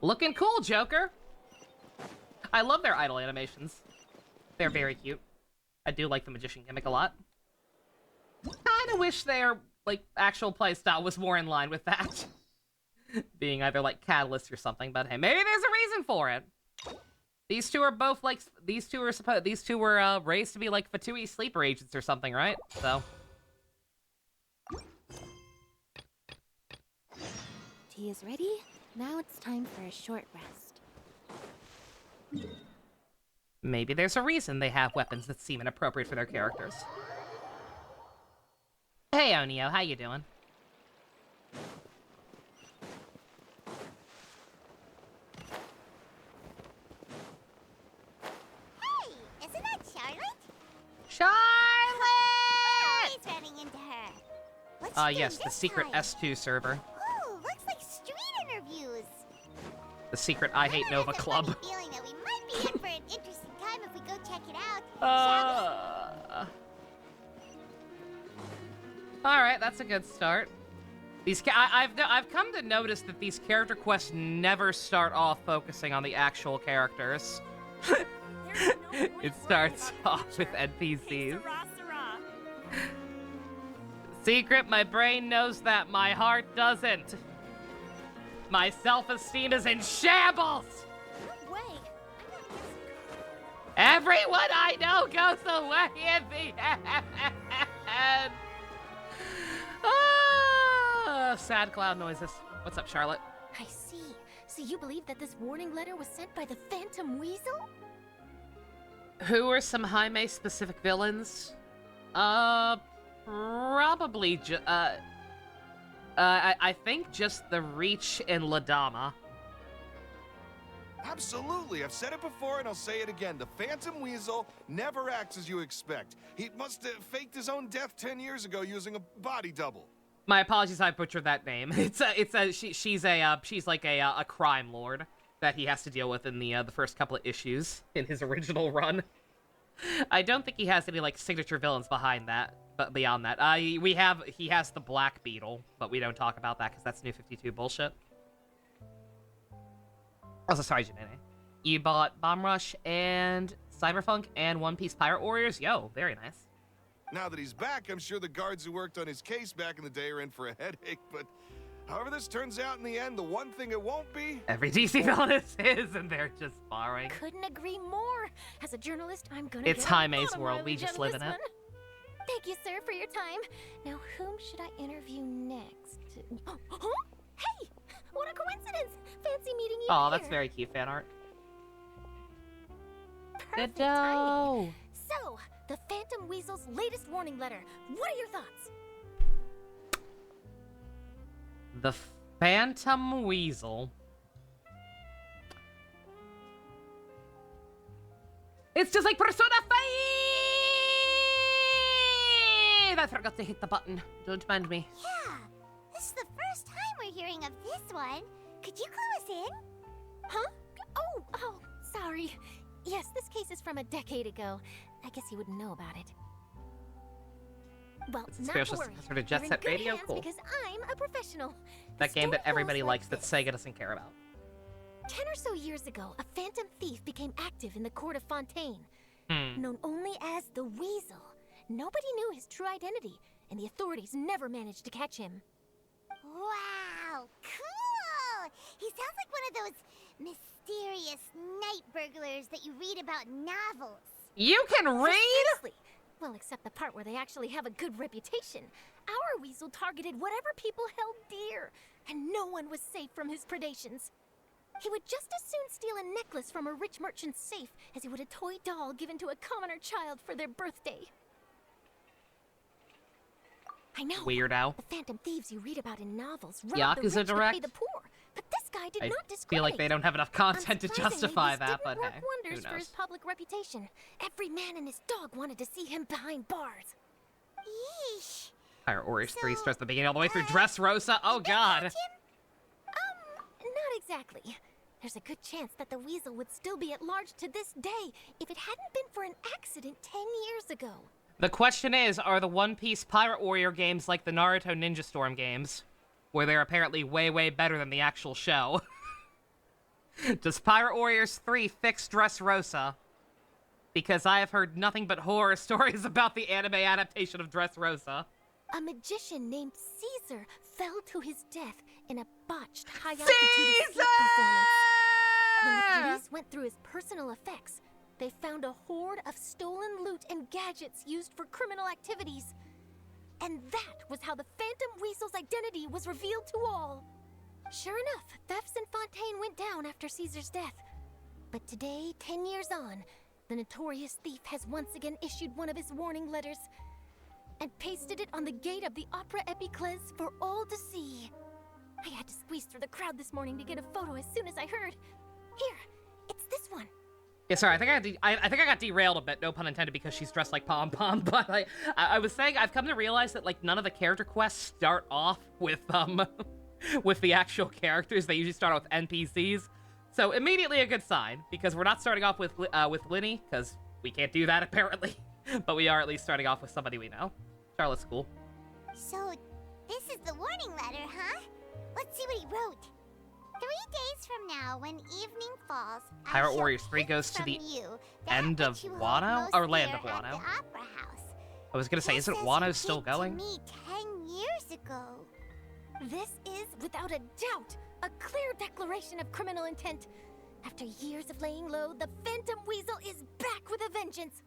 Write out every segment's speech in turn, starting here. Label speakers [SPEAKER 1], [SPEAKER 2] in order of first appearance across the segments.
[SPEAKER 1] Looking cool, Joker. I love their idol animations. They're very cute. I do like the magician gimmick a lot. Kinda wish their, like, actual playstyle was more in line with that. Being either, like, Catalyst or something, but hey, maybe there's a reason for it. These two are both, like, these two were raised to be, like, Fatui sleeper agents or something, right? So.
[SPEAKER 2] Tea is ready. Now it's time for a short rest.
[SPEAKER 1] Maybe there's a reason they have weapons that seem inappropriate for their characters. Hey, Onio, how you doing?
[SPEAKER 3] Hey, isn't that Charlotte?
[SPEAKER 1] Charlotte!
[SPEAKER 3] Always running into her. What's she doing
[SPEAKER 1] Yes, the
[SPEAKER 3] this
[SPEAKER 1] secret
[SPEAKER 3] time?
[SPEAKER 1] S2 server.
[SPEAKER 3] Ooh, looks like street interviews.
[SPEAKER 1] The secret I Hate Nova Club.
[SPEAKER 3] I have a funny feeling that we might be in for an interesting time if we go check it out.
[SPEAKER 1] Alright, that's a good start. I've come to notice that these character quests never start off focusing on the actual characters. It starts off with NPCs. Secret, my brain knows that, my heart doesn't. My self-esteem is in shambles!
[SPEAKER 2] No way!
[SPEAKER 1] Everyone I know goes away in the end! Sad cloud noises. What's up, Charlotte?
[SPEAKER 2] I see. So you believe that this warning letter was sent by the Phantom Weasel?
[SPEAKER 1] Who are some Jaime-specific villains? Probably I think just the Reach and Ladama.
[SPEAKER 4] Absolutely, I've said it before and I'll say it again. The Phantom Weasel never acts as you expect. He must have faked his own death 10 years ago using a body double.
[SPEAKER 1] My apologies, I butchered that name. She's like a crime lord that he has to deal with in the first couple of issues in his original run. I don't think he has any like signature villains behind that, but beyond that, he has the Black Beetle, but we don't talk about that because that's New 52 bullshit. Also, sorry, Janene. You bought Bomb Rush and Cyberpunk and One Piece Pirate Warriors? Yo, very nice.
[SPEAKER 4] Now that he's back, I'm sure the guards who worked on his case back in the day are in for a headache, but however this turns out in the end, the one thing it won't be...
[SPEAKER 1] Every DC villain is his, and they're just borrowing.
[SPEAKER 2] Couldn't agree more. As a journalist, I'm gonna
[SPEAKER 1] It's
[SPEAKER 2] get a
[SPEAKER 1] Jaime's
[SPEAKER 2] lot of
[SPEAKER 1] world, we
[SPEAKER 2] mileage
[SPEAKER 1] just
[SPEAKER 2] out
[SPEAKER 1] live
[SPEAKER 2] of
[SPEAKER 1] in
[SPEAKER 2] this
[SPEAKER 1] it.
[SPEAKER 2] one. Thank you, sir, for your time. Now, whom should I interview next? Huh? Hey! What a coincidence! Fancy meeting you
[SPEAKER 1] Oh, that's
[SPEAKER 2] here.
[SPEAKER 1] very cute fan art.
[SPEAKER 2] Perfect
[SPEAKER 1] Good
[SPEAKER 2] timing.
[SPEAKER 1] dough.
[SPEAKER 2] So, the Phantom Weasel's latest warning letter. What are your thoughts?
[SPEAKER 1] The Phantom Weasel. It's just like Persona 5! I forgot to hit the button. Don't mind me.
[SPEAKER 3] Yeah, this is the first time we're hearing of this one. Could you clue us in?
[SPEAKER 2] Huh? Oh, sorry. Yes, this case is from a decade ago. I guess you wouldn't know about it. Well,
[SPEAKER 1] It's
[SPEAKER 2] not to
[SPEAKER 1] spiritual
[SPEAKER 2] worry.
[SPEAKER 1] sort of Jet
[SPEAKER 2] You're in
[SPEAKER 1] Set
[SPEAKER 2] good
[SPEAKER 1] Radio?
[SPEAKER 2] hands
[SPEAKER 1] Cool.
[SPEAKER 2] Because I'm a professional.
[SPEAKER 1] That
[SPEAKER 2] The
[SPEAKER 1] game that
[SPEAKER 2] story
[SPEAKER 1] everybody
[SPEAKER 2] goes
[SPEAKER 1] likes
[SPEAKER 2] like
[SPEAKER 1] that
[SPEAKER 2] this.
[SPEAKER 1] Sega doesn't care about.
[SPEAKER 2] 10 or so years ago, a phantom thief became active in the court of Fontaine.
[SPEAKER 1] Hmm.
[SPEAKER 2] Known only as the Weasel. Nobody knew his true identity, and the authorities never managed to catch him.
[SPEAKER 3] Wow, cool! He sounds like one of those mysterious night burglars that you read about in novels.
[SPEAKER 1] You can read?
[SPEAKER 2] Precisely. Well, except the part where they actually have a good reputation. Our Weasel targeted whatever people held dear, and no one was safe from his predations. He would just as soon steal a necklace from a rich merchant's safe as he would a toy doll given to a commoner child for their birthday. I know.
[SPEAKER 1] Weirdo.
[SPEAKER 2] The phantom thieves you read about in novels rob the
[SPEAKER 1] Yakuza
[SPEAKER 2] rich to
[SPEAKER 1] Direct?
[SPEAKER 2] pay the poor. But this guy did
[SPEAKER 1] I
[SPEAKER 2] not discriminate.
[SPEAKER 1] feel like they don't have enough content to
[SPEAKER 2] Unsurprisingly,
[SPEAKER 1] justify
[SPEAKER 2] this
[SPEAKER 1] that,
[SPEAKER 2] didn't
[SPEAKER 1] but
[SPEAKER 2] work
[SPEAKER 1] hey,
[SPEAKER 2] wonders
[SPEAKER 1] who
[SPEAKER 2] for his
[SPEAKER 1] knows?
[SPEAKER 2] public reputation. Every man and his dog wanted to see him behind bars.
[SPEAKER 3] Yeesh.
[SPEAKER 1] Fire Warriors 3
[SPEAKER 3] So,
[SPEAKER 1] starts the beginning all the way through Dressrosa. Oh god.
[SPEAKER 2] Not exactly. There's a good chance that the Weasel would still be at large to this day if it hadn't been for an accident 10 years ago.
[SPEAKER 1] The question is, are the One Piece Pirate Warrior games like the Naruto Ninja Storm games? Where they're apparently way, way better than the actual show. Does Pirate Warriors 3 fix Dressrosa? Because I have heard nothing but horror stories about the anime adaptation of Dressrosa.
[SPEAKER 2] A magician named Caesar fell to his death in a botched high-altitude escape performance. When the police went through his personal effects, they found a hoard of stolen loot and gadgets used for criminal activities. And that was how the Phantom Weasel's identity was revealed to all. Sure enough, thefts in Fontaine went down after Caesar's death. But today, 10 years on, the notorious thief has once again issued one of his warning letters and pasted it on the gate of the Opera Epiclese for all to see. I had to squeeze through the crowd this morning to get a photo as soon as I heard. Here, it's this one.
[SPEAKER 1] Yeah, sorry, I think I got derailed a bit, no pun intended, because she's dressed like Pom Pom, but I was saying I've come to realize that, like, none of the character quests start off with, with the actual characters. They usually start off with NPCs. So, immediately a good sign, because we're not starting off with Lyney, because we can't do that, apparently. But we are at least starting off with somebody we know. Charlotte's cool.
[SPEAKER 3] So, this is the warning letter, huh? Let's see what he wrote. 3 days from now, when evening falls,
[SPEAKER 1] Pirate Warriors 3 goes to the end of Wano? Or Land of Wano?
[SPEAKER 3] Opera House.
[SPEAKER 1] I was gonna say, isn't Wano still going?
[SPEAKER 3] To me 10 years ago.
[SPEAKER 2] This is, without a doubt, a clear declaration of criminal intent. After years of laying low, the Phantom Weasel is back with a vengeance.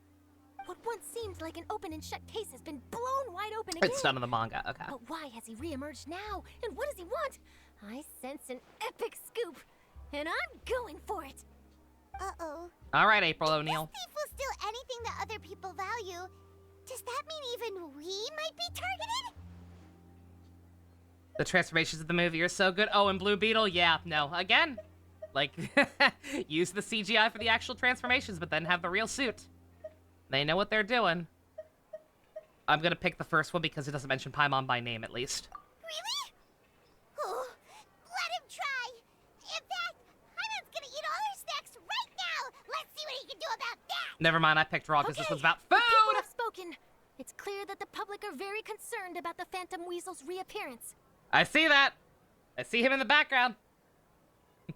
[SPEAKER 2] What once seemed like an open and shut case has been blown wide open again.
[SPEAKER 1] It's done in the manga, okay.
[SPEAKER 2] But why has he reemerged now? And what does he want? I sense an epic scoop, and I'm going for it.
[SPEAKER 3] Uh-oh.
[SPEAKER 1] All right, April O'Neil.
[SPEAKER 3] If thief will steal anything that other people value, does that mean even we might be targeted?
[SPEAKER 1] The transformations of the movie are so good. Oh, and Blue Beetle? Yeah, no. Again, like, use the CGI for the actual transformations, but then have the real suit. They know what they're doing. I'm gonna pick the first one because it doesn't mention Paimon by name, at least.
[SPEAKER 3] Really? Oh, let him try. In fact, Paimon's gonna eat all our snacks right now. Let's see what he can do about that.
[SPEAKER 1] Never mind, I picked Raw because this one's about food!
[SPEAKER 2] The people have spoken. It's clear that the public are very concerned about the Phantom Weasel's reappearance.
[SPEAKER 1] I see that! I see him in the background.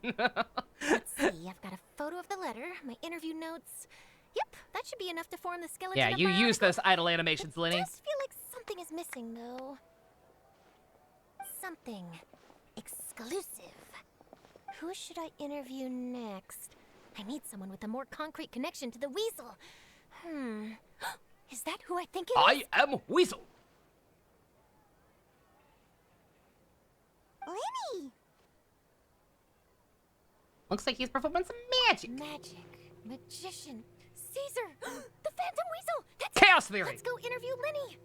[SPEAKER 2] Let's see, I've got a photo of the letter, my interview notes. Yep, that should be enough to form the skeleton
[SPEAKER 1] Yeah,
[SPEAKER 2] of
[SPEAKER 1] you
[SPEAKER 2] my
[SPEAKER 1] use
[SPEAKER 2] article.
[SPEAKER 1] those idle animations,
[SPEAKER 2] I
[SPEAKER 1] Lyney.
[SPEAKER 2] just feel like something is missing, though. Something exclusive. Who should I interview next? I need someone with a more concrete connection to the weasel. Is that who I think it is?
[SPEAKER 1] I am Weasel!
[SPEAKER 3] Lyney!
[SPEAKER 1] Looks like he's performing some magic.
[SPEAKER 2] Magic. Magician. Caesar! The Phantom Weasel! That's
[SPEAKER 1] Chaos
[SPEAKER 2] it.
[SPEAKER 1] Theory!
[SPEAKER 2] Let's go interview Lyney.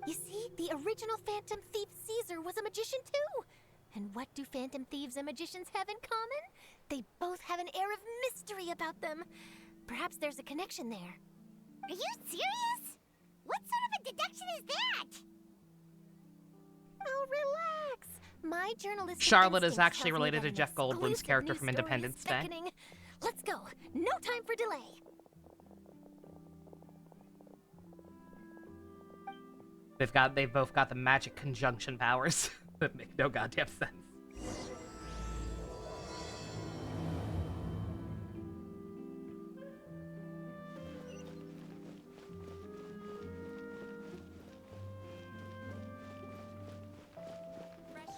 [SPEAKER 2] You see, the original Phantom Thief Caesar was a magician too. And what do Phantom Thieves and magicians have in common? They both have an air of mystery about them. Perhaps there's a connection there.
[SPEAKER 3] Are you serious? What sort of a deduction is that?
[SPEAKER 2] Oh, relax. My journalistic
[SPEAKER 1] Charlotte is
[SPEAKER 2] instincts
[SPEAKER 1] actually
[SPEAKER 2] tells me
[SPEAKER 1] related
[SPEAKER 2] that
[SPEAKER 1] to
[SPEAKER 2] an
[SPEAKER 1] Jeff Goldblum's
[SPEAKER 2] exclusive
[SPEAKER 1] character
[SPEAKER 2] news
[SPEAKER 1] from
[SPEAKER 2] story
[SPEAKER 1] Independence
[SPEAKER 2] is
[SPEAKER 1] Day.
[SPEAKER 2] beckoning. Let's go. No time for delay.
[SPEAKER 1] They've both got the magic conjunction powers that make no goddamn sense.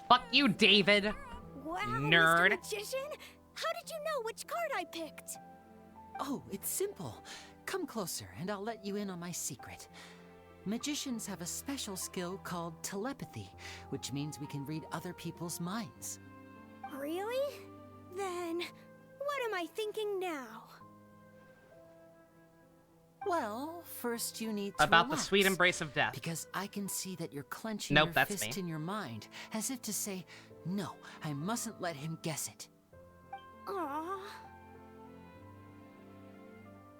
[SPEAKER 1] Fuck you, David.
[SPEAKER 5] Wow,
[SPEAKER 1] Nerd.
[SPEAKER 5] Mr. Magician! How did you know which card I picked?
[SPEAKER 6] Oh, it's simple. Come closer, and I'll let you in on my secret. Magicians have a special skill called telepathy, which means we can read other people's minds.
[SPEAKER 5] Really? Then, what am I thinking now?
[SPEAKER 6] Well, first you need to
[SPEAKER 1] About the
[SPEAKER 6] relax,
[SPEAKER 1] sweet embrace of death.
[SPEAKER 6] because I can see that you're clenching
[SPEAKER 1] Nope,
[SPEAKER 6] your
[SPEAKER 1] that's
[SPEAKER 6] fist
[SPEAKER 1] me.
[SPEAKER 6] in your mind, as if to say, no, I mustn't let him guess it.
[SPEAKER 5] Aww.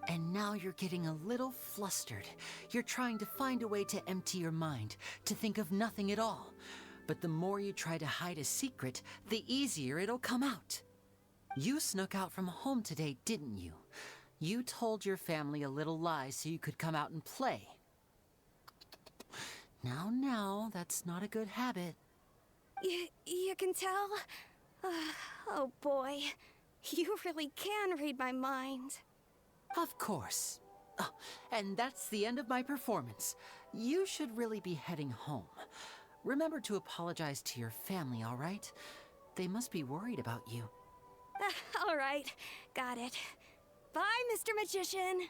[SPEAKER 6] And now you're getting a little flustered. You're trying to find a way to empty your mind, to think of nothing at all. But the more you try to hide a secret, the easier it'll come out. You snuck out from home today, didn't you? You told your family a little lie so you could come out and play. Now, that's not a good habit.
[SPEAKER 5] You can tell? Oh boy, you really can read my mind.
[SPEAKER 6] Of course. Oh, and that's the end of my performance. You should really be heading home. Remember to apologize to your family, all right? They must be worried about you.
[SPEAKER 5] All right, got it. Bye, Mr. Magician.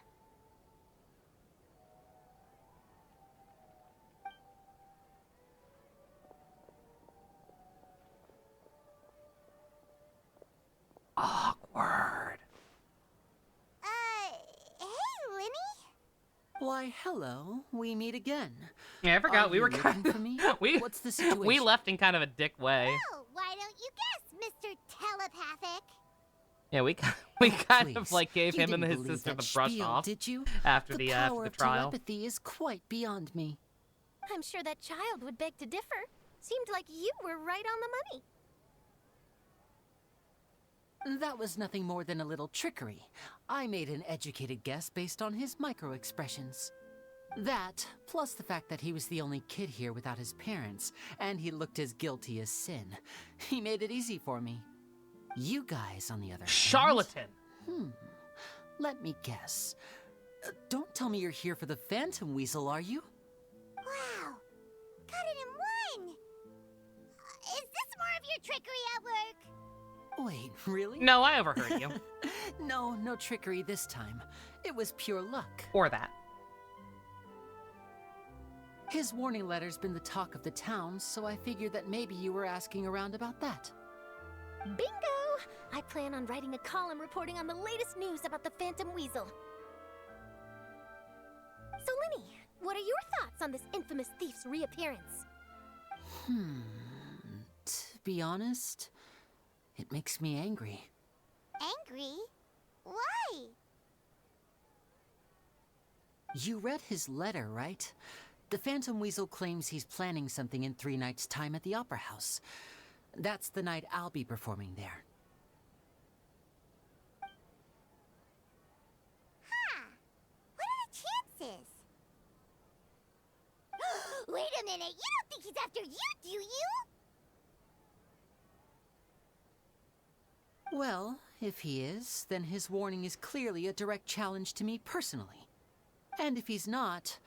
[SPEAKER 1] Awkward.
[SPEAKER 3] Hey, Lyney?
[SPEAKER 6] Why, hello. We meet again.
[SPEAKER 1] Yeah, I forgot
[SPEAKER 6] Are
[SPEAKER 1] we
[SPEAKER 6] you
[SPEAKER 1] were
[SPEAKER 6] looking
[SPEAKER 1] kind
[SPEAKER 6] for me?
[SPEAKER 1] we
[SPEAKER 6] What's the situation?
[SPEAKER 1] we left in kind of a dick way.
[SPEAKER 3] Oh, why don't you guess, Mr. Telepathic?
[SPEAKER 1] Yeah, we kind of
[SPEAKER 6] Please,
[SPEAKER 1] like gave
[SPEAKER 6] you
[SPEAKER 1] him and
[SPEAKER 6] didn't
[SPEAKER 1] his
[SPEAKER 6] believe
[SPEAKER 1] sister
[SPEAKER 6] that
[SPEAKER 1] the brush
[SPEAKER 6] spiel,
[SPEAKER 1] off
[SPEAKER 6] did you?
[SPEAKER 1] after
[SPEAKER 6] the
[SPEAKER 1] the
[SPEAKER 6] power of
[SPEAKER 1] trial.
[SPEAKER 6] telepathy is quite beyond me.
[SPEAKER 2] I'm sure that child would beg to differ. Seemed like you were right on the money.
[SPEAKER 6] That was nothing more than a little trickery. I made an educated guess based on his micro-expressions. That, plus the fact that he was the only kid here without his parents, and he looked as guilty as sin. He made it easy for me. You guys, on the other hand...
[SPEAKER 1] Charlatan.
[SPEAKER 6] Let me guess. Don't tell me you're here for the Phantom Weasel, are you?
[SPEAKER 3] Wow, got it in one! Is this more of your trickery at work?
[SPEAKER 6] Wait, really?
[SPEAKER 1] No, I overheard you.
[SPEAKER 6] No trickery this time. It was pure luck.
[SPEAKER 1] Or that.
[SPEAKER 6] His warning letter's been the talk of the town, so I figured that maybe you were asking around about that.
[SPEAKER 2] Bingo! I plan on writing a column reporting on the latest news about the Phantom Weasel. So, Lyney, what are your thoughts on this infamous thief's reappearance?
[SPEAKER 6] To be honest, it makes me angry.
[SPEAKER 3] Angry? Why?
[SPEAKER 6] You read his letter, right? The Phantom Weasel claims he's planning something in 3 nights' time at the Opera House. That's the night I'll be performing there.
[SPEAKER 3] Huh. What are the chances? Wait a minute, you don't think he's after you, do you?
[SPEAKER 6] Well, if he is, then his warning is clearly a direct challenge to me personally. And if he's not,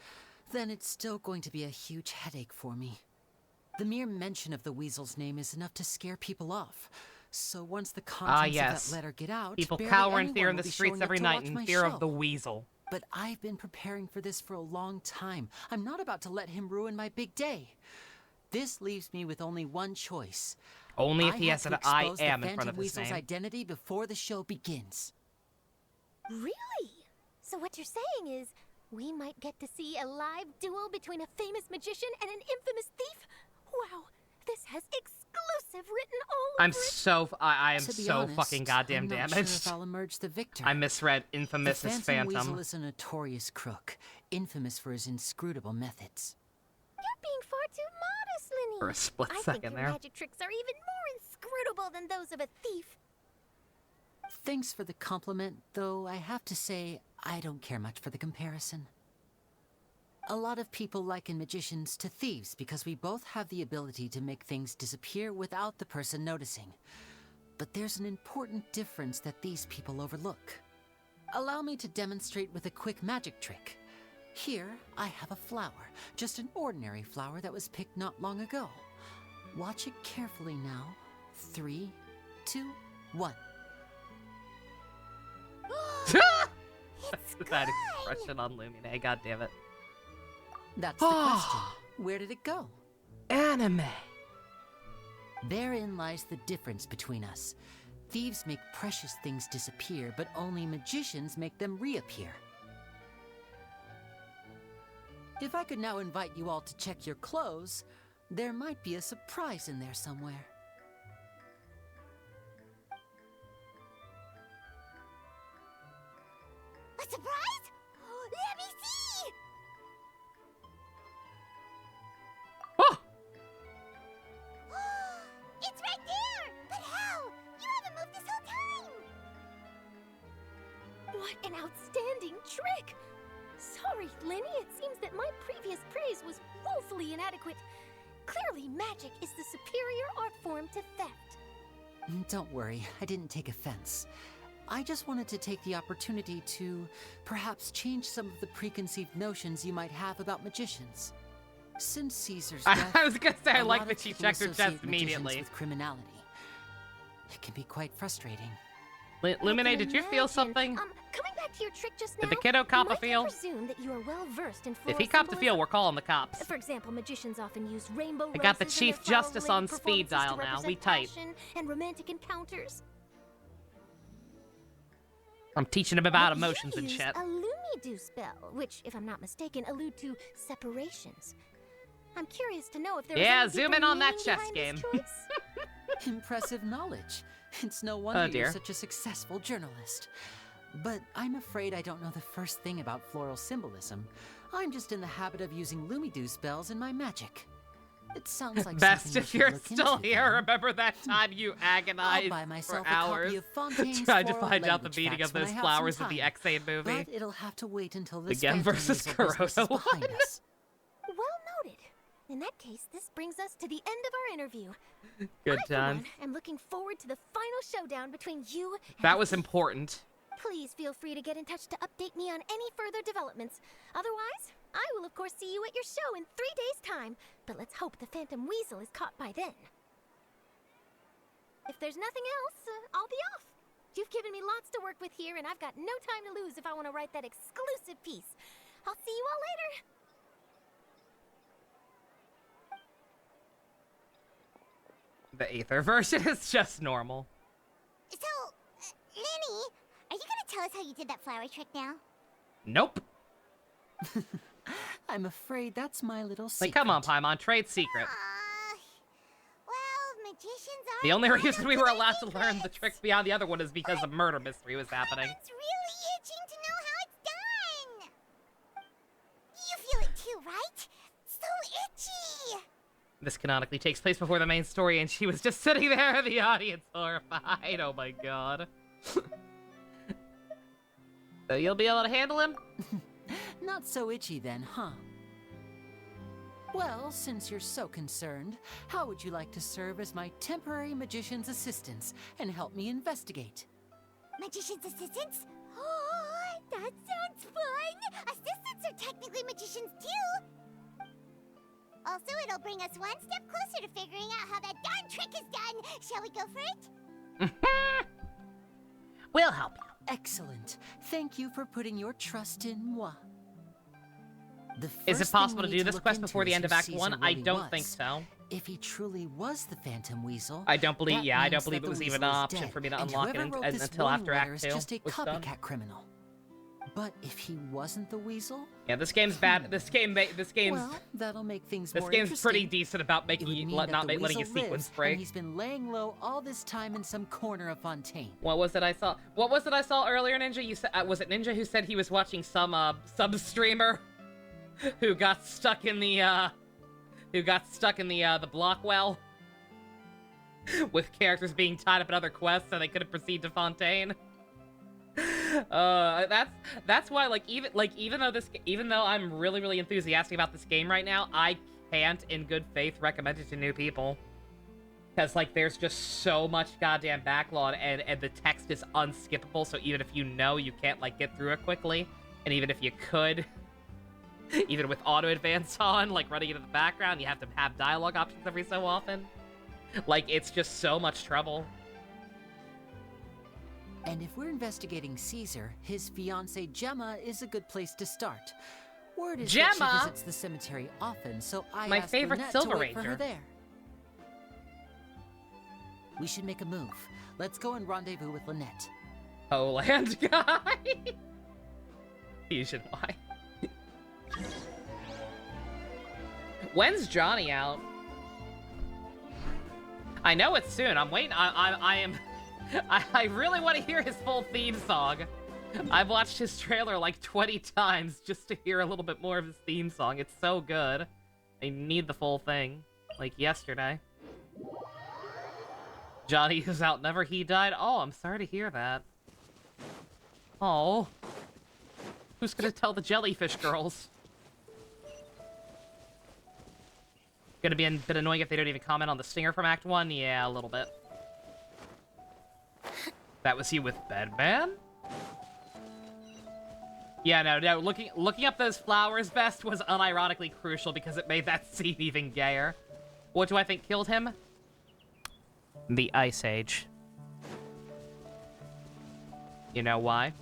[SPEAKER 6] then it's still going to be a huge headache for me. The mere mention of the Weasel's name is enough to scare people off. So once the contents of that letter get out,
[SPEAKER 1] People
[SPEAKER 6] barely
[SPEAKER 1] cower in
[SPEAKER 6] anyone
[SPEAKER 1] fear in
[SPEAKER 6] will
[SPEAKER 1] the
[SPEAKER 6] be
[SPEAKER 1] streets
[SPEAKER 6] showing up
[SPEAKER 1] every
[SPEAKER 6] to
[SPEAKER 1] night
[SPEAKER 6] watch
[SPEAKER 1] in
[SPEAKER 6] my
[SPEAKER 1] fear
[SPEAKER 6] show.
[SPEAKER 1] of the weasel.
[SPEAKER 6] But I've been preparing for this for a long time. I'm not about to let him ruin my big day. This leaves me with only one choice.
[SPEAKER 1] Only if
[SPEAKER 6] I
[SPEAKER 1] he
[SPEAKER 6] have
[SPEAKER 1] has
[SPEAKER 6] to
[SPEAKER 1] an I
[SPEAKER 6] expose the
[SPEAKER 1] am in front
[SPEAKER 6] Phantom
[SPEAKER 1] of his
[SPEAKER 6] Weasel's
[SPEAKER 1] name.
[SPEAKER 6] identity before the show begins.
[SPEAKER 2] Really? So what you're saying is, we might get to see a live duel between a famous magician and an infamous thief? Wow, this has exclusive written all over it.
[SPEAKER 1] I am
[SPEAKER 6] To be
[SPEAKER 1] so
[SPEAKER 6] honest,
[SPEAKER 1] fucking goddamn
[SPEAKER 6] I'm not
[SPEAKER 1] damaged.
[SPEAKER 6] sure if I'll emerge the victor.
[SPEAKER 1] I misread infamous
[SPEAKER 6] the
[SPEAKER 1] as
[SPEAKER 6] Phantom
[SPEAKER 1] Phantom.
[SPEAKER 6] Weasel is a notorious crook, infamous for his inscrutable methods.
[SPEAKER 2] You're being far too modest, Lyney.
[SPEAKER 1] For a split
[SPEAKER 2] I think
[SPEAKER 1] second
[SPEAKER 2] your
[SPEAKER 1] there.
[SPEAKER 2] magic tricks are even more inscrutable than those of a thief.
[SPEAKER 6] Thanks for the compliment, though I have to say, I don't care much for the comparison. A lot of people liken magicians to thieves because we both have the ability to make things disappear without the person noticing. But there's an important difference that these people overlook. Allow me to demonstrate with a quick magic trick. Here, I have a flower, just an ordinary flower that was picked not long ago. Watch it carefully now. 3, 2, 1.
[SPEAKER 1] That expression on Lumine, god damn it.
[SPEAKER 6] That's the question. Where did it go?
[SPEAKER 1] Anime.
[SPEAKER 6] Therein lies the difference between us. Thieves make precious things disappear, but only magicians make them reappear. If I could now invite you all to check your clothes, there might be a surprise in there somewhere.
[SPEAKER 3] A surprise? Let me see!
[SPEAKER 1] Oh!
[SPEAKER 3] It's right there! But how? You haven't moved this whole time!
[SPEAKER 2] What an outstanding trick! Sorry, Lyney, it seems that my previous praise was woefully inadequate. Clear Surely magic is the superior art form to theft.
[SPEAKER 6] Don't worry, I didn't take offense. I just wanted to take the opportunity to perhaps change some of the preconceived notions you might have about magicians. Since Caesar's death,
[SPEAKER 1] I was gonna say, I
[SPEAKER 6] a
[SPEAKER 1] like
[SPEAKER 6] lot
[SPEAKER 1] that
[SPEAKER 6] of
[SPEAKER 1] she
[SPEAKER 6] people
[SPEAKER 1] checked her
[SPEAKER 6] associate
[SPEAKER 1] chest
[SPEAKER 6] magicians
[SPEAKER 1] immediately.
[SPEAKER 6] with criminality. It can be quite frustrating.
[SPEAKER 1] Luminae, did you feel something?
[SPEAKER 2] Coming back to your trick just now,
[SPEAKER 1] Did the kiddo cop a
[SPEAKER 2] might I
[SPEAKER 1] feel?
[SPEAKER 2] presume that you are well versed in
[SPEAKER 1] If
[SPEAKER 2] floral
[SPEAKER 1] he copped a
[SPEAKER 2] symbolism?
[SPEAKER 1] feel, we're calling the cops.
[SPEAKER 2] For example, magicians often use rainbow
[SPEAKER 1] I got the
[SPEAKER 2] roses in their
[SPEAKER 1] Chief Justice on
[SPEAKER 2] flower-related
[SPEAKER 1] speed
[SPEAKER 2] performances
[SPEAKER 1] dial
[SPEAKER 2] to
[SPEAKER 1] now. We
[SPEAKER 2] represent
[SPEAKER 1] tight.
[SPEAKER 2] passion and romantic encounters.
[SPEAKER 1] I'm teaching him about
[SPEAKER 2] But
[SPEAKER 1] emotions
[SPEAKER 2] you
[SPEAKER 1] and
[SPEAKER 2] use
[SPEAKER 1] shit.
[SPEAKER 2] a Lumidu spell, which, if I'm not mistaken, allude to separations. I'm curious to know if there
[SPEAKER 1] Yeah,
[SPEAKER 2] is any
[SPEAKER 1] zoom
[SPEAKER 2] deeper
[SPEAKER 1] in on that
[SPEAKER 2] meaning
[SPEAKER 1] chess
[SPEAKER 2] behind this
[SPEAKER 1] game.
[SPEAKER 2] choice.
[SPEAKER 6] Impressive knowledge. It's no wonder
[SPEAKER 1] dear.
[SPEAKER 6] you're such a successful journalist. But I'm afraid I don't know the first thing about floral symbolism. I'm just in the habit of using Lumidu spells in my magic. It sounds like
[SPEAKER 1] Best
[SPEAKER 6] something I
[SPEAKER 1] if
[SPEAKER 6] should
[SPEAKER 1] you're
[SPEAKER 6] look
[SPEAKER 1] still
[SPEAKER 6] into,
[SPEAKER 1] here.
[SPEAKER 6] then.
[SPEAKER 1] Remember that time you
[SPEAKER 6] I'll
[SPEAKER 1] agonized
[SPEAKER 6] buy
[SPEAKER 1] for
[SPEAKER 6] myself a
[SPEAKER 1] hours
[SPEAKER 6] copy of Fontaine's
[SPEAKER 1] trying to
[SPEAKER 6] Floral
[SPEAKER 1] find out the
[SPEAKER 6] Language
[SPEAKER 1] meaning
[SPEAKER 6] Facts
[SPEAKER 1] of
[SPEAKER 6] when I
[SPEAKER 1] those
[SPEAKER 6] have
[SPEAKER 1] flowers
[SPEAKER 6] some
[SPEAKER 1] in the
[SPEAKER 6] time.
[SPEAKER 1] Exane movie?
[SPEAKER 6] But it'll have to wait until this
[SPEAKER 1] Again
[SPEAKER 6] Phantom
[SPEAKER 1] versus
[SPEAKER 6] Weasel business is
[SPEAKER 1] Kuroto.
[SPEAKER 6] behind us.
[SPEAKER 2] Well noted. In that case, this brings us to the end of our interview.
[SPEAKER 1] Good
[SPEAKER 2] I, for
[SPEAKER 1] times.
[SPEAKER 2] one, am looking forward to the final showdown between you and
[SPEAKER 1] That
[SPEAKER 2] the
[SPEAKER 1] was
[SPEAKER 2] thief.
[SPEAKER 1] important.
[SPEAKER 2] Please feel free to get in touch to update me on any further developments. Otherwise, I will of course see you at your show in 3 days' time, but let's hope the Phantom Weasel is caught by then. If there's nothing else, I'll be off. You've given me lots to work with here, and I've got no time to lose if I want to write that exclusive piece. I'll see you all later.
[SPEAKER 1] The Aether version is just normal.
[SPEAKER 3] So, Lyney, are you gonna tell us how you did that flower trick now?
[SPEAKER 1] Nope.
[SPEAKER 6] I'm afraid that's my little secret.
[SPEAKER 1] Like, come on, Paimon, trade secret.
[SPEAKER 3] Well, magicians are.
[SPEAKER 1] The only
[SPEAKER 3] entitled
[SPEAKER 1] reason we were
[SPEAKER 3] their
[SPEAKER 1] allowed to learn the
[SPEAKER 3] secrets.
[SPEAKER 1] tricks beyond the other one is because a murder mystery was happening.
[SPEAKER 3] It's really itching to know how it's done. You feel it too, right? So itchy.
[SPEAKER 1] This canonically takes place before the main story, and she was just sitting there in the audience, horrified. Oh my god. So you'll be able to handle him?
[SPEAKER 6] Not so itchy then, huh? Well, since you're so concerned, how would you like to serve as my temporary magician's assistants and help me investigate?
[SPEAKER 3] Magician's assistants? Oh, that sounds fun. Assistants are technically magicians too. Also, it'll bring us one step closer to figuring out how that darn trick is done. Shall we go for it?
[SPEAKER 1] We'll help you.
[SPEAKER 6] Excellent. Thank you for putting your trust in moi. The
[SPEAKER 1] Is
[SPEAKER 6] first
[SPEAKER 1] it
[SPEAKER 6] thing
[SPEAKER 1] possible
[SPEAKER 6] we
[SPEAKER 1] to
[SPEAKER 6] need
[SPEAKER 1] do this
[SPEAKER 6] look
[SPEAKER 1] quest
[SPEAKER 6] into
[SPEAKER 1] before the
[SPEAKER 6] is
[SPEAKER 1] end of
[SPEAKER 6] who
[SPEAKER 1] Act
[SPEAKER 6] Caesar
[SPEAKER 1] 1? I
[SPEAKER 6] really
[SPEAKER 1] don't think
[SPEAKER 6] was.
[SPEAKER 1] so.
[SPEAKER 6] If he truly was the Phantom Weasel,
[SPEAKER 1] I don't believe,
[SPEAKER 6] that
[SPEAKER 1] yeah, I don't
[SPEAKER 6] means
[SPEAKER 1] believe
[SPEAKER 6] that
[SPEAKER 1] it was
[SPEAKER 6] the
[SPEAKER 1] even an
[SPEAKER 6] weasel is
[SPEAKER 1] option
[SPEAKER 6] dead,
[SPEAKER 1] for me to
[SPEAKER 6] and
[SPEAKER 1] unlock it
[SPEAKER 6] whoever wrote this
[SPEAKER 1] until
[SPEAKER 6] warning
[SPEAKER 1] after
[SPEAKER 6] letter
[SPEAKER 1] Act
[SPEAKER 6] is
[SPEAKER 1] 2
[SPEAKER 6] just a
[SPEAKER 1] was done.
[SPEAKER 6] copycat criminal. But if he wasn't the weasel,
[SPEAKER 1] Yeah, this game's bad. This game's
[SPEAKER 6] well, that'll make things
[SPEAKER 1] this
[SPEAKER 6] more
[SPEAKER 1] game's pretty
[SPEAKER 6] interesting.
[SPEAKER 1] decent about
[SPEAKER 6] It
[SPEAKER 1] making
[SPEAKER 6] would
[SPEAKER 1] you
[SPEAKER 6] mean
[SPEAKER 1] not
[SPEAKER 6] that the
[SPEAKER 1] letting you
[SPEAKER 6] weasel
[SPEAKER 1] sequence
[SPEAKER 6] lives,
[SPEAKER 1] break.
[SPEAKER 6] and he's been laying low all this time in some corner of Fontaine.
[SPEAKER 1] What was it I saw? What was it I saw earlier, Ninja? You said was it Ninja who said he was watching some sub streamer who got stuck in the the block well with characters being tied up in other quests so they couldn't proceed to Fontaine. That's why even though I'm really enthusiastic about this game right now, I can't in good faith recommend it to new people. Because, like, there's just so much goddamn backlog, and the text is unskippable, so even if you know, you can't, like, get through it quickly. And even if you could, even with auto-advance on, like, running into the background, you have to have dialogue options every so often. Like, it's just so much trouble.
[SPEAKER 6] And if we're investigating Caesar, his fiancée Gemma is a good place to start. Word is that
[SPEAKER 1] Gemma?
[SPEAKER 6] she visits the cemetery often, so I
[SPEAKER 1] My
[SPEAKER 6] asked
[SPEAKER 1] favorite
[SPEAKER 6] Lynette
[SPEAKER 1] Silver
[SPEAKER 6] to wait for her
[SPEAKER 1] Ranger.
[SPEAKER 6] there. We should make a move. Let's go and rendezvous with Lynette.
[SPEAKER 1] Poland guy. Fusion Y. When's Johnny out? I know it's soon. I'm waiting. I really want to hear his full theme song. I've watched his trailer like 20 times just to hear a little bit more of his theme song. It's so good. I need the full thing. Like yesterday. Johnny is out. Never he died. Oh, I'm sorry to hear that. Oh. Who's gonna tell the jellyfish girls? Gonna be a bit annoying if they don't even comment on the stinger from Act 1. Yeah, a little bit. That was you with Bedman? Yeah, no, looking up those flowers vest was unironically crucial because it made that scene even gayer. What do I think killed him? The Ice Age. You know why?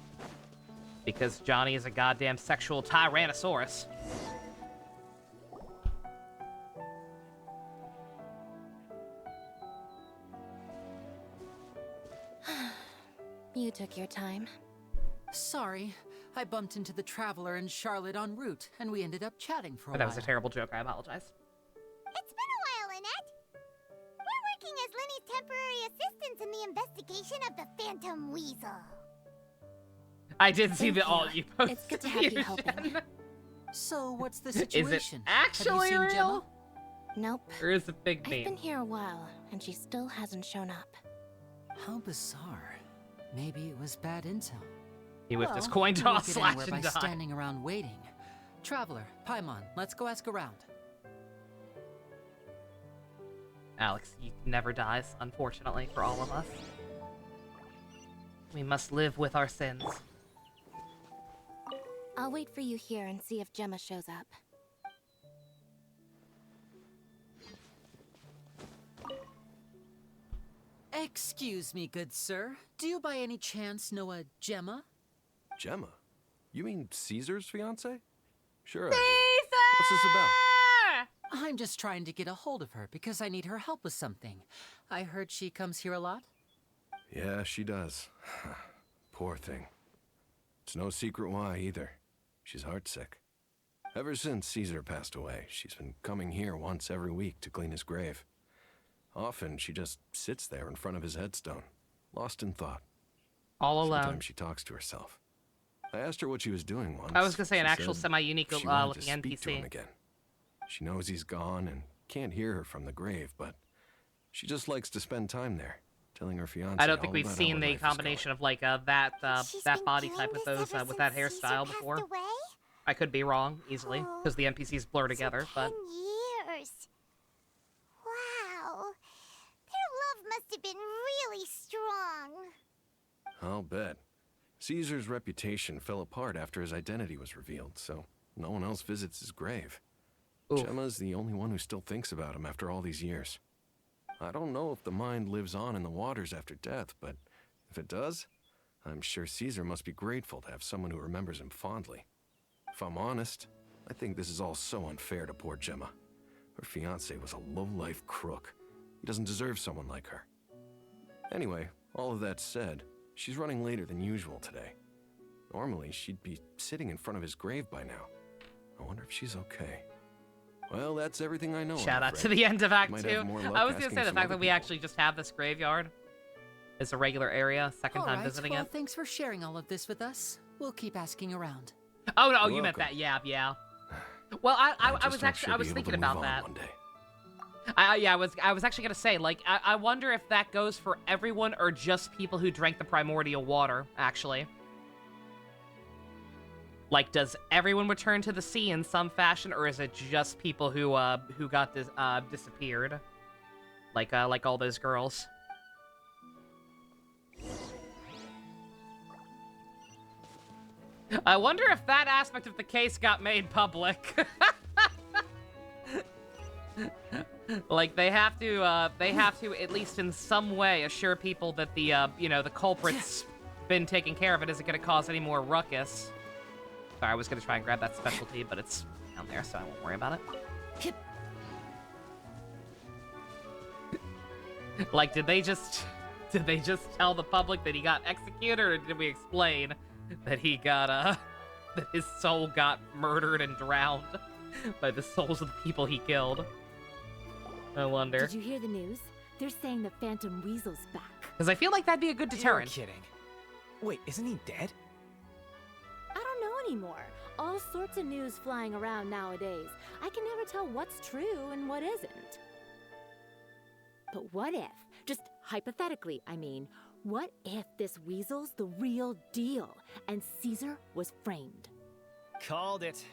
[SPEAKER 1] Because Johnny is a goddamn sexual tyrannosaurus.
[SPEAKER 5] You took your time.
[SPEAKER 6] Sorry, I bumped into the Traveler and Charlotte en route, and we ended up chatting for a
[SPEAKER 1] That
[SPEAKER 6] while.
[SPEAKER 1] was a terrible joke, I apologize.
[SPEAKER 3] It's been a while, Lynette. We're working as Lyney's temporary assistants in the investigation of the Phantom Weasel.
[SPEAKER 1] I did see
[SPEAKER 5] Thank
[SPEAKER 1] the
[SPEAKER 5] you.
[SPEAKER 1] all you posted.
[SPEAKER 5] It's good to have you helping.
[SPEAKER 6] So, what's the
[SPEAKER 1] Is it
[SPEAKER 6] situation?
[SPEAKER 1] actually
[SPEAKER 6] Have you seen Gemma?
[SPEAKER 1] real?
[SPEAKER 5] Nope.
[SPEAKER 1] Or is it big
[SPEAKER 5] I've been
[SPEAKER 1] meme?
[SPEAKER 5] here a while, and she still hasn't shown up.
[SPEAKER 6] How bizarre. Maybe it was bad intel.
[SPEAKER 1] He whipped his
[SPEAKER 6] Well,
[SPEAKER 1] coin
[SPEAKER 6] you
[SPEAKER 1] toss
[SPEAKER 6] won't get
[SPEAKER 1] slash
[SPEAKER 6] anywhere
[SPEAKER 1] and
[SPEAKER 6] by
[SPEAKER 1] died.
[SPEAKER 6] standing around waiting. Traveler, Paimon, let's go ask around.
[SPEAKER 1] Alex, he never dies, unfortunately, for all of us. We must live with our sins.
[SPEAKER 5] I'll wait for you here and see if Gemma shows up.
[SPEAKER 6] Excuse me, good sir. Do you by any chance know a Gemma?
[SPEAKER 7] Gemma? You mean Caesar's fiance? Sure I do. What's this about?
[SPEAKER 6] I'm just trying to get a hold of her because I need her help with something. I heard she comes here a lot.
[SPEAKER 7] Yeah, she does. Poor thing. It's no secret why either. She's heartsick. Ever since Caesar passed away, she's been coming here once every week to clean his grave. Often she just sits there in front of his headstone, lost in thought.
[SPEAKER 1] All alone.
[SPEAKER 7] Sometimes she talks to herself. I asked her what she was doing once.
[SPEAKER 1] I was gonna say an
[SPEAKER 7] She
[SPEAKER 1] actual
[SPEAKER 7] said
[SPEAKER 1] semi-unique
[SPEAKER 7] she wanted to
[SPEAKER 1] looking
[SPEAKER 7] speak to him
[SPEAKER 1] NPC.
[SPEAKER 7] again. She knows he's gone and can't hear her from the grave, but she just likes to spend time there, telling her fiance.
[SPEAKER 1] I don't think
[SPEAKER 7] all
[SPEAKER 1] we've
[SPEAKER 7] about
[SPEAKER 1] seen
[SPEAKER 7] how her
[SPEAKER 1] the
[SPEAKER 7] life is
[SPEAKER 1] combination of like that
[SPEAKER 3] She's
[SPEAKER 1] that
[SPEAKER 3] been
[SPEAKER 1] body
[SPEAKER 3] doing
[SPEAKER 1] type with
[SPEAKER 3] this
[SPEAKER 1] those
[SPEAKER 3] ever
[SPEAKER 1] with that
[SPEAKER 3] since Caesar
[SPEAKER 1] hairstyle
[SPEAKER 3] passed
[SPEAKER 1] before.
[SPEAKER 3] away?
[SPEAKER 1] I could be wrong easily
[SPEAKER 3] Oh,
[SPEAKER 1] because the NPCs blur together, but
[SPEAKER 3] 10 years. Wow. Their love must have been really strong.
[SPEAKER 7] I'll bet. Caesar's reputation fell apart after his identity was revealed, so no one else visits his grave.
[SPEAKER 1] Oof.
[SPEAKER 7] Gemma's the only one who still thinks about him after all these years. I don't know if the mind lives on in the waters after death, but if it does, I'm sure Caesar must be grateful to have someone who remembers him fondly. If I'm honest, I think this is all so unfair to poor Gemma. Her fiance was a low-life crook. He doesn't deserve someone like her. Anyway, all of that said, she's running later than usual today. Normally, she'd be sitting in front of his grave by now. I wonder if she's okay. Well, that's everything I know.
[SPEAKER 1] shout
[SPEAKER 7] I'm
[SPEAKER 1] out to
[SPEAKER 7] afraid.
[SPEAKER 1] the end of Act
[SPEAKER 7] Might
[SPEAKER 1] 2.
[SPEAKER 7] have more luck
[SPEAKER 1] I was gonna
[SPEAKER 7] asking
[SPEAKER 1] say the
[SPEAKER 7] some
[SPEAKER 1] fact
[SPEAKER 7] other
[SPEAKER 1] that we
[SPEAKER 7] people.
[SPEAKER 1] actually just have this graveyard as a regular area, second
[SPEAKER 6] All
[SPEAKER 1] time
[SPEAKER 6] right,
[SPEAKER 1] visiting
[SPEAKER 6] well,
[SPEAKER 1] it.
[SPEAKER 6] thanks for sharing all of this with us. We'll keep asking around.
[SPEAKER 1] Oh no,
[SPEAKER 7] You're
[SPEAKER 1] you meant
[SPEAKER 7] welcome.
[SPEAKER 1] that, yeah. Well, I
[SPEAKER 7] just
[SPEAKER 1] was
[SPEAKER 7] hope
[SPEAKER 1] actually
[SPEAKER 7] she'll
[SPEAKER 1] I was
[SPEAKER 7] be able
[SPEAKER 1] thinking
[SPEAKER 7] to move
[SPEAKER 1] about
[SPEAKER 7] on
[SPEAKER 1] that.
[SPEAKER 7] one day.
[SPEAKER 1] I was actually gonna say, like, I wonder if that goes for everyone or just people who drank the primordial water, actually. Like, does everyone return to the sea in some fashion, or is it just people who got disappeared? Like all those girls. I wonder if that aspect of the case got made public. Like, they have to at least in some way assure people that the the culprit's been taken care of. It isn't going to cause any more ruckus. Sorry, I was going to try and grab that specialty, but it's down there, so I won't worry about it. Like, did they just tell the public that he got executed, or did we explain that he got that his soul got murdered and drowned by the souls of the people he killed? I wonder.
[SPEAKER 8] Did you hear the news? They're saying the Phantom Weasel's back.
[SPEAKER 1] Because I feel like that'd be a good deterrent.
[SPEAKER 9] You're kidding. Wait, isn't he dead?
[SPEAKER 8] I don't know anymore. All sorts of news flying around nowadays. I can never tell what's true and what isn't. But what if, just hypothetically, I mean, what if this weasel's the real deal and Caesar was framed?
[SPEAKER 9] Called it.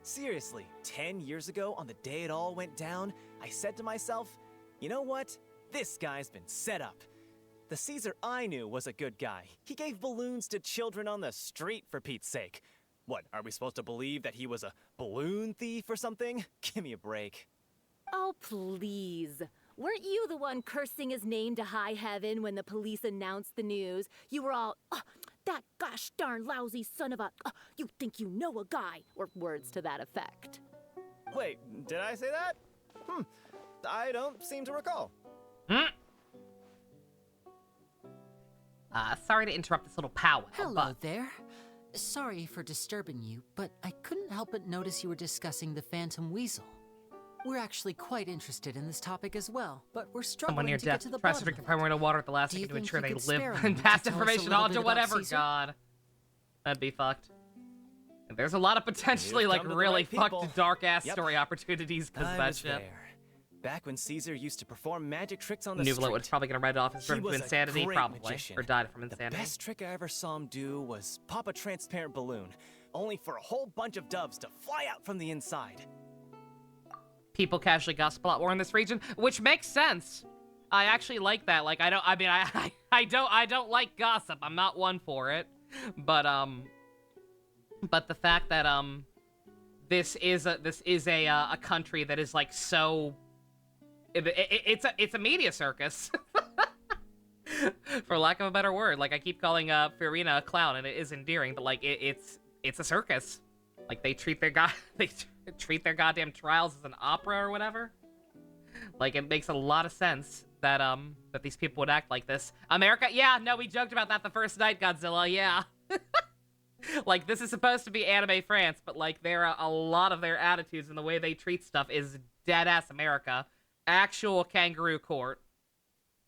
[SPEAKER 9] Seriously, 10 years ago, on the day it all went down, I said to myself, you know what? This guy's been set up. The Caesar I knew was a good guy. He gave balloons to children on the street, for Pete's sake. What, are we supposed to believe that he was a balloon thief or something? Give me a break.
[SPEAKER 8] Oh, please. Weren't you the one cursing his name to high heaven when the police announced the news? You were all, oh, that gosh darn lousy son of a, you think you know a guy, or words to that effect.
[SPEAKER 9] Wait, did I say that? I don't seem to recall.
[SPEAKER 1] Sorry to interrupt this little powwow.
[SPEAKER 6] Hello
[SPEAKER 1] but...
[SPEAKER 6] there. Sorry for disturbing you, but I couldn't help but notice you were discussing the Phantom Weasel. We're actually quite interested in this topic as well, but we're struggling
[SPEAKER 1] Someone near
[SPEAKER 6] to
[SPEAKER 1] death
[SPEAKER 6] get to the
[SPEAKER 1] tries
[SPEAKER 6] bottom
[SPEAKER 1] to drink the
[SPEAKER 6] of it.
[SPEAKER 1] primordial water at the last
[SPEAKER 6] Do you
[SPEAKER 1] second to
[SPEAKER 6] think
[SPEAKER 1] ensure
[SPEAKER 6] you
[SPEAKER 1] they
[SPEAKER 6] could spare
[SPEAKER 1] live
[SPEAKER 6] a
[SPEAKER 1] and
[SPEAKER 6] minute
[SPEAKER 1] pass
[SPEAKER 6] to tell us a
[SPEAKER 1] information
[SPEAKER 6] little
[SPEAKER 1] on to
[SPEAKER 6] bit about
[SPEAKER 1] whatever.
[SPEAKER 6] Caesar?
[SPEAKER 1] God. That'd be fucked. And there's a lot of potentially,
[SPEAKER 9] You've
[SPEAKER 1] like,
[SPEAKER 9] come to the
[SPEAKER 1] really
[SPEAKER 9] right people.
[SPEAKER 1] fucked dark-ass
[SPEAKER 9] Yep.
[SPEAKER 1] story opportunities because of
[SPEAKER 9] I
[SPEAKER 1] that
[SPEAKER 9] was
[SPEAKER 1] shit.
[SPEAKER 9] there. Back when Caesar used to perform magic tricks on the
[SPEAKER 1] Nuvula
[SPEAKER 9] street.
[SPEAKER 1] was probably gonna write it off as
[SPEAKER 9] He
[SPEAKER 1] driven to
[SPEAKER 9] was a
[SPEAKER 1] insanity,
[SPEAKER 9] great
[SPEAKER 1] probably.
[SPEAKER 9] magician.
[SPEAKER 1] Or died from
[SPEAKER 9] The
[SPEAKER 1] insanity.
[SPEAKER 9] best trick I ever saw him do was pop a transparent balloon, only for a whole bunch of doves to fly out from the inside.
[SPEAKER 1] People casually gossip a lot more in this region, which makes sense. I actually like that. Like, I don't like gossip. I'm not one for it. But the fact that, this is a country that is, like, so... It's a media circus. For lack of a better word. Like, I keep calling, Fiorina a clown, and it is endearing, but, like, it's a circus. Like, they treat their goddamn trials as an opera or whatever. Like, it makes a lot of sense that, that these people would act like this. America? Yeah, no, we joked about that the first night, Godzilla, yeah. Like, this is supposed to be anime France, but, like, a lot of their attitudes and the way they treat stuff is dead-ass America. Actual kangaroo court.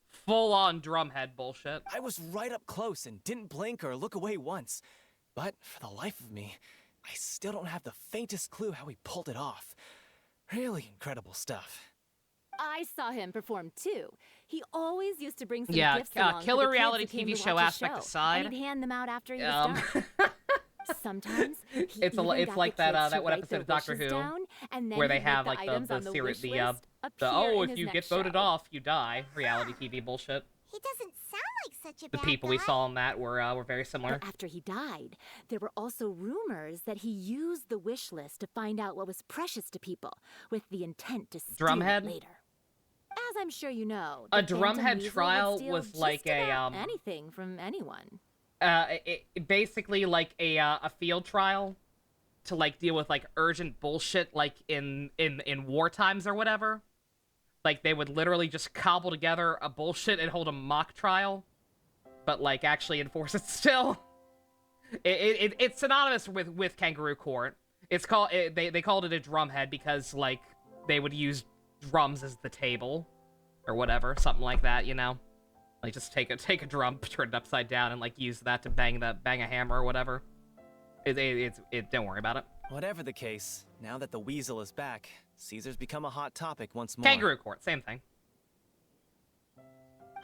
[SPEAKER 1] Full-on drumhead bullshit.
[SPEAKER 9] I was right up close and didn't blink or look away once. But for the life of me, I still don't have the faintest clue how he pulled it off. Really incredible stuff.
[SPEAKER 8] I saw him perform too. He always used to bring some
[SPEAKER 1] Yeah,
[SPEAKER 8] gifts along
[SPEAKER 1] killer
[SPEAKER 8] for the kids
[SPEAKER 1] reality
[SPEAKER 8] who came
[SPEAKER 1] TV
[SPEAKER 8] to
[SPEAKER 1] show
[SPEAKER 8] watch his
[SPEAKER 1] aspect
[SPEAKER 8] show,
[SPEAKER 1] aside,
[SPEAKER 8] and he'd hand them out after he was done. Sometimes he
[SPEAKER 1] it's
[SPEAKER 8] even
[SPEAKER 1] like
[SPEAKER 8] got the
[SPEAKER 1] that
[SPEAKER 8] kids
[SPEAKER 1] that
[SPEAKER 8] to
[SPEAKER 1] one
[SPEAKER 8] wait
[SPEAKER 1] episode
[SPEAKER 8] their
[SPEAKER 1] of Doctor
[SPEAKER 8] wishes
[SPEAKER 1] Who,
[SPEAKER 8] down, and then
[SPEAKER 1] where they
[SPEAKER 8] he'd make
[SPEAKER 1] have
[SPEAKER 8] the
[SPEAKER 1] like
[SPEAKER 8] items on the
[SPEAKER 1] series,
[SPEAKER 8] wish list appear
[SPEAKER 1] oh,
[SPEAKER 8] in
[SPEAKER 1] if
[SPEAKER 8] his
[SPEAKER 1] you
[SPEAKER 8] next
[SPEAKER 1] get voted
[SPEAKER 8] show.
[SPEAKER 1] off, you die. Reality TV bullshit.
[SPEAKER 3] He doesn't sound like such a
[SPEAKER 1] The
[SPEAKER 3] bad
[SPEAKER 1] people
[SPEAKER 3] guy.
[SPEAKER 1] we saw in that were very similar.
[SPEAKER 8] But after he died, there were also rumors that he used the wish list to find out what was precious to people, with the intent to steal
[SPEAKER 1] Drumhead?
[SPEAKER 8] it later. As I'm sure you know,
[SPEAKER 1] A
[SPEAKER 8] the Phantom
[SPEAKER 1] drumhead
[SPEAKER 8] Weasel
[SPEAKER 1] trial
[SPEAKER 8] would steal
[SPEAKER 1] was
[SPEAKER 8] just
[SPEAKER 1] like a,
[SPEAKER 8] about anything from anyone.
[SPEAKER 1] Basically like a field trial to like deal with like urgent bullshit like in war times or whatever. Like they would literally just cobble together a bullshit and hold a mock trial, but like actually enforce it still. It's synonymous with kangaroo court. It's called they called it a drumhead because like they would use drums as the table or whatever, something like that, you know. Like just take a drum, turn it upside down, and like use that to bang a hammer or whatever. Don't worry about it.
[SPEAKER 9] Whatever the case, now that the weasel is back, Caesar's become a hot topic once more.
[SPEAKER 1] Kangaroo court, same thing.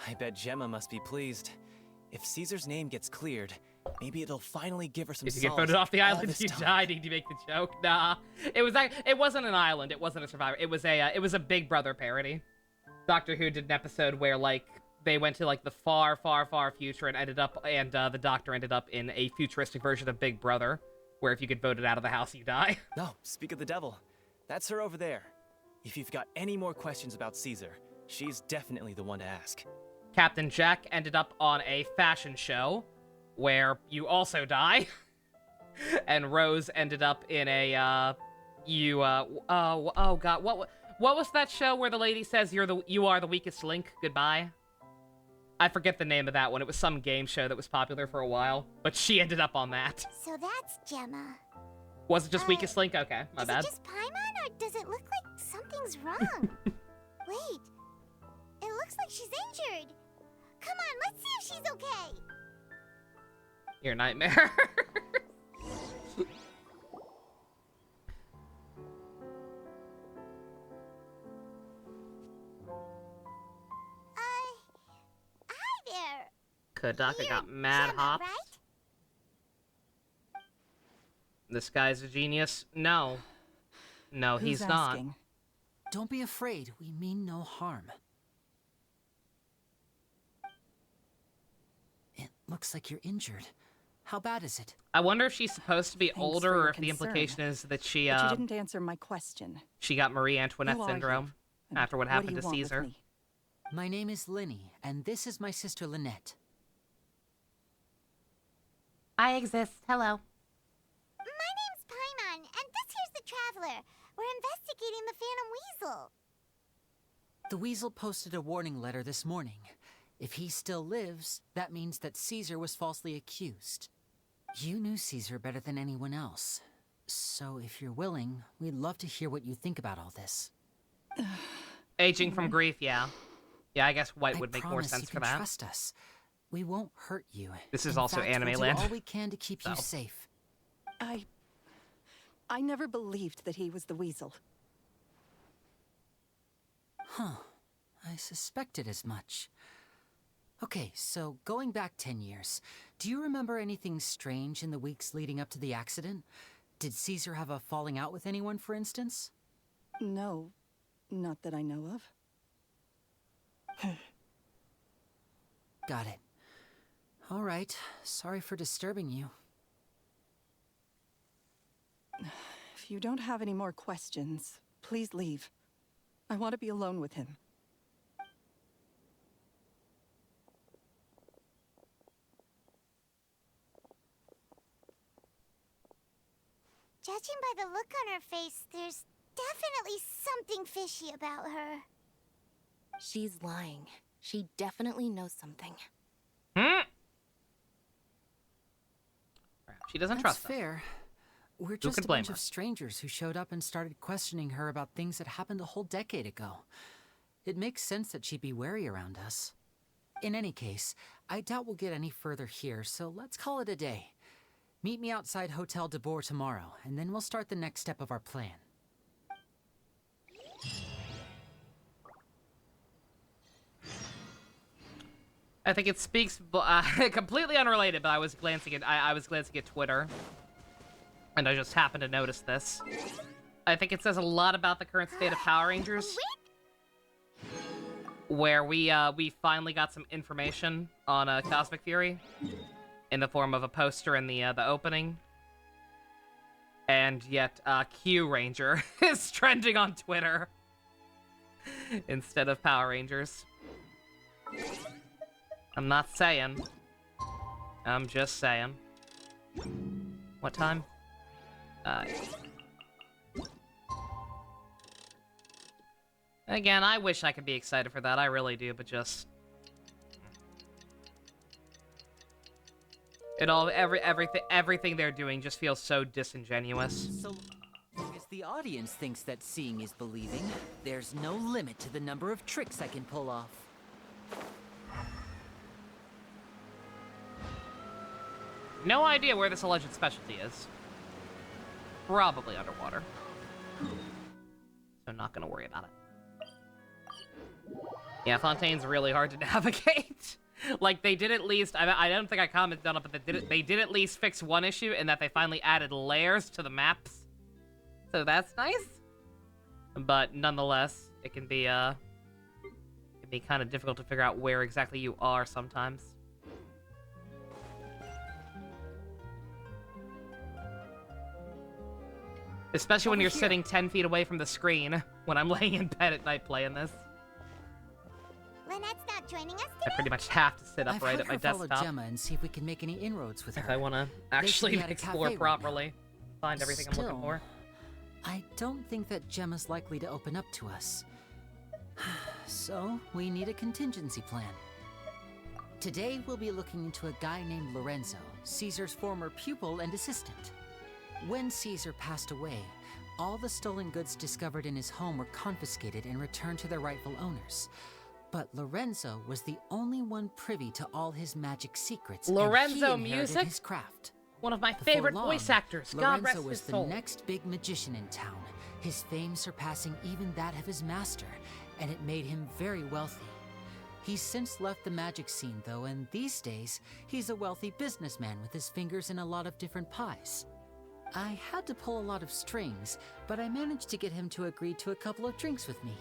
[SPEAKER 9] I bet Gemma must be pleased. If Caesar's name gets cleared, maybe it'll finally give her some
[SPEAKER 1] If you get
[SPEAKER 9] solace
[SPEAKER 1] voted off the
[SPEAKER 9] all
[SPEAKER 1] island,
[SPEAKER 9] this
[SPEAKER 1] you
[SPEAKER 9] time.
[SPEAKER 1] die. Need to make the joke? Nah, it wasn't an island. It wasn't a survivor. It was a Big Brother parody. Doctor Who did an episode where like they went to like the far future and the Doctor ended up in a futuristic version of Big Brother, where if you get voted out of the house, you die.
[SPEAKER 9] No, speak of the devil. That's her over there. If you've got any more questions about Caesar, she's definitely the one to ask.
[SPEAKER 1] Captain Jack ended up on a fashion show where you also die. And Rose ended up in a, oh god, what was that show where the lady says you are the weakest link, goodbye? I forget the name of that one. It was some game show that was popular for a while, but she ended up on that.
[SPEAKER 3] So that's Gemma.
[SPEAKER 1] Was it just weakest link? Okay, my bad.
[SPEAKER 3] Is it just Paimon, or does it look like something's wrong? Wait, it looks like she's injured. Come on, let's see if she's okay.
[SPEAKER 1] Your nightmare.
[SPEAKER 3] Hi there.
[SPEAKER 1] Kodaka
[SPEAKER 3] You're
[SPEAKER 1] got mad
[SPEAKER 3] Gemma,
[SPEAKER 1] hops.
[SPEAKER 3] right?
[SPEAKER 1] This guy's a genius. No. No, he's not.
[SPEAKER 6] Don't be afraid. We mean no harm. It looks like you're injured. How bad is it?
[SPEAKER 1] I wonder if she's supposed to be
[SPEAKER 10] Thanks
[SPEAKER 1] older
[SPEAKER 10] for
[SPEAKER 1] or
[SPEAKER 10] your
[SPEAKER 1] if the
[SPEAKER 10] concern.
[SPEAKER 1] implication is that she,
[SPEAKER 10] But you didn't answer my question.
[SPEAKER 1] she got Marie Antoinette
[SPEAKER 10] Who are you?
[SPEAKER 1] syndrome
[SPEAKER 10] And
[SPEAKER 1] after what
[SPEAKER 10] do
[SPEAKER 1] happened
[SPEAKER 10] you
[SPEAKER 1] to
[SPEAKER 10] want with
[SPEAKER 1] Caesar.
[SPEAKER 10] me?
[SPEAKER 6] My name is Lyney, and this is my sister Lynette.
[SPEAKER 1] I exist. Hello.
[SPEAKER 3] My name's Paimon, and this here's the Traveler. We're investigating the Phantom Weasel.
[SPEAKER 6] The Weasel posted a warning letter this morning. If he still lives, that means that Caesar was falsely accused. You knew Caesar better than anyone else. So if you're willing, we'd love to hear what you think about all this.
[SPEAKER 1] Aging from grief, yeah. Yeah, I guess white would make more
[SPEAKER 6] promise
[SPEAKER 1] sense
[SPEAKER 6] you
[SPEAKER 1] for
[SPEAKER 6] can
[SPEAKER 1] that.
[SPEAKER 6] Trust us. We won't hurt you.
[SPEAKER 1] This is
[SPEAKER 6] In
[SPEAKER 1] also
[SPEAKER 6] fact,
[SPEAKER 1] Anime
[SPEAKER 6] we'll
[SPEAKER 1] Land.
[SPEAKER 6] do all we can to keep you
[SPEAKER 1] So.
[SPEAKER 6] safe.
[SPEAKER 10] I never believed that he was the Weasel.
[SPEAKER 6] Huh. I suspected as much. Okay, so going back 10 years, do you remember anything strange in the weeks leading up to the accident? Did Caesar have a falling out with anyone, for instance?
[SPEAKER 10] No, not that I know of.
[SPEAKER 6] Got it. All right. Sorry for disturbing you.
[SPEAKER 10] If you don't have any more questions, please leave. I want to be alone with him.
[SPEAKER 3] Judging by the look on her face, there's definitely something fishy about her.
[SPEAKER 11] She's lying. She definitely knows something.
[SPEAKER 1] Hmm? She doesn't
[SPEAKER 6] That's
[SPEAKER 1] trust us.
[SPEAKER 6] fair. We're
[SPEAKER 1] Who
[SPEAKER 6] just
[SPEAKER 1] could
[SPEAKER 6] a
[SPEAKER 1] blame
[SPEAKER 6] bunch
[SPEAKER 1] her?
[SPEAKER 6] of strangers who showed up and started questioning her about things that happened a whole decade ago. It makes sense that she'd be wary around us. In any case, I doubt we'll get any further here, so let's call it a day. Meet me outside Hotel de Boer tomorrow, and then we'll start the next step of our plan.
[SPEAKER 1] I think it speaks completely unrelated, but I was glancing at Twitter, and I just happened to notice this. I think it says a lot about the current state of Power Rangers, where we finally got some information on Cosmic Fury in the form of a poster in the opening, and yet Q Ranger is trending on Twitter instead of Power Rangers. I'm not saying. I'm just saying. What time? Again, I wish I could be excited for that. I really do, but just everything they're doing just feels so disingenuous.
[SPEAKER 6] So long as the audience thinks that seeing is believing, there's no limit to the number of tricks I can pull off.
[SPEAKER 1] No idea where this alleged specialty is. Probably underwater. So not gonna worry about it. Yeah, Fontaine's really hard to navigate. Like, they did at least, I don't think I commented on it, but they did at least fix one issue in that they finally added layers to the maps. So that's nice. But nonetheless, it can be kind of difficult to figure out where exactly you are sometimes. Especially when you're sitting 10 feet away from the screen when I'm laying in bed at night playing this.
[SPEAKER 3] Lynette's not joining us
[SPEAKER 1] I
[SPEAKER 3] today?
[SPEAKER 1] pretty much have to sit
[SPEAKER 6] I've
[SPEAKER 1] upright
[SPEAKER 6] had
[SPEAKER 1] at my
[SPEAKER 6] her follow
[SPEAKER 1] desktop
[SPEAKER 6] Gemma and see if we can make any inroads with
[SPEAKER 1] if
[SPEAKER 6] her.
[SPEAKER 1] I want to
[SPEAKER 6] They should
[SPEAKER 1] actually
[SPEAKER 6] be at a
[SPEAKER 1] explore
[SPEAKER 6] cafe right
[SPEAKER 1] properly. Find everything I'm looking
[SPEAKER 6] Still,
[SPEAKER 1] for.
[SPEAKER 6] I don't think that Gemma's likely to open up to us. So, we need a contingency plan. Today, we'll be looking into a guy named Lorenzo, Caesar's former pupil and assistant. When Caesar passed away, all the stolen goods discovered in his home were confiscated and returned to their rightful owners. But Lorenzo was the only one privy to all his magic secrets.
[SPEAKER 1] Lorenzo
[SPEAKER 6] and he inherited
[SPEAKER 1] Music?
[SPEAKER 6] his craft.
[SPEAKER 1] One of my
[SPEAKER 6] Before
[SPEAKER 1] favorite
[SPEAKER 6] long,
[SPEAKER 1] voice actors. God
[SPEAKER 6] Lorenzo
[SPEAKER 1] rest
[SPEAKER 6] was
[SPEAKER 1] his
[SPEAKER 6] the
[SPEAKER 1] soul.
[SPEAKER 6] next big magician in town, his fame surpassing even that of his master, and it made him very wealthy. He's since left the magic scene, though, and these days, he's a wealthy businessman with his fingers in a lot of different pies. I had to pull a lot of strings, but I managed to get him to agree to a couple of drinks with me.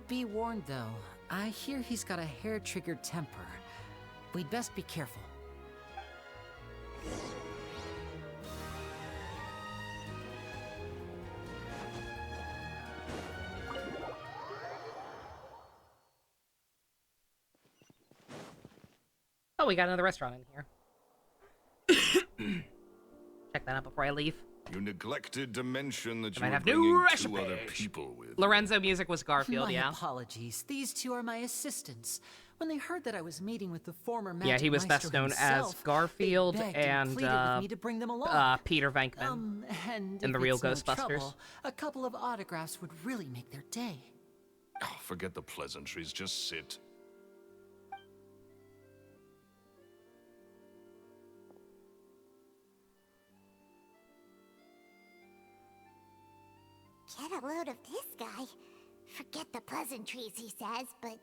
[SPEAKER 6] Be warned, though, I hear he's got a hair-triggered temper. We'd best be careful.
[SPEAKER 1] Oh, we got another restaurant in here. Check that out before I leave.
[SPEAKER 4] You neglected to mention that you
[SPEAKER 1] might
[SPEAKER 4] were
[SPEAKER 1] have new
[SPEAKER 4] bringing
[SPEAKER 1] recipes.
[SPEAKER 4] 2 other people with you.
[SPEAKER 1] Lorenzo music was Garfield,
[SPEAKER 6] My
[SPEAKER 1] yeah.
[SPEAKER 6] apologies. These 2 are my assistants. When they heard that I was meeting with the former Magic
[SPEAKER 1] Yeah, he was best
[SPEAKER 6] Maestro
[SPEAKER 1] known as
[SPEAKER 6] himself,
[SPEAKER 1] Garfield
[SPEAKER 6] they begged
[SPEAKER 1] and
[SPEAKER 6] pleaded with me to bring them along.
[SPEAKER 1] Peter Venkman
[SPEAKER 6] And
[SPEAKER 1] in the
[SPEAKER 6] if
[SPEAKER 1] real
[SPEAKER 6] it's no
[SPEAKER 1] Ghostbusters.
[SPEAKER 6] trouble, a couple of autographs would really make their day.
[SPEAKER 4] Oh, forget the pleasantries. Just sit.
[SPEAKER 3] Get a load of this guy. Forget the pleasantries, he says, but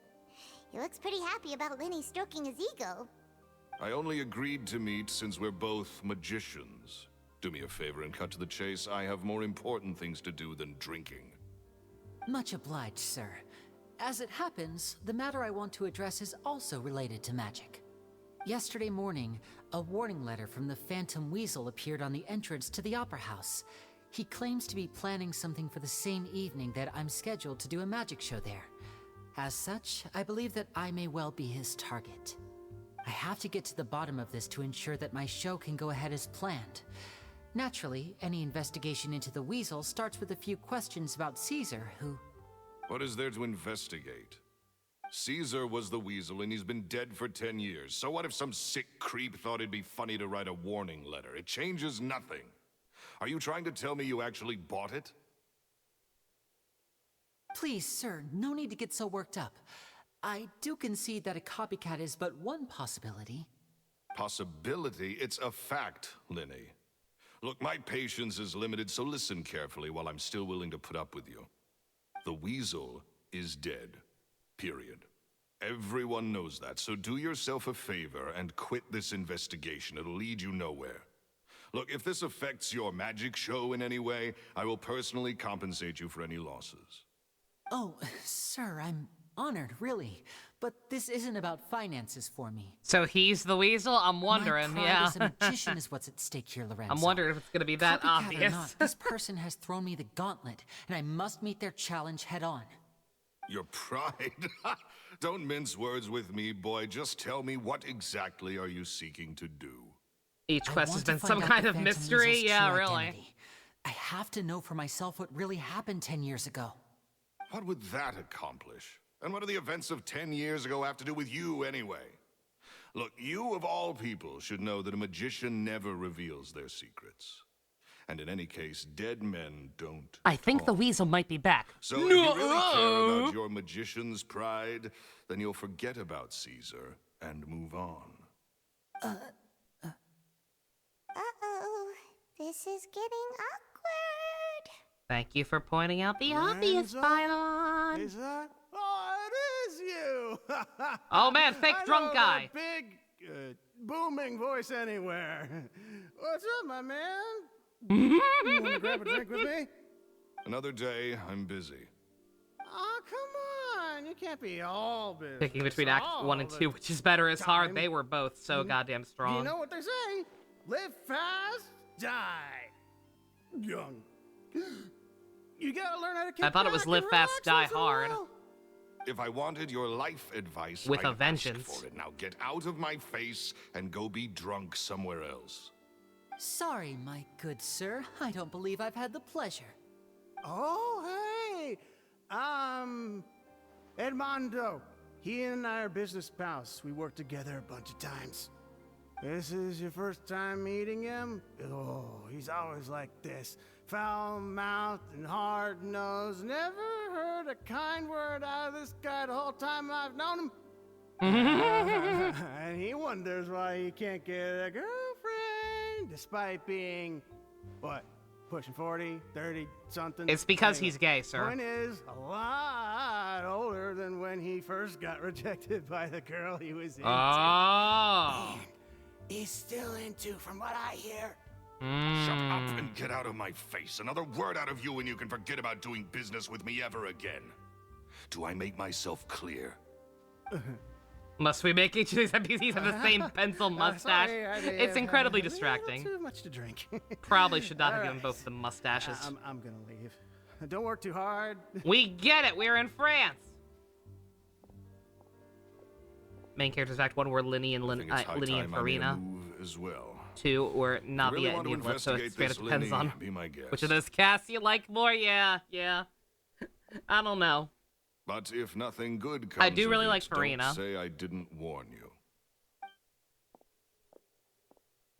[SPEAKER 3] he looks pretty happy about Lyney stroking his ego.
[SPEAKER 4] I only agreed to meet since we're both magicians. Do me a favor and cut to the chase. I have more important things to do than drinking.
[SPEAKER 6] Much obliged, sir. As it happens, the matter I want to address is also related to magic. Yesterday morning, a warning letter from the Phantom Weasel appeared on the entrance to the Opera House. He claims to be planning something for the same evening that I'm scheduled to do a magic show there. As such, I believe that I may well be his target. I have to get to the bottom of this to ensure that my show can go ahead as planned. Naturally, any investigation into the Weasel starts with a few questions about Caesar, who...
[SPEAKER 4] What is there to investigate? Caesar was the Weasel, and he's been dead for 10 years. So what if some sick creep thought it'd be funny to write a warning letter? It changes nothing. Are you trying to tell me you actually bought it?
[SPEAKER 6] Please, sir, no need to get so worked up. I do concede that a copycat is but one possibility.
[SPEAKER 4] Possibility? It's a fact, Lyney. Look, my patience is limited, so listen carefully while I'm still willing to put up with you. The Weasel is dead. Period. Everyone knows that, so do yourself a favor and quit this investigation. It'll lead you nowhere. Look, if this affects your magic show in any way, I will personally compensate you for any losses.
[SPEAKER 6] Oh, sir, I'm honored, really. But this isn't about finances for me.
[SPEAKER 1] So he's the Weasel? I'm wondering,
[SPEAKER 6] My pride
[SPEAKER 1] yeah.
[SPEAKER 6] as a magician is what's at stake here, Lorenzo.
[SPEAKER 1] I'm wondering if it's gonna be that
[SPEAKER 6] Copycat
[SPEAKER 1] obvious.
[SPEAKER 6] or not, this person has thrown me the gauntlet, and I must meet their challenge head on.
[SPEAKER 4] Your pride? Don't mince words with me, boy. Just tell me, what exactly are you seeking to do?
[SPEAKER 1] Each quest has
[SPEAKER 6] want to
[SPEAKER 1] been
[SPEAKER 6] find
[SPEAKER 1] some
[SPEAKER 6] out
[SPEAKER 1] kind
[SPEAKER 6] the
[SPEAKER 1] of
[SPEAKER 6] Phantom
[SPEAKER 1] mystery,
[SPEAKER 6] Weasel's
[SPEAKER 1] yeah,
[SPEAKER 6] true
[SPEAKER 1] really.
[SPEAKER 6] identity. I have to know for myself what really happened 10 years ago.
[SPEAKER 4] What would that accomplish? And what do the events of 10 years ago have to do with you, anyway? Look, you of all people should know that a magician never reveals their secrets. And in any case, dead men don't
[SPEAKER 1] I think the
[SPEAKER 4] talk.
[SPEAKER 1] Weasel might be back.
[SPEAKER 4] So if you really care about your magician's pride, then you'll forget about Caesar and move on.
[SPEAKER 3] Uh-oh. This is getting awkward.
[SPEAKER 1] Thank you for pointing out the obvious, Pylon.
[SPEAKER 12] Is that? Oh, it is you!
[SPEAKER 1] Oh man, fake
[SPEAKER 12] I
[SPEAKER 1] drunk
[SPEAKER 12] know
[SPEAKER 1] guy.
[SPEAKER 12] that big, booming voice anywhere. What's up, my man? You wanna grab a drink with me?
[SPEAKER 4] Another day, I'm busy.
[SPEAKER 12] Oh, come on. You can't be all busy.
[SPEAKER 1] Picking between Act 1 and 2, which is better, is hard. They were both so goddamn strong.
[SPEAKER 12] You know what they say? Live fast, die young. You gotta learn how to kick
[SPEAKER 1] I thought it was
[SPEAKER 12] back
[SPEAKER 1] live
[SPEAKER 12] and
[SPEAKER 1] fast,
[SPEAKER 12] relax
[SPEAKER 1] die
[SPEAKER 12] once in a
[SPEAKER 1] hard.
[SPEAKER 12] while.
[SPEAKER 4] If I wanted your life advice,
[SPEAKER 1] With
[SPEAKER 4] I'd
[SPEAKER 1] a
[SPEAKER 4] ask
[SPEAKER 1] vengeance.
[SPEAKER 4] for it. Now get out of my face and go be drunk somewhere else.
[SPEAKER 6] Sorry, my good sir. I don't believe I've had the pleasure.
[SPEAKER 12] Oh, hey! Edmondo. He and I are business pals. We worked together a bunch of times. This is your first time meeting him? Oh, he's always like this. Foul-mouthed and hard-nosed. Never heard a kind word out of this guy the whole time I've known him. And he wonders why he can't get a girlfriend, despite being, what, pushing 40, 30, something?
[SPEAKER 1] It's because
[SPEAKER 12] Anyway,
[SPEAKER 1] he's gay, sir.
[SPEAKER 12] Point is, a lot older than when he first got rejected by the girl he was into.
[SPEAKER 1] Oh.
[SPEAKER 12] And he's still into, from what I hear,
[SPEAKER 4] Shut up and get out of my face. Another word out of you and you can forget about doing business with me ever again. Do I make myself clear?
[SPEAKER 1] Must we make each of these NPCs have the same pencil mustache? It's incredibly
[SPEAKER 12] a little
[SPEAKER 1] distracting.
[SPEAKER 12] Too much to drink.
[SPEAKER 1] Probably should not have given both of them mustaches.
[SPEAKER 12] I'm gonna leave. Don't work too hard.
[SPEAKER 1] We get it. We're in France. Main characters Act 1 were Lyney and Lyney and Farina.
[SPEAKER 4] As well.
[SPEAKER 1] 2 were Navia and Nivla, so it straight up depends on which of those casts you like more. Yeah. I don't know.
[SPEAKER 4] But if nothing good comes
[SPEAKER 1] I do really
[SPEAKER 4] of
[SPEAKER 1] like
[SPEAKER 4] it,
[SPEAKER 1] Farina.
[SPEAKER 4] Don't say I didn't warn you.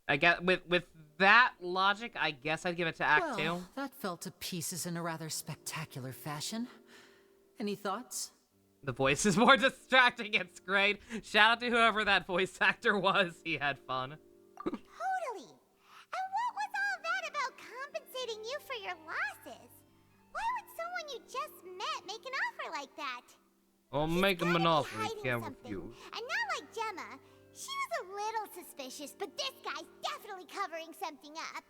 [SPEAKER 1] I get with that logic, I guess I'd give it to Act 2.
[SPEAKER 6] That fell to pieces in a rather spectacular fashion. Any thoughts?
[SPEAKER 1] The voice is more distracting. It's great. Shout out to whoever that voice actor was. He had fun.
[SPEAKER 3] Totally. And what was all that about compensating you for your losses? Why would someone you just met make an offer like that?
[SPEAKER 1] I'll make him an offer he can't
[SPEAKER 3] something.
[SPEAKER 1] refuse.
[SPEAKER 3] And not like Gemma. She was a little suspicious, but this guy's definitely covering something up.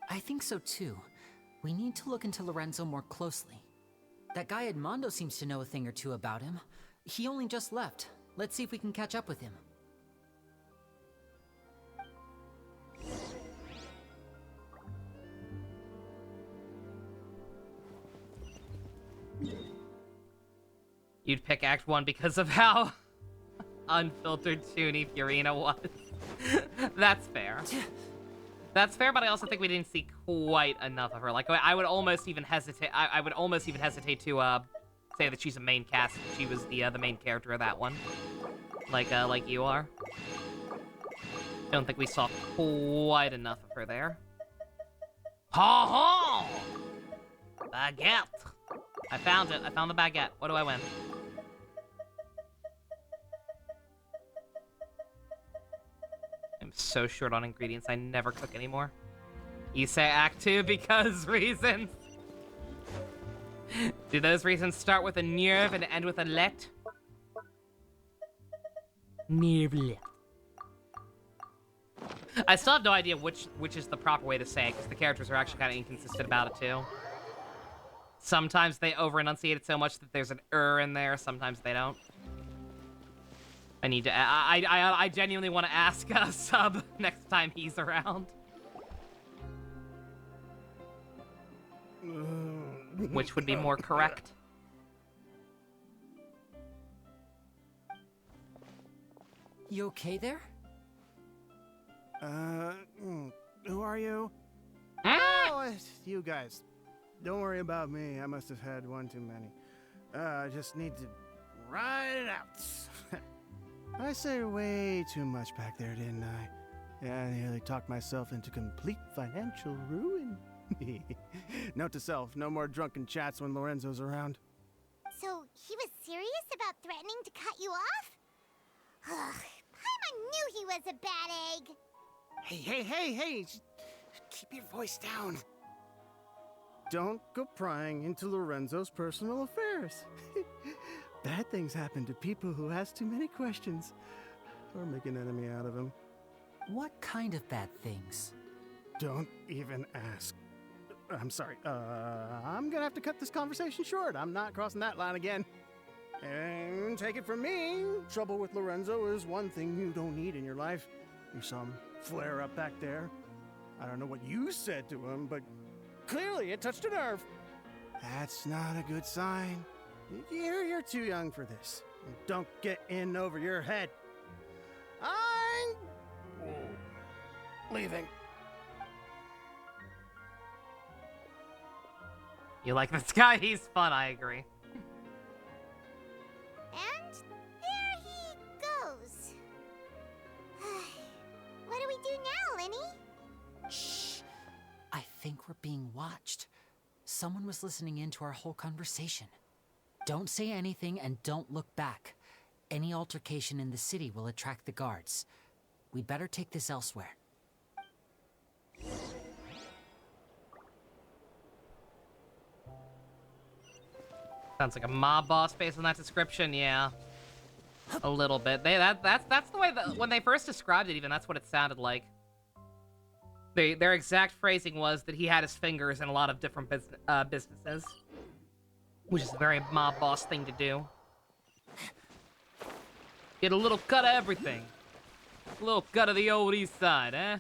[SPEAKER 6] I think so too. We need to look into Lorenzo more closely. That guy Edmondo seems to know a thing or two about him. He only just left. Let's see if we can catch up with him.
[SPEAKER 1] You'd pick Act 1 because of how unfiltered Toonie Fiorina was. That's fair. That's fair, but I also think we didn't see quite enough of her. Like, I would almost even hesitate. I would almost even hesitate to say that she's a main cast. She was the main character of that one. Like you are. I don't think we saw quite enough of her there. Ha ha! Baguette. I found it. I found the baguette. What do I win? I'm so short on ingredients, I never cook anymore. You say Act 2 because reasons. Do those reasons start with a nerve and end with a let? Nerve. I still have no idea which is the proper way to say it, because the characters are actually kind of inconsistent about it too. Sometimes they over-enunciate it so much that there's an in there, sometimes they don't. I need to. I genuinely want to ask Sub next time he's around. Which would be more correct?
[SPEAKER 6] You okay there?
[SPEAKER 12] Who are you? Oh, it's you guys. Don't worry about me. I must have had one too many. I just need to ride it out. I said way too much back there, didn't I? Yeah, I nearly talked myself into complete financial ruin. Note to self, no more drunken chats when Lorenzo's around.
[SPEAKER 3] So, he was serious about threatening to cut you off? Ugh, Paimon knew he was a bad egg.
[SPEAKER 12] Hey, keep your voice down. Don't go prying into Lorenzo's personal affairs. Bad things happen to people who ask too many questions, or make an enemy out of him.
[SPEAKER 6] What kind of bad things?
[SPEAKER 12] Don't even ask. I'm sorry, I'm gonna have to cut this conversation short. I'm not crossing that line again. And take it from me, trouble with Lorenzo is one thing you don't need in your life. You saw him flare up back there. I don't know what you said to him, but clearly it touched a nerve. That's not a good sign. You're too young for this. Don't get in over your head. I'm leaving.
[SPEAKER 1] You like this guy? He's fun, I agree.
[SPEAKER 3] And there he goes. What do we do now, Lyney?
[SPEAKER 6] Shh. I think we're being watched. Someone was listening in to our whole conversation. Don't say anything and don't look back. Any altercation in the city will attract the guards. We'd better take this elsewhere.
[SPEAKER 1] Sounds like a mob boss based on that description, yeah. A little bit. That's the way when they first described it even, that's what it sounded like. Their exact phrasing was that he had his fingers in a lot of different businesses, which is a very mob boss thing to do. Get a little cut of everything. A little cut of the old east side, eh?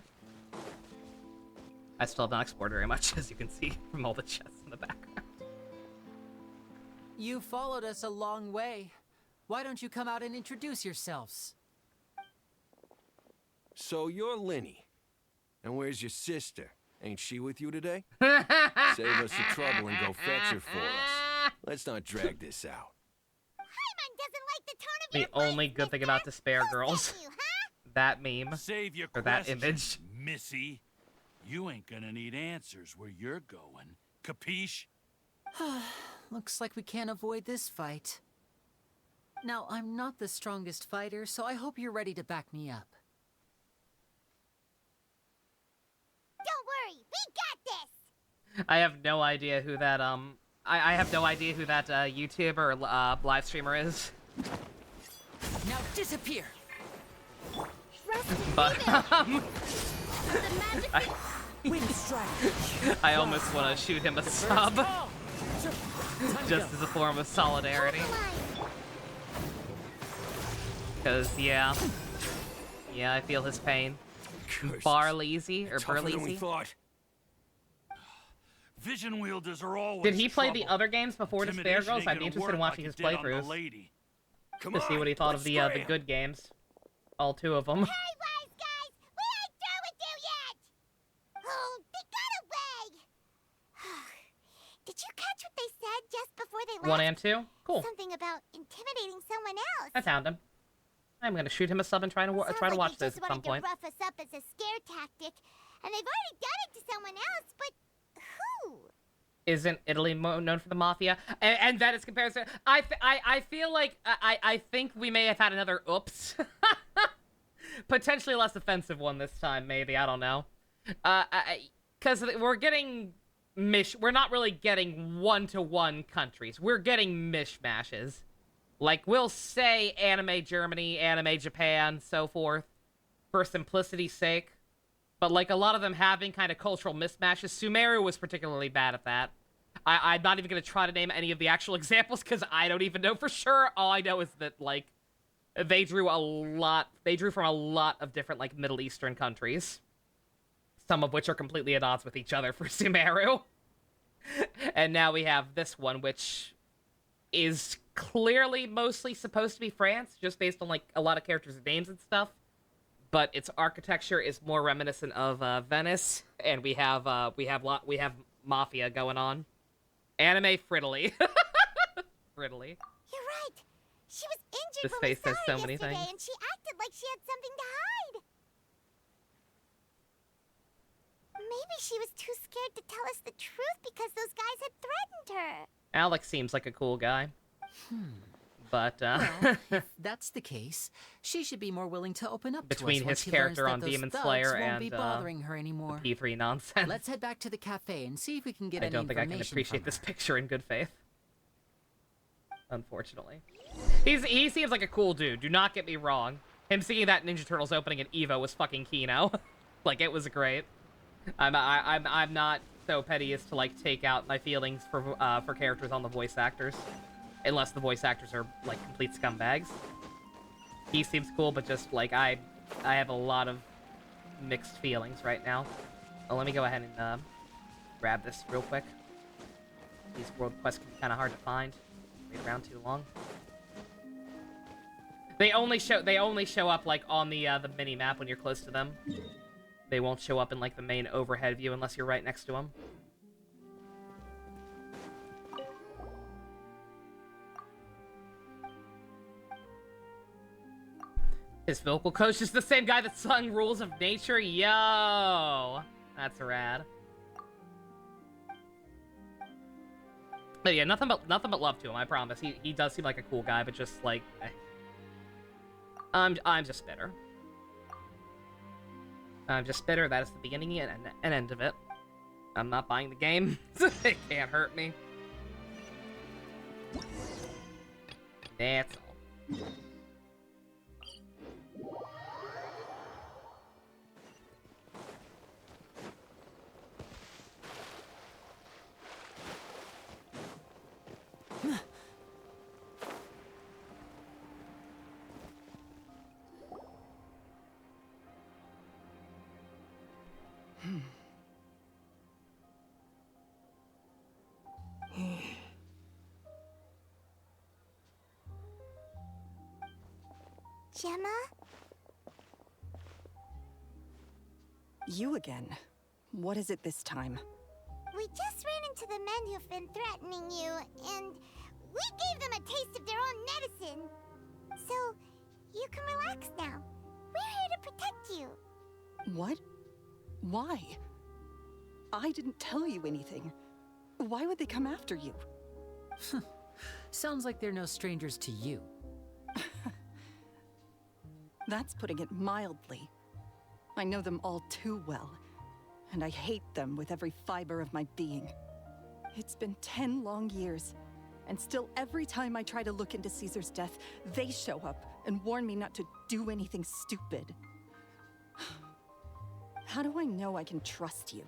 [SPEAKER 1] I still have not explored very much, as you can see from all the chests in the background.
[SPEAKER 6] You followed us a long way. Why don't you come out and introduce yourselves?
[SPEAKER 7] So you're Lyney. And where's your sister? Ain't she with you today? Save us the trouble and go fetch her for us. Let's not drag this out.
[SPEAKER 3] Paimon doesn't like the tone of your
[SPEAKER 1] The only
[SPEAKER 3] voice,
[SPEAKER 1] good thing
[SPEAKER 3] mister.
[SPEAKER 1] about Despair
[SPEAKER 3] Who's
[SPEAKER 1] Girls,
[SPEAKER 3] getting you, huh?
[SPEAKER 1] that meme,
[SPEAKER 13] Save your
[SPEAKER 1] or that
[SPEAKER 13] questions,
[SPEAKER 1] image.
[SPEAKER 13] Missy. You ain't gonna need answers where you're going. Capiche?
[SPEAKER 6] Looks like we can't avoid this fight. Now, I'm not the strongest fighter, so I hope you're ready to back me up.
[SPEAKER 3] Don't worry, we got this.
[SPEAKER 1] I have no idea who that, I have no idea who that, YouTuber or, live streamer is.
[SPEAKER 6] Now disappear!
[SPEAKER 1] But, I almost want to shoot him a sub. Just as a form of solidarity. Because, yeah. Yeah, I feel his pain. Barleasy, or
[SPEAKER 7] Tougher than we
[SPEAKER 1] Burleasy.
[SPEAKER 7] thought.
[SPEAKER 13] Vision wielders are always
[SPEAKER 1] Did he play the
[SPEAKER 13] trouble.
[SPEAKER 1] other games before Despair
[SPEAKER 13] Intimidation
[SPEAKER 1] Girls?
[SPEAKER 13] ain't
[SPEAKER 1] I'd be
[SPEAKER 13] gonna
[SPEAKER 1] interested in
[SPEAKER 13] work
[SPEAKER 1] watching
[SPEAKER 13] like
[SPEAKER 1] his
[SPEAKER 13] it did on the
[SPEAKER 1] playthroughs
[SPEAKER 13] lady.
[SPEAKER 7] Come
[SPEAKER 1] to
[SPEAKER 7] on,
[SPEAKER 1] see what he thought of
[SPEAKER 7] let's
[SPEAKER 1] the
[SPEAKER 7] scram.
[SPEAKER 1] good games. All two of them.
[SPEAKER 3] Hey, wise guys, we ain't through with you yet. Oh, they got away. Did you catch what they said just before they left?
[SPEAKER 1] 1 and 2? Cool.
[SPEAKER 3] Something about intimidating someone else.
[SPEAKER 1] I found him. I'm gonna shoot him a sub and try to
[SPEAKER 3] Sounds
[SPEAKER 1] try to
[SPEAKER 3] like
[SPEAKER 1] watch
[SPEAKER 3] they
[SPEAKER 1] this
[SPEAKER 3] just
[SPEAKER 1] at some
[SPEAKER 3] wanted
[SPEAKER 1] point.
[SPEAKER 3] to rough us up as a scare tactic, and they've already done it to someone else, but who?
[SPEAKER 1] Isn't Italy known for the mafia? And that is comparison. I feel like I think we may have had another oops. Potentially less offensive one this time, maybe. I don't know. Because we're getting we're not really getting one-to-one countries. We're getting mishmashes. Like, we'll say anime Germany, anime Japan, so forth, for simplicity's sake. But, like, a lot of them having kind of cultural mismatches. Sumeru was particularly bad at that. I'm not even going to try to name any of the actual examples, because I don't even know for sure. All I know is that, like, they drew from a lot of different, like, Middle Eastern countries. Some of which are completely at odds with each other for Sumeru. And now we have this one, which is clearly mostly supposed to be France, just based on, like, a lot of characters' names and stuff. But its architecture is more reminiscent of Venice, and we have mafia going on. Anime Frittily. Frittily.
[SPEAKER 3] You're right. She was injured
[SPEAKER 1] This
[SPEAKER 3] when
[SPEAKER 1] face
[SPEAKER 3] we
[SPEAKER 1] says
[SPEAKER 3] saw
[SPEAKER 1] so
[SPEAKER 3] her
[SPEAKER 1] many
[SPEAKER 3] yesterday,
[SPEAKER 1] things.
[SPEAKER 3] and she acted like she had something to hide. Maybe she was too scared to tell us the truth because those guys had threatened her.
[SPEAKER 1] Alex seems like a cool guy. But,
[SPEAKER 6] Well, if that's the case, she should be more willing to open up
[SPEAKER 1] between
[SPEAKER 6] to us once
[SPEAKER 1] his
[SPEAKER 6] she
[SPEAKER 1] character
[SPEAKER 6] learns
[SPEAKER 1] on
[SPEAKER 6] that those
[SPEAKER 1] Demon
[SPEAKER 6] thugs
[SPEAKER 1] Slayer
[SPEAKER 6] won't
[SPEAKER 1] and
[SPEAKER 6] be bothering her anymore.
[SPEAKER 1] P3 nonsense.
[SPEAKER 6] Let's head back to the cafe and see if we can get
[SPEAKER 1] I
[SPEAKER 6] any
[SPEAKER 1] don't think I can
[SPEAKER 6] information
[SPEAKER 1] appreciate
[SPEAKER 6] from
[SPEAKER 1] this
[SPEAKER 6] her.
[SPEAKER 1] picture in good faith. Unfortunately. He seems like a cool dude, do not get me wrong. Him seeing that Ninja Turtles opening at EVO was fucking Kino. Like, it was great. I'm not so petty as to, like, take out my feelings for characters on the voice actors. Unless the voice actors are, like, complete scumbags. He seems cool, but just, like, I have a lot of mixed feelings right now. Well, let me go ahead and grab this real quick. These world quests can be kind of hard to find. Wait around too long. They only show up, like, on the mini map when you're close to them. They won't show up in, like, the main overhead view unless you're right next to them. His vocal coach is the same guy that sung Rules of Nature? Yo! That's rad. But yeah, nothing but love to him, I promise. He does seem like a cool guy, but just, like... I'm just bitter. I'm just bitter. That is the beginning and end of it. I'm not buying the game. It can't hurt me. That's all.
[SPEAKER 3] Gemma?
[SPEAKER 10] You again. What is it this time?
[SPEAKER 3] We just ran into the men who've been threatening you, and we gave them a taste of their own medicine. So, you can relax now. We're here to protect you.
[SPEAKER 10] What? Why? I didn't tell you anything. Why would they come after you?
[SPEAKER 6] Sounds like they're no strangers to you.
[SPEAKER 10] That's putting it mildly. I know them all too well, and I hate them with every fiber of my being. It's been 10 long years, and still every time I try to look into Caesar's death, they show up and warn me not to do anything stupid. How do I know I can trust you?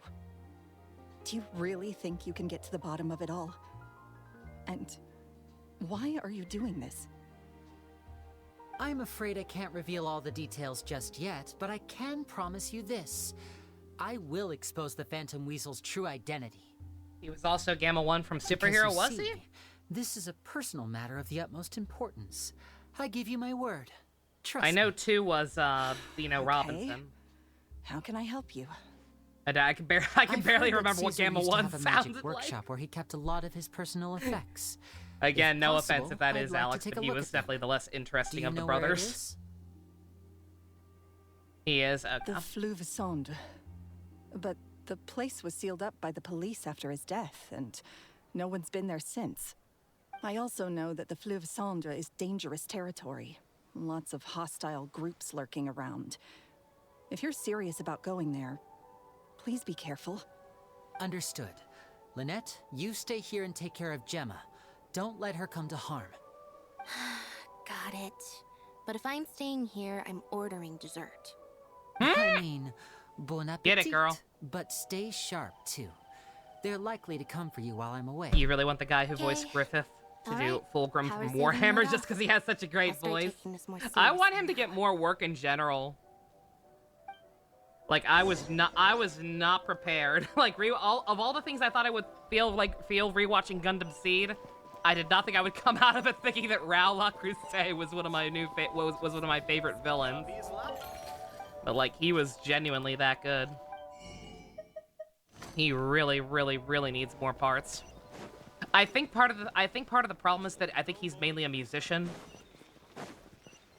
[SPEAKER 10] Do you really think you can get to the bottom of it all? And why are you doing this?
[SPEAKER 6] I'm afraid I can't reveal all the details just yet, but I can promise you this. I will expose the Phantom Weasel's true identity.
[SPEAKER 1] He was also Gamma 1 from
[SPEAKER 6] Because
[SPEAKER 1] Superhero,
[SPEAKER 6] you
[SPEAKER 1] was
[SPEAKER 6] see,
[SPEAKER 1] he?
[SPEAKER 6] This is a personal matter of the utmost importance. I give you my word. Trust
[SPEAKER 1] I know
[SPEAKER 6] me.
[SPEAKER 1] 2 was, Dino Robinson.
[SPEAKER 10] How can I help you?
[SPEAKER 1] And I can
[SPEAKER 6] I've heard
[SPEAKER 1] barely
[SPEAKER 6] that
[SPEAKER 1] remember what
[SPEAKER 6] Caesar
[SPEAKER 1] Gamma
[SPEAKER 6] used to
[SPEAKER 1] 1
[SPEAKER 6] have a magic
[SPEAKER 1] sounded
[SPEAKER 6] workshop
[SPEAKER 1] like.
[SPEAKER 6] where he kept a lot of his personal effects.
[SPEAKER 1] Again,
[SPEAKER 6] If
[SPEAKER 1] no
[SPEAKER 6] possible,
[SPEAKER 1] offense if that
[SPEAKER 6] I'd
[SPEAKER 1] is
[SPEAKER 6] like to
[SPEAKER 1] Alex,
[SPEAKER 6] take
[SPEAKER 1] but
[SPEAKER 6] a
[SPEAKER 1] he
[SPEAKER 6] look
[SPEAKER 1] was
[SPEAKER 6] at them.
[SPEAKER 1] definitely the less
[SPEAKER 6] Do
[SPEAKER 1] interesting
[SPEAKER 6] you
[SPEAKER 1] of the
[SPEAKER 6] know where it
[SPEAKER 1] brothers.
[SPEAKER 6] is?
[SPEAKER 1] He is.
[SPEAKER 10] The Fleuve Sonde. But the place was sealed up by the police after his death, and no one's been there since. I also know that the Fleuve Sonde is dangerous territory. Lots of hostile groups lurking around. If you're serious about going there, please be careful.
[SPEAKER 6] Understood. Lynette, you stay here and take care of Gemma. Don't let her come to harm.
[SPEAKER 11] Got it. But if I'm staying here, I'm ordering dessert.
[SPEAKER 6] I mean, bon appetit.
[SPEAKER 1] Get it, girl.
[SPEAKER 6] But stay sharp, too. They're likely to come for you while I'm away.
[SPEAKER 1] You really want the guy who voiced
[SPEAKER 11] Okay.
[SPEAKER 1] Griffith to do
[SPEAKER 11] Alright.
[SPEAKER 1] Fulgrim
[SPEAKER 11] Power
[SPEAKER 1] from
[SPEAKER 11] saving
[SPEAKER 1] Warhammer
[SPEAKER 11] that
[SPEAKER 1] just
[SPEAKER 11] off.
[SPEAKER 1] because he has such a
[SPEAKER 11] I'll
[SPEAKER 1] great
[SPEAKER 11] start
[SPEAKER 1] voice?
[SPEAKER 11] taking this more
[SPEAKER 1] I want
[SPEAKER 11] seriously
[SPEAKER 1] him to get
[SPEAKER 11] now.
[SPEAKER 1] more work in general. Like I was not prepared. Like all the things I thought I would feel rewatching Gundam Seed, I did not think I would come out of it thinking that Rao La Crusade was one of my was one of my favorite villains. But like he was genuinely that good. He really, really, really needs more parts. I think part of the problem is that I think he's mainly a musician.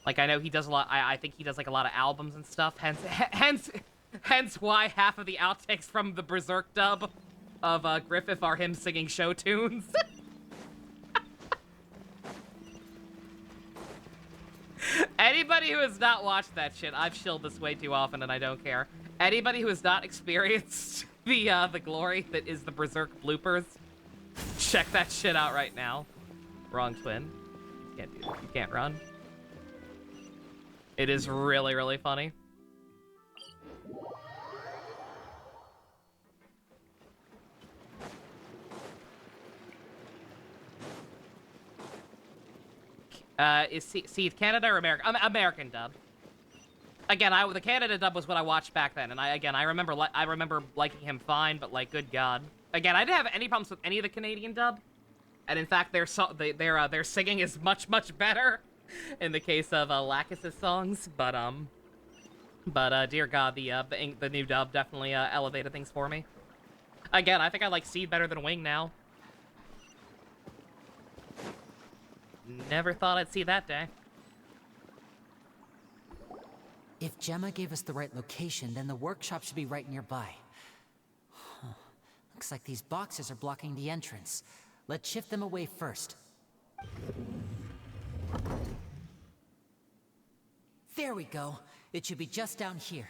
[SPEAKER 1] Like I know he does a lot. I think he does like a lot of albums and stuff. Hence why half of the outtakes from the Berserk dub of Griffith are him singing show tunes. Anybody who has not watched that shit, I've shilled this way too often and I don't care. Anybody who has not experienced the glory that is the Berserk bloopers, check that shit out right now. Wrong twin. You can't do that. You can't run. It is really, really funny. Is Seed Canada or America? American dub. Again, the Canada dub was what I watched back then, and I remember liking him fine, but like, good God. Again, I didn't have any problems with any of the Canadian dub, and in fact, their singing is much better in the case of Lacus's songs. But dear God, the new dub definitely elevated things for me. Again, I think I like Seed better than Wing now. Never thought I'd see that day.
[SPEAKER 6] If Gemma gave us the right location, then the workshop should be right nearby. Huh. Looks like these boxes are blocking the entrance. Let's shift them away first. There we go. It should be just down here.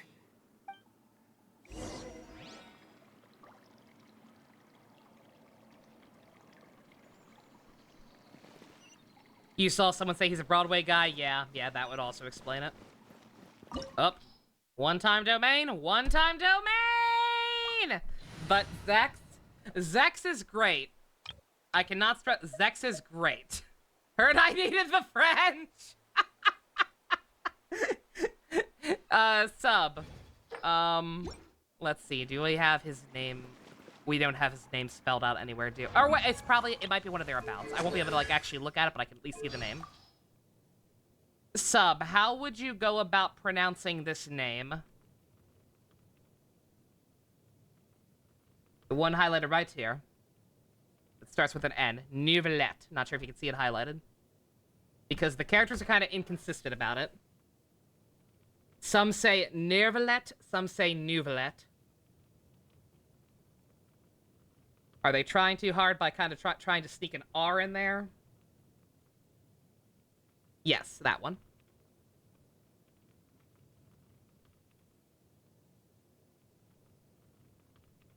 [SPEAKER 1] You saw someone say he's a Broadway guy? Yeah, that would also explain it. Up. One-time domain! But Zex is great. I cannot stress, Zex is great. Heard I needed the French! Sub. Let's see. Do we have his name? We don't have his name spelled out anywhere, do? Or what? It might be one of their abouts. I won't be able to like actually look at it, but I can at least see the name. Sub, how would you go about pronouncing this name? The one highlighted right here. It starts with an N. Nouvelette. Not sure if you can see it highlighted. Because the characters are kind of inconsistent about it. Some say Nervelette, some say Nouvelette. Are they trying too hard by kind of trying to sneak an R in there? Yes, that one.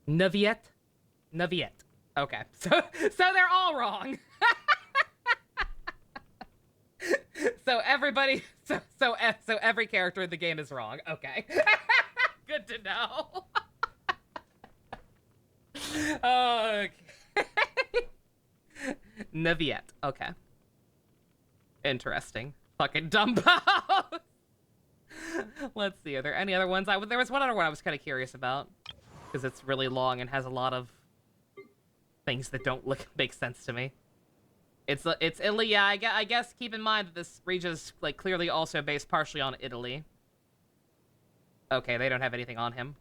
[SPEAKER 1] Neviette? Neviette. Okay. So they're all wrong. So everybody, so every character in the game is wrong. Okay. Good to know. Okay. Neviette. Okay. Interesting. Fucking Dumbo. Let's see. Are there any other ones? There was one other one I was kind of curious about because it's really long and has a lot of things that don't make sense to me. It's Italy. Yeah, I guess keep in mind that this region is like clearly also based partially on Italy. Okay, they don't have anything on him.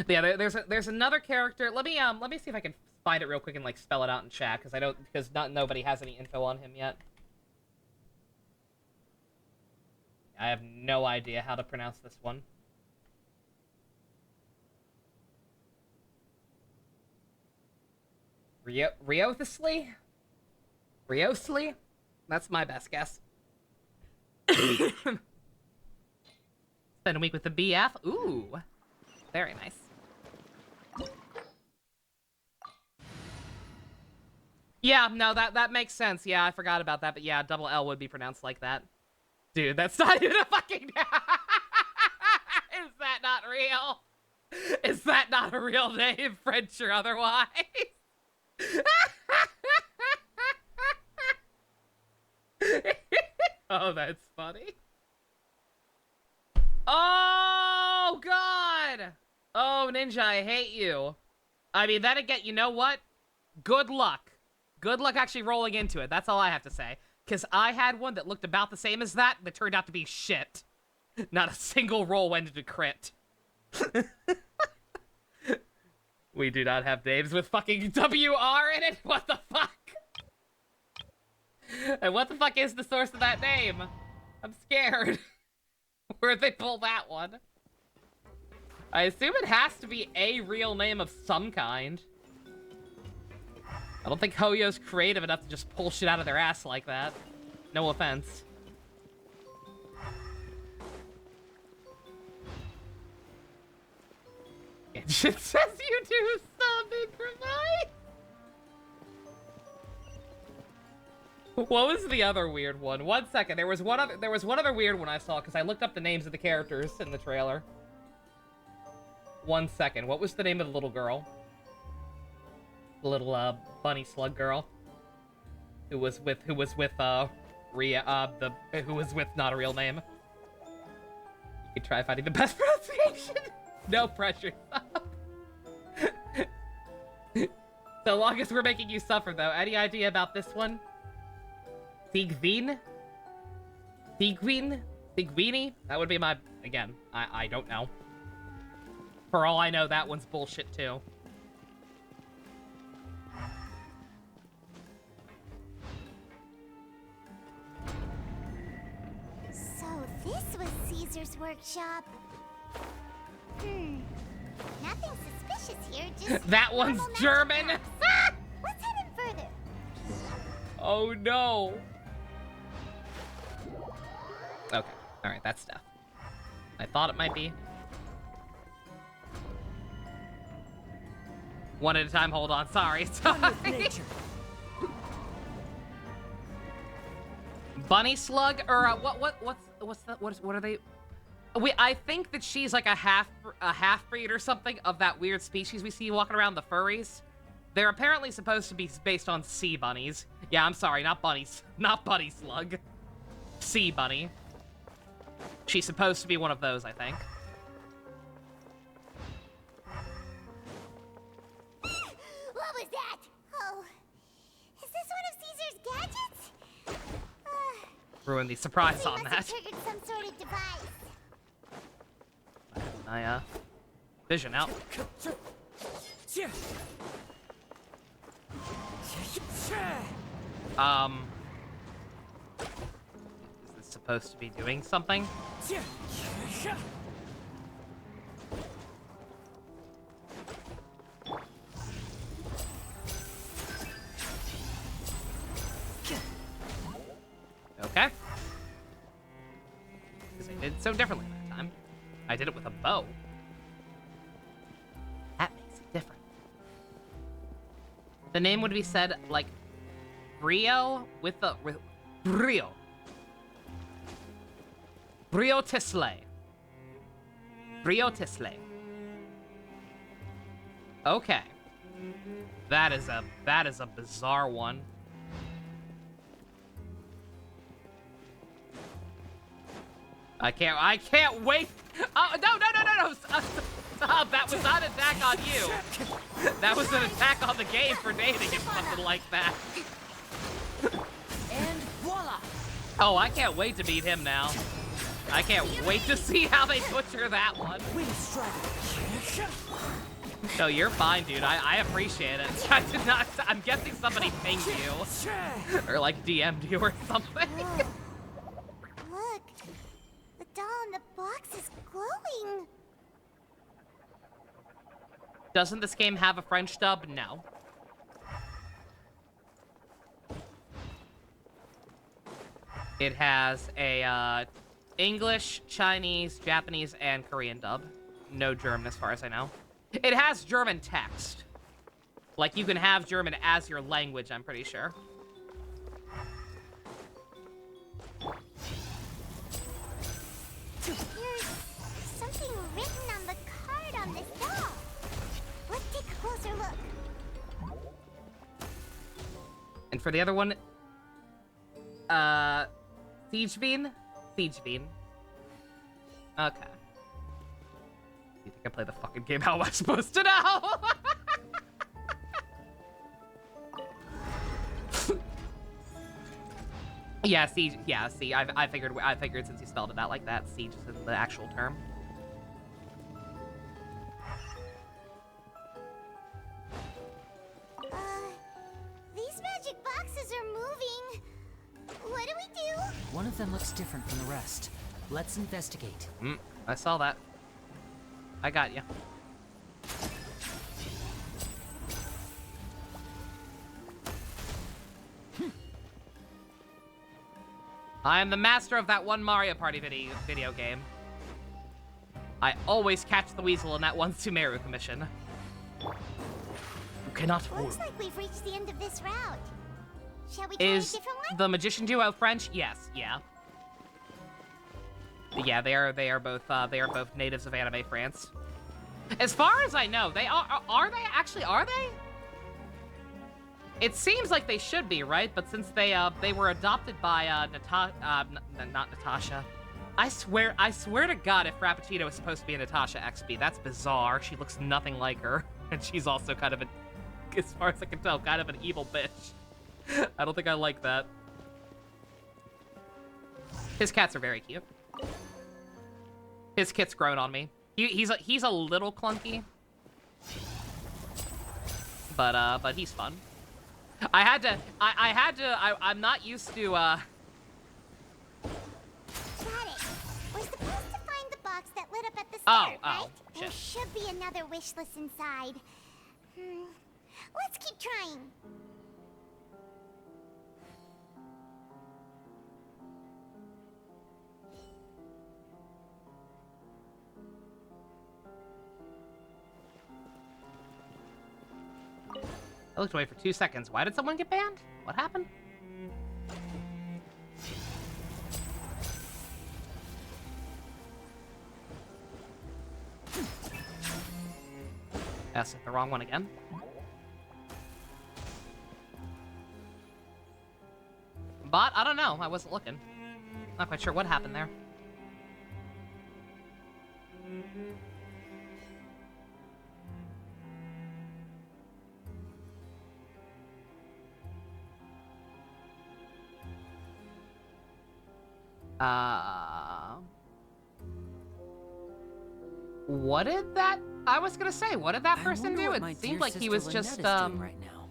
[SPEAKER 1] Yeah, there's another character. Let me see if I can find it real quick and like spell it out in chat because nobody has any info on him yet. I have no idea how to pronounce this one. Riothisly? That's my best guess. Spend a week with the BF? Ooh. Very nice. Yeah, no, that makes sense. Yeah, I forgot about that, but yeah, double L would be pronounced like that. Dude, that's not even a fucking... Is that not real? Is that not a real name, French or otherwise? Oh, that's funny. Oh, God! Oh, Ninja, I hate you. I mean, then again, you know what? Good luck. Good luck actually rolling into it. That's all I have to say. Because I had one that looked about the same as that turned out to be shit. Not a single roll went into crit. We do not have names with fucking WR in it? What the fuck? And what the fuck is the source of that name? I'm scared. Where'd they pull that one? I assume it has to be a real name of some kind. I don't think Hoyo's creative enough to just pull shit out of their ass like that. No offense. It just says you do some improvise. What was the other weird one? 1 second. There was one other weird one I saw because I looked up the names of the characters in the trailer. 1 second. What was the name of the little girl? The little bunny slug girl who was with Rhea, who was with not a real name. You could try finding the best pronunciation. No pressure. So long as we're making you suffer, though. Any idea about this one? Thigvin? Thigvini? That would be my... Again, I don't know. For all I know, that one's bullshit, too.
[SPEAKER 3] So this was Caesar's workshop. Nothing suspicious here, just...
[SPEAKER 1] That one's German!
[SPEAKER 3] Let's head in further.
[SPEAKER 1] Oh, no. Okay. Alright, that's stuff. I thought it might be. One at a time, hold on. Sorry. Bunny slug? Or, what are they... I think that she's like a half-breed or something of that weird species we see walking around, the furries. They're apparently supposed to be based on sea bunnies. Yeah, I'm sorry, not bunnies. Not bunny slug. Sea bunny. She's supposed to be one of those, I think. ruin the surprise
[SPEAKER 3] So
[SPEAKER 1] on
[SPEAKER 3] he must
[SPEAKER 1] that.
[SPEAKER 3] have triggered some sort of device.
[SPEAKER 1] I, vision out. Is this supposed to be doing something? Okay. Because I did so differently that time. I did it with a bow. That makes it different. The name would be said like Brio with Brio. Brio Tisle. Brio Tisle. Okay. That is a bizarre one. I can't wait. Oh, no. Stop. That was not an attack on you. That was an attack on the game for dating and something like that.
[SPEAKER 6] And voila!
[SPEAKER 1] Oh, I can't wait to meet him now. I can't wait to see how they butcher that one. No, you're fine, dude. I appreciate it. I did not. I'm guessing somebody pinged you. Or like DM'd you or something.
[SPEAKER 3] Look, the doll in the box is glowing.
[SPEAKER 1] Doesn't this game have a French dub? No. It has a English, Chinese, Japanese, and Korean dub. No German as far as I know. It has German text. Like, you can have German as your language, I'm pretty sure.
[SPEAKER 3] There's something written on the card on this doll. Let's take a closer look.
[SPEAKER 1] And for the other one, Siege Bean? Siege Bean. Okay. You think I play the fucking game? How am I supposed to know? Yeah, siege. Yeah, see, I figured since you spelled it out like that, siege is the actual term.
[SPEAKER 3] These magic boxes are moving. What do we do?
[SPEAKER 6] One of them looks different from the rest. Let's investigate.
[SPEAKER 1] I saw that. I got you. I am the master of that one Mario Party video game. I always catch the weasel in that one Sumeru commission. You cannot fool.
[SPEAKER 3] Looks like we've reached the end of this route. Shall we try
[SPEAKER 1] Is
[SPEAKER 3] a different one?
[SPEAKER 1] the magician duo French? Yes. Yeah. Yeah, they are both natives of anime France. As far as I know, they are they actually, are they? It seems like they should be, right? But since they were adopted by not Natasha. I swear to God, if Frappuccino is supposed to be a Natasha XP, that's bizarre. She looks nothing like her, and she's also kind of as far as I can tell, kind of an evil bitch. I don't think I like that. His cats are very cute. His kit's grown on me. He's a little clunky, but he's fun. I'm not used to
[SPEAKER 3] Got it. We're supposed to find the box that lit up at the start, right?
[SPEAKER 1] Shit.
[SPEAKER 3] There should be another wish list inside. Let's keep trying.
[SPEAKER 1] I looked away for 2 seconds. Why did someone get banned? What happened? That's the wrong one again. But I don't know. I wasn't looking. Not quite sure what happened there. What did that... I was gonna say, what did that person do?
[SPEAKER 6] It
[SPEAKER 1] seemed like he was just,
[SPEAKER 6] right now.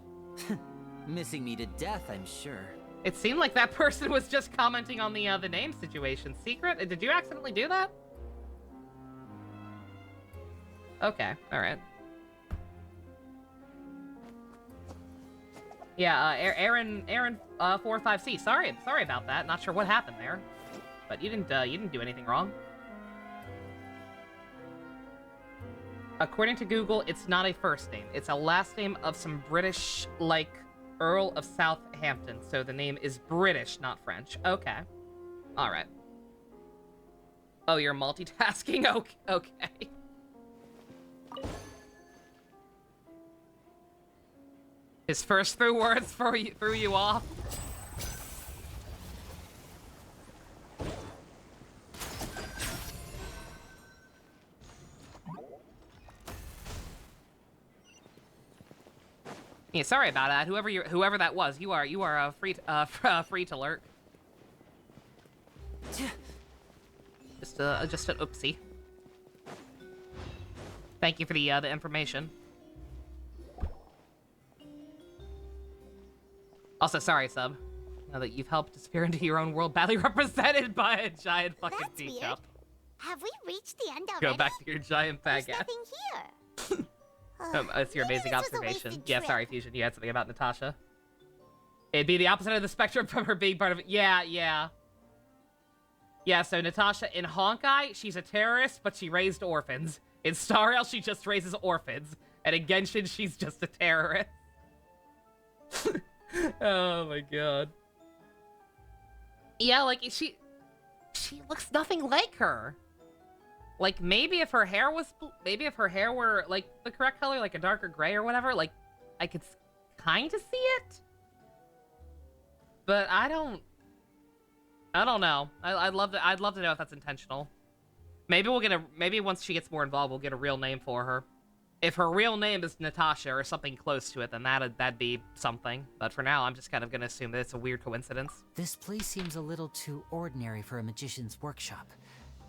[SPEAKER 6] Missing me to death, I'm sure.
[SPEAKER 1] It seemed like that person was just commenting on the name situation. Secret? Did you accidentally do that? Okay, alright. Yeah, Aaron 45C. Sorry about that. Not sure what happened there. But you didn't do anything wrong. According to Google, it's not a first name. It's a last name of some British, like, Earl of Southampton. So the name is British, not French. Okay. Alright. Oh, you're multitasking? Okay. His first three words threw you off. Yeah, sorry about that. Whoever that was, you are free to lurk. Just an oopsie. Thank you for the information. Also, sorry, sub. Now that you've helped disappear into your own world, badly represented by a giant fucking teacup.
[SPEAKER 3] Have we reached the end already?
[SPEAKER 1] Go back to your giant baguette.
[SPEAKER 3] There's nothing here.
[SPEAKER 1] It's your amazing observation. Yeah, sorry, Fusion. You had something about Natasha. It'd be the opposite of the spectrum from her being part of it. Yeah. Yeah, so Natasha, in Honkai, she's a terrorist, but she raised orphans. In Star Rail, she just raises orphans. And in Genshin, she's just a terrorist. Oh my god. Yeah, like, she looks nothing like her. Like, maybe if her hair were, like, the correct color, like a darker gray or whatever, like, I could kind of see it. But I don't know. I'd love to know if that's intentional. Maybe maybe once she gets more involved, we'll get a real name for her. If her real name is Natasha or something close to it, then that'd be something. But for now, I'm just kind of gonna assume that it's a weird coincidence.
[SPEAKER 6] This place seems a little too ordinary for a magician's workshop.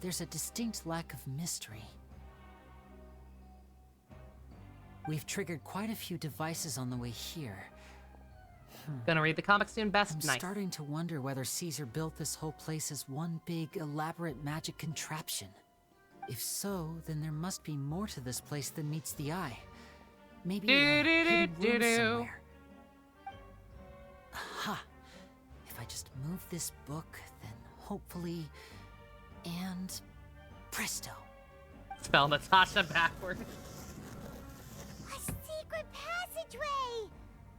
[SPEAKER 6] There's a distinct lack of mystery. We've triggered quite a few devices on the way here.
[SPEAKER 1] Gonna read the comic soon, best.
[SPEAKER 6] I'm starting to wonder whether Caesar built this whole place as one big, elaborate magic contraption. If so, then there must be more to this place than meets the eye. Maybe a hidden room somewhere. Aha! If I just move this book, then hopefully... And... presto.
[SPEAKER 1] Spell Natasha backwards.
[SPEAKER 3] A secret passageway!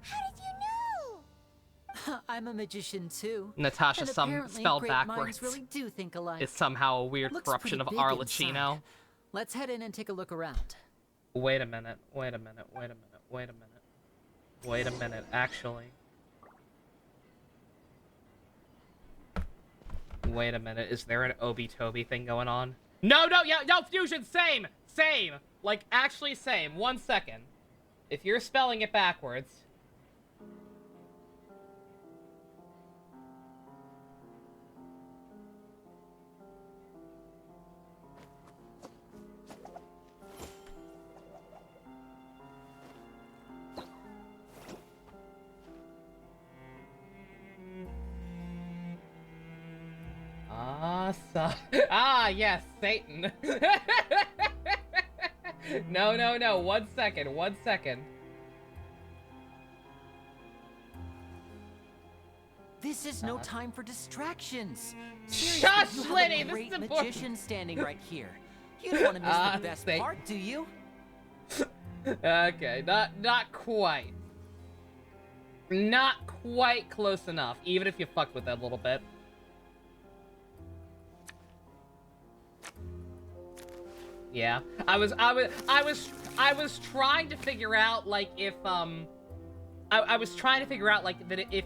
[SPEAKER 3] How did you know?
[SPEAKER 6] I'm a magician too.
[SPEAKER 1] Natasha, spelled backwards,
[SPEAKER 6] really do think alike.
[SPEAKER 1] is somehow a weird corruption of Arlecchino.
[SPEAKER 6] Let's head in and take a look around.
[SPEAKER 1] Wait a minute. Actually. Wait a minute. Is there an Obi-Tobi thing going on? No, Fusion, same! Like, actually same. 1 second. If you're spelling it backwards... yes, Satan. No. 1 second.
[SPEAKER 6] This is no time for distractions.
[SPEAKER 1] Shush,
[SPEAKER 6] Lyney,
[SPEAKER 1] this is important.
[SPEAKER 6] Magician standing right here. You don't want to miss the best part, do you?
[SPEAKER 1] Okay, not quite. Not quite close enough, even if you fucked with that a little bit. Yeah, I was trying to figure out, like, if I was trying to figure out, like, that if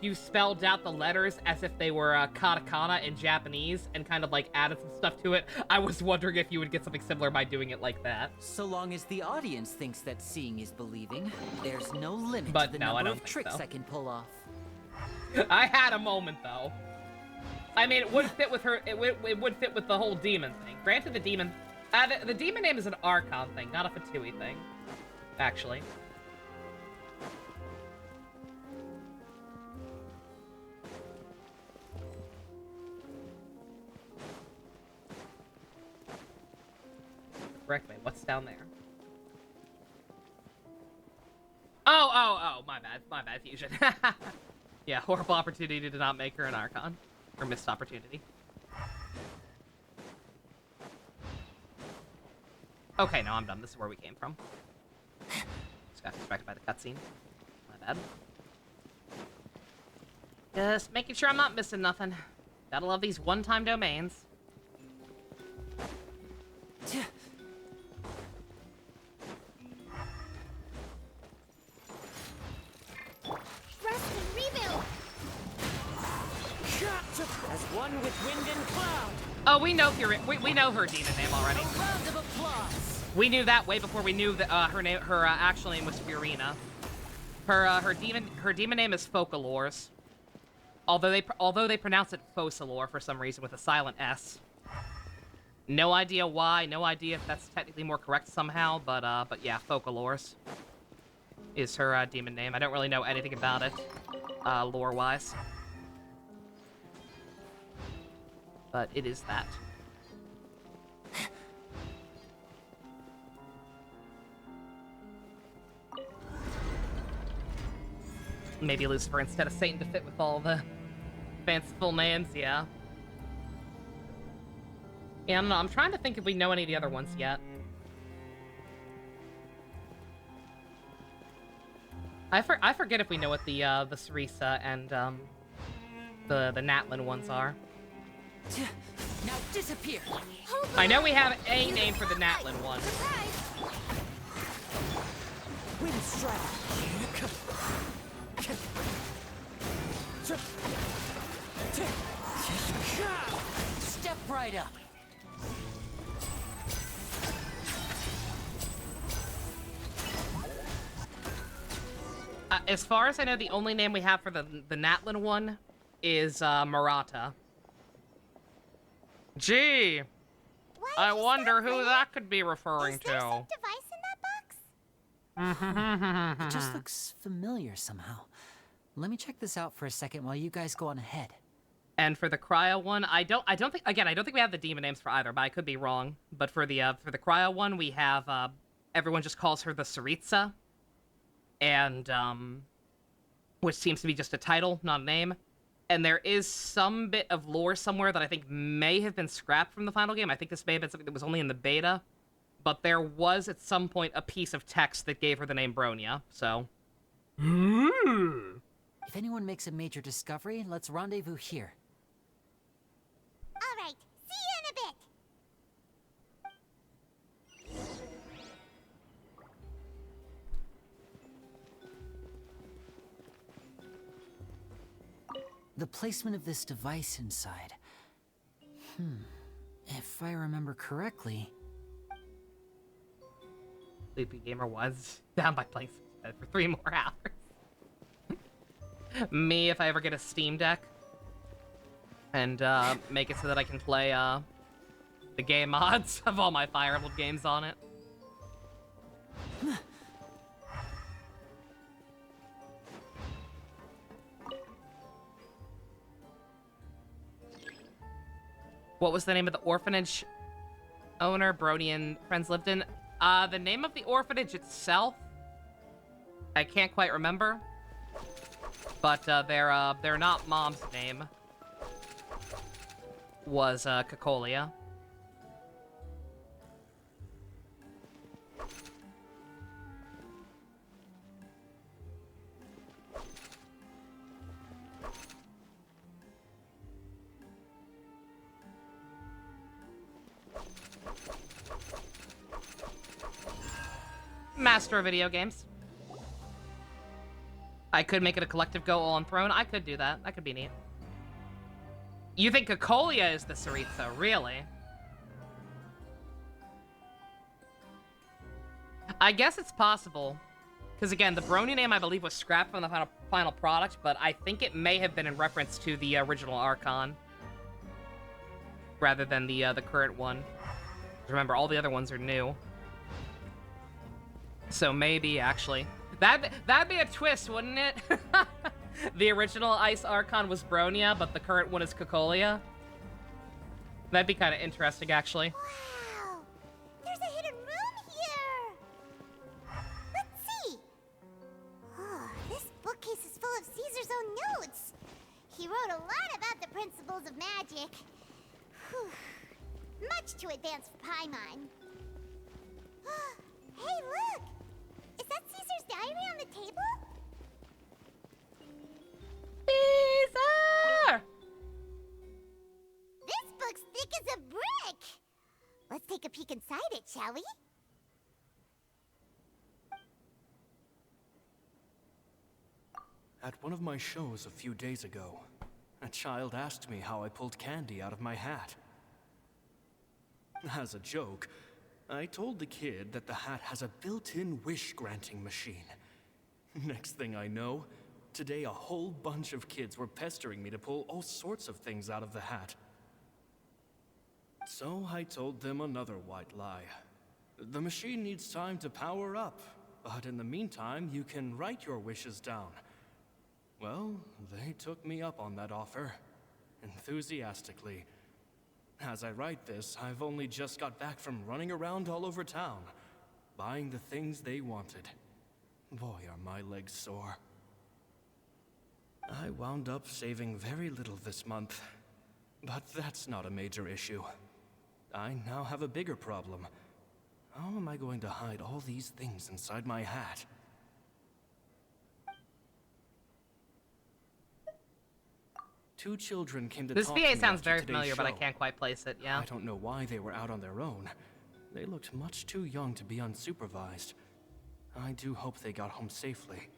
[SPEAKER 1] you spelled out the letters as if they were katakana in Japanese and kind of like added some stuff to it, I was wondering if you would get something similar by doing it like that.
[SPEAKER 6] So long as the audience thinks that seeing is believing, there's no limit
[SPEAKER 1] but
[SPEAKER 6] to the
[SPEAKER 1] no,
[SPEAKER 6] number
[SPEAKER 1] I don't
[SPEAKER 6] of
[SPEAKER 1] think
[SPEAKER 6] tricks
[SPEAKER 1] so.
[SPEAKER 6] I can pull off.
[SPEAKER 1] I had a moment though. I mean, it would fit with her. It would fit with the whole demon thing. Granted, the demon name is an Archon thing, not a Fatui thing, actually. Correct me. What's down there? Oh, my bad, Fusion. Yeah, horrible opportunity to not make her an Archon. Or missed opportunity. Okay, no, I'm done. This is where we came from. Just got distracted by the cutscene. My bad. Just making sure I'm not missing nothing. Gotta love these one-time domains.
[SPEAKER 14] As one with wind and cloud.
[SPEAKER 1] Oh, we know we know her demon name already.
[SPEAKER 14] A round of applause.
[SPEAKER 1] We knew that way before we knew that her actual name was Furina. Her demon name is Focalors. Although they pronounce it Fosalor for some reason with a silent S. No idea why. No idea if that's technically more correct somehow. But yeah, Focalors is her demon name. I don't really know anything about it, lore-wise. But it is that. Maybe Lucifer instead of Satan to fit with all the fanciful names, yeah. Yeah, I don't know. I'm trying to think if we know any of the other ones yet. I forget if we know what the Sarisa and the Natlin ones are.
[SPEAKER 6] Now disappear.
[SPEAKER 1] I know we have a name for the Natlin one.
[SPEAKER 14] Wind strike.
[SPEAKER 6] Step right up.
[SPEAKER 1] As far as I know, the only name we have for the Natlin one is Murata. Gee, I wonder who that could be referring to.
[SPEAKER 3] Is there some device in that box?
[SPEAKER 6] It just looks familiar somehow. Let me check this out for a second while you guys go on ahead.
[SPEAKER 1] And for the Cryo one, I don't think we have the demon names for either, but I could be wrong. But for the Cryo one, we have everyone just calls her the Saritsa, and which seems to be just a title, not a name. And there is some bit of lore somewhere that I think may have been scrapped from the final game. I think this may have been something that was only in the beta. But there was, at some point, a piece of text that gave her the name Bronya, so...
[SPEAKER 6] If anyone makes a major discovery, let's rendezvous here.
[SPEAKER 3] All right, see you in a bit.
[SPEAKER 6] The placement of this device inside. If I remember correctly...
[SPEAKER 1] Sleepy Gamer was down by playing for 3 more hours. Me, if I ever get a Steam Deck. And make it so that I can play the game mods of all my Fire Emblem games on it. What was the name of the orphanage owner Brony and friends lived in? The name of the orphanage itself, I can't quite remember. But their not mom's name was Cacolia. Master of video games. I could make it a collective go all on throne. I could do that. That could be neat. You think Cacolia is the Saritsa, really? I guess it's possible. Because again, the Brony name I believe was scrapped from the final product, but I think it may have been in reference to the original Archon. rather than the current one. Remember, all the other ones are new. So maybe, actually. That'd be a twist, wouldn't it? The original Ice Archon was Bronia, but the current one is Cocolia. That'd be kind of interesting, actually.
[SPEAKER 3] Wow! There's a hidden room here! Let's see! Oh, this bookcase is full of Caesar's own notes. He wrote a lot about the principles of magic. Whew. Much too advanced for Paimon. Hey, look! Is that Caesar's diary on the table?
[SPEAKER 1] Caesar!
[SPEAKER 3] This book's thick as a brick! Let's take a peek inside it, shall we?
[SPEAKER 15] At one of my shows a few days ago, a child asked me how I pulled candy out of my hat. As a joke, I told the kid that the hat has a built-in wish-granting machine. Next thing I know, today a whole bunch of kids were pestering me to pull all sorts of things out of the hat. So I told them another white lie. The machine needs time to power up, but in the meantime, you can write your wishes down. Well, they took me up on that offer, enthusiastically. As I write this, I've only just got back from running around all over town, buying the things they wanted. Boy, are my legs sore. I wound up saving very little this month, but that's not a major issue. I now have a bigger problem. How am I going to hide all these things inside my hat? Two children came to
[SPEAKER 1] this
[SPEAKER 15] talk
[SPEAKER 1] VA
[SPEAKER 15] to me
[SPEAKER 1] sounds
[SPEAKER 15] after
[SPEAKER 1] very
[SPEAKER 15] today's
[SPEAKER 1] familiar, but I
[SPEAKER 15] show.
[SPEAKER 1] can't quite place it, yeah.
[SPEAKER 15] I don't know why they were out on their own. They looked much too young to be unsupervised. I do hope they got home safely.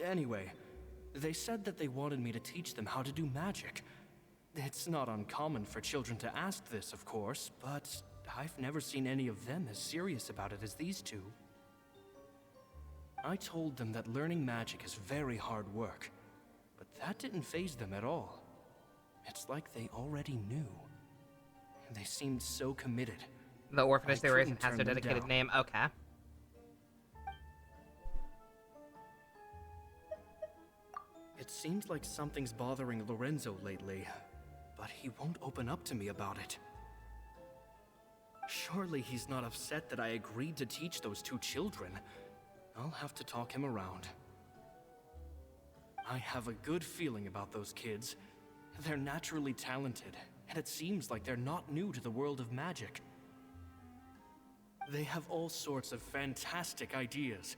[SPEAKER 15] Anyway, they said that they wanted me to teach them how to do magic. It's not uncommon for children to ask this, of course, but I've never seen any of them as serious about it as these two. I told them that learning magic is very hard work, but that didn't faze them at all. It's like they already knew. They seemed so committed.
[SPEAKER 1] The orphanage they were in
[SPEAKER 15] couldn't
[SPEAKER 1] has their
[SPEAKER 15] turn them
[SPEAKER 1] dedicated
[SPEAKER 15] down.
[SPEAKER 1] name. Okay.
[SPEAKER 15] It seems like something's bothering Lorenzo lately, but he won't open up to me about it. Surely he's not upset that I agreed to teach those two children. I'll have to talk him around. I have a good feeling about those kids. They're naturally talented, and it seems like they're not new to the world of magic. They have all sorts of fantastic ideas.